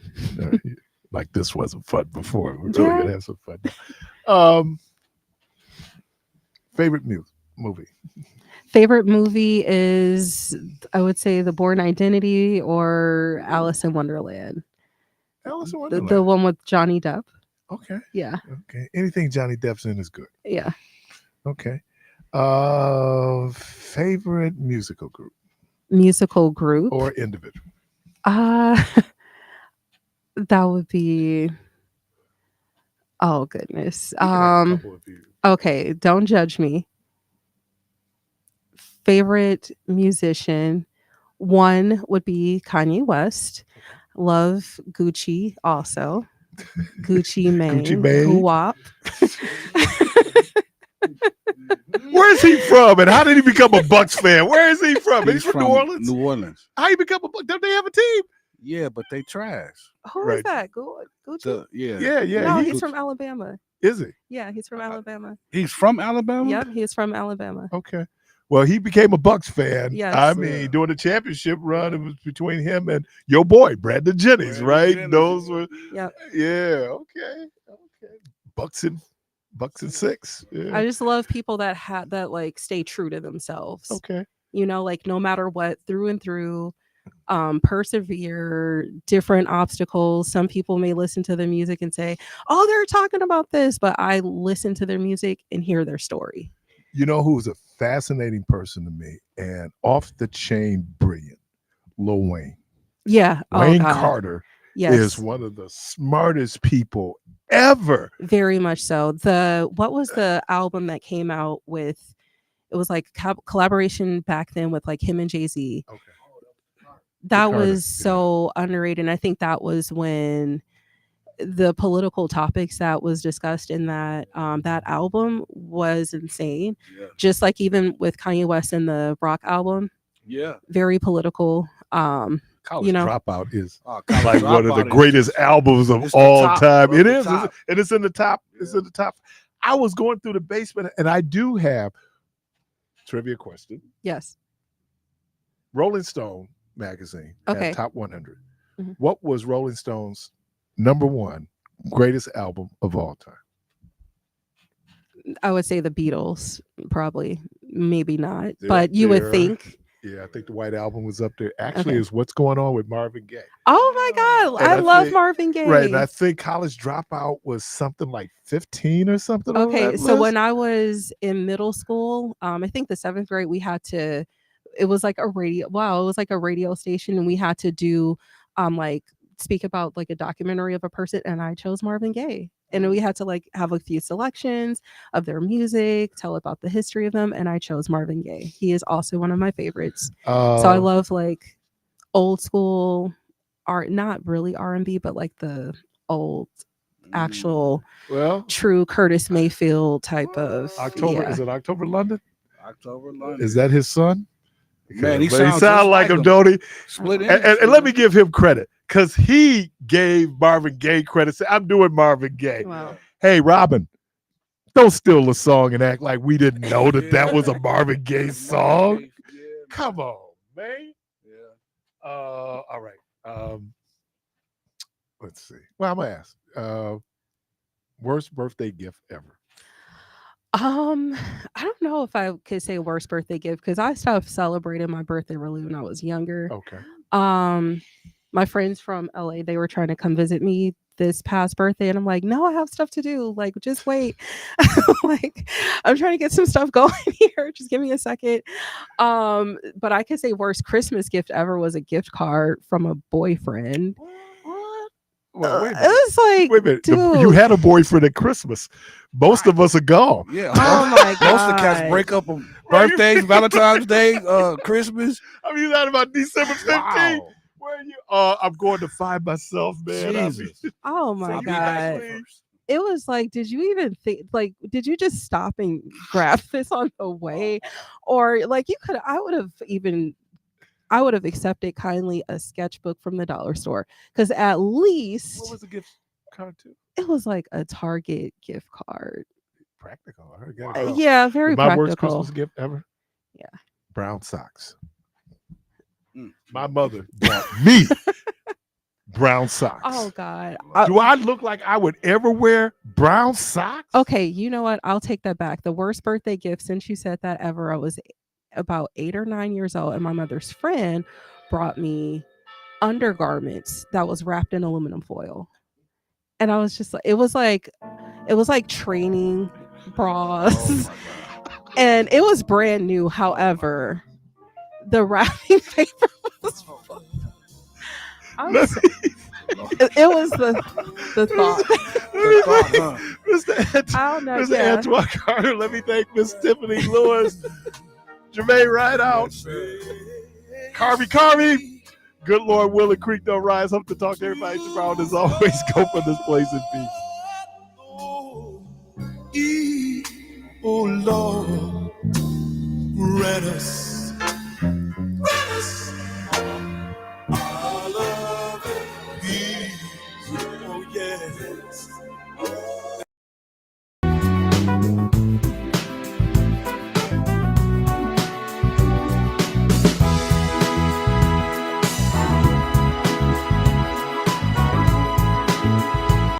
[SPEAKER 1] Like this wasn't fun before. We're really gonna have some fun. Favorite movie?
[SPEAKER 9] Favorite movie is, I would say, The Bourne Identity or Alice in Wonderland.
[SPEAKER 1] Alice in Wonderland.
[SPEAKER 9] The one with Johnny Depp.
[SPEAKER 1] Okay.
[SPEAKER 9] Yeah.
[SPEAKER 1] Okay. Anything Johnny Depp's in is good.
[SPEAKER 9] Yeah.
[SPEAKER 1] Okay. Favorite musical group?
[SPEAKER 9] Musical group
[SPEAKER 1] or individual?
[SPEAKER 9] That would be Oh goodness.
[SPEAKER 1] You can have a couple if you-
[SPEAKER 9] Okay, don't judge me. Favorite musician, one would be Kanye West. Love Gucci also. Gucci Mane.
[SPEAKER 1] Gucci Mane.
[SPEAKER 9] Guap.
[SPEAKER 1] Where is he from, and how did he become a Bucks fan? Where is he from? He's from New Orleans.
[SPEAKER 3] New Orleans.
[SPEAKER 1] How he become a Bucks? Don't they have a team?
[SPEAKER 3] Yeah, but they trash.
[SPEAKER 9] Who is that? Gucci?
[SPEAKER 3] Yeah.
[SPEAKER 9] No, he's from Alabama.
[SPEAKER 1] Is he?
[SPEAKER 9] Yeah, he's from Alabama.
[SPEAKER 3] He's from Alabama?
[SPEAKER 9] Yep, he's from Alabama.
[SPEAKER 1] Okay. Well, he became a Bucks fan.
[SPEAKER 9] Yes.
[SPEAKER 1] I mean, during the championship run, it was between him and your boy, Brandon Jennings, right? Those were.
[SPEAKER 9] Yep.
[SPEAKER 1] Yeah. Okay. Bucks and 6. Yeah.
[SPEAKER 9] I just love people that like stay true to themselves.
[SPEAKER 1] Okay.
[SPEAKER 9] You know, like no matter what, through and through, persevere, different obstacles. Some people may listen to the music and say, "Oh, they're talking about this," but I listen to their music and hear their story.
[SPEAKER 1] You know who's a fascinating person to me and off the chain brilliant? Lil Wayne.
[SPEAKER 9] Yeah.
[SPEAKER 1] Wayne
[SPEAKER 9] God.
[SPEAKER 1] Carter
[SPEAKER 9] Yes.
[SPEAKER 1] is one of the smartest people ever.
[SPEAKER 9] Very much so. What was the album that came out with? It was like collaboration back then with like him and Jay-Z.
[SPEAKER 1] Okay.
[SPEAKER 9] That
[SPEAKER 1] Carter,
[SPEAKER 9] was so underrated. And I think that was when the political topics that was discussed in that album was insane.
[SPEAKER 3] Yeah.
[SPEAKER 9] Just like even with Kanye West and the Rock album.
[SPEAKER 3] Yeah.
[SPEAKER 9] Very political.
[SPEAKER 1] College Dropout is
[SPEAKER 3] College
[SPEAKER 1] like one of
[SPEAKER 3] Dropout
[SPEAKER 1] the
[SPEAKER 3] is
[SPEAKER 1] greatest albums of
[SPEAKER 3] it's the
[SPEAKER 1] all
[SPEAKER 3] top,
[SPEAKER 1] time.
[SPEAKER 3] bro,
[SPEAKER 1] It
[SPEAKER 3] the
[SPEAKER 1] is.
[SPEAKER 3] top.
[SPEAKER 1] And it's in the top. It's in the top. I was going through the basement and I do have trivia question.
[SPEAKER 9] Yes.
[SPEAKER 1] Rolling Stone magazine
[SPEAKER 9] Okay.
[SPEAKER 1] had top 100.
[SPEAKER 9] Mm-hmm.
[SPEAKER 1] What was Rolling Stone's #1 greatest album of all time?
[SPEAKER 9] I would say the Beatles, probably. Maybe not.
[SPEAKER 1] They're
[SPEAKER 9] but
[SPEAKER 1] up
[SPEAKER 9] you would
[SPEAKER 1] there.
[SPEAKER 9] think.
[SPEAKER 1] Yeah, I think the White Album was up there. Actually,
[SPEAKER 9] Okay.
[SPEAKER 1] is What's Going On with Marvin Gaye.
[SPEAKER 9] Oh my God.
[SPEAKER 1] And
[SPEAKER 9] I love
[SPEAKER 1] think-
[SPEAKER 9] Marvin Gaye.
[SPEAKER 1] Right, and I think College Dropout was something like 15 or something. on
[SPEAKER 9] Okay,
[SPEAKER 1] that
[SPEAKER 9] so
[SPEAKER 1] list.
[SPEAKER 9] when I was in middle school, I think the 7th grade, we had to, it was like a radio, wow, it was like a radio station, and we had to do, like, speak about like a documentary of a person, and I chose Marvin Gaye. And we had to like have a few selections of their music, tell about the history of them, and I chose Marvin Gaye. He is also one of my favorites. So I love like old school art, not really R&B, but like the old actual true Curtis Mayfield type of
[SPEAKER 1] October.
[SPEAKER 9] yeah.
[SPEAKER 1] Is it October London?
[SPEAKER 3] October London.
[SPEAKER 1] Is that his son?
[SPEAKER 3] Man, he
[SPEAKER 1] But
[SPEAKER 3] sounds
[SPEAKER 1] sound
[SPEAKER 3] just
[SPEAKER 1] like
[SPEAKER 3] like
[SPEAKER 1] him,
[SPEAKER 3] him.
[SPEAKER 1] don't he?
[SPEAKER 3] Split
[SPEAKER 1] And let me give him credit because he gave Marvin Gaye credit. Say, I'm doing Marvin Gaye.
[SPEAKER 9] Wow.
[SPEAKER 1] Hey, Robin, don't steal a song and act like we didn't know that was a Marvin Gaye song. Come on, man. Yeah. All right. Let's see. Well, I'm gonna ask. Worst birthday gift ever.
[SPEAKER 9] I don't know if I could say worst birthday gift because I stopped celebrating my birthday really when I was younger.
[SPEAKER 1] Okay.
[SPEAKER 9] My friends from LA, they were trying to come visit me this past birthday, and I'm like, no, I have stuff to do. Like, just wait. Like, I'm trying to get some stuff going here. Just give me a second. But I could say worst Christmas gift ever was a gift card from a boyfriend.
[SPEAKER 1] Well, wait a
[SPEAKER 9] It
[SPEAKER 1] minute.
[SPEAKER 9] was like,
[SPEAKER 1] Wait a minute.
[SPEAKER 9] dude.
[SPEAKER 1] You had a boyfriend at Christmas. Most of us are gone.
[SPEAKER 3] Yeah.
[SPEAKER 9] Oh my
[SPEAKER 3] Most of the cats
[SPEAKER 9] God.
[SPEAKER 3] break up on birthdays, Valentine's Day, Christmas.
[SPEAKER 1] I mean, that about December 15th.
[SPEAKER 3] Wow.
[SPEAKER 1] Where are you? I'm going to find myself, man. I
[SPEAKER 3] Jesus.
[SPEAKER 1] mean,
[SPEAKER 9] Oh my
[SPEAKER 3] I'll be back
[SPEAKER 9] God.
[SPEAKER 3] first.
[SPEAKER 9] It was like, did you even think, like, did you just stop and grab this on the way? Or like you could, I would have accepted kindly a sketchbook from the dollar store. Because at
[SPEAKER 1] what
[SPEAKER 9] least
[SPEAKER 1] was the gift card to?
[SPEAKER 9] it was like a Target gift card.
[SPEAKER 1] Practical. I gotta go.
[SPEAKER 9] Yeah, very
[SPEAKER 1] My worst
[SPEAKER 9] practical.
[SPEAKER 1] Christmas gift ever?
[SPEAKER 9] Yeah.
[SPEAKER 1] Brown socks.
[SPEAKER 3] Mm.
[SPEAKER 1] My mother bought me brown socks.
[SPEAKER 9] Oh God.
[SPEAKER 1] Do I look like I would ever wear brown socks?
[SPEAKER 9] Okay, you know what? I'll take that back. The worst birthday gift since you said that ever. I was about 8 or 9 years old, and my mother's friend brought me undergarments that was wrapped in aluminum foil. And I was just like, it was like training bras. And it was brand new. However, the wrapping paper was full. It was the thought.
[SPEAKER 3] The thought, huh?
[SPEAKER 9] I don't know.
[SPEAKER 1] Mr.
[SPEAKER 9] Yeah.
[SPEAKER 1] Antoine Carter. Let me thank Miss Tiffany Lewis, Jermaine Rideout, Carvey. Good Lord, Willie Creek don't rise. Hope to talk to everybody tomorrow. As always, go for this place in peace.
[SPEAKER 2] Oh Lord, grant us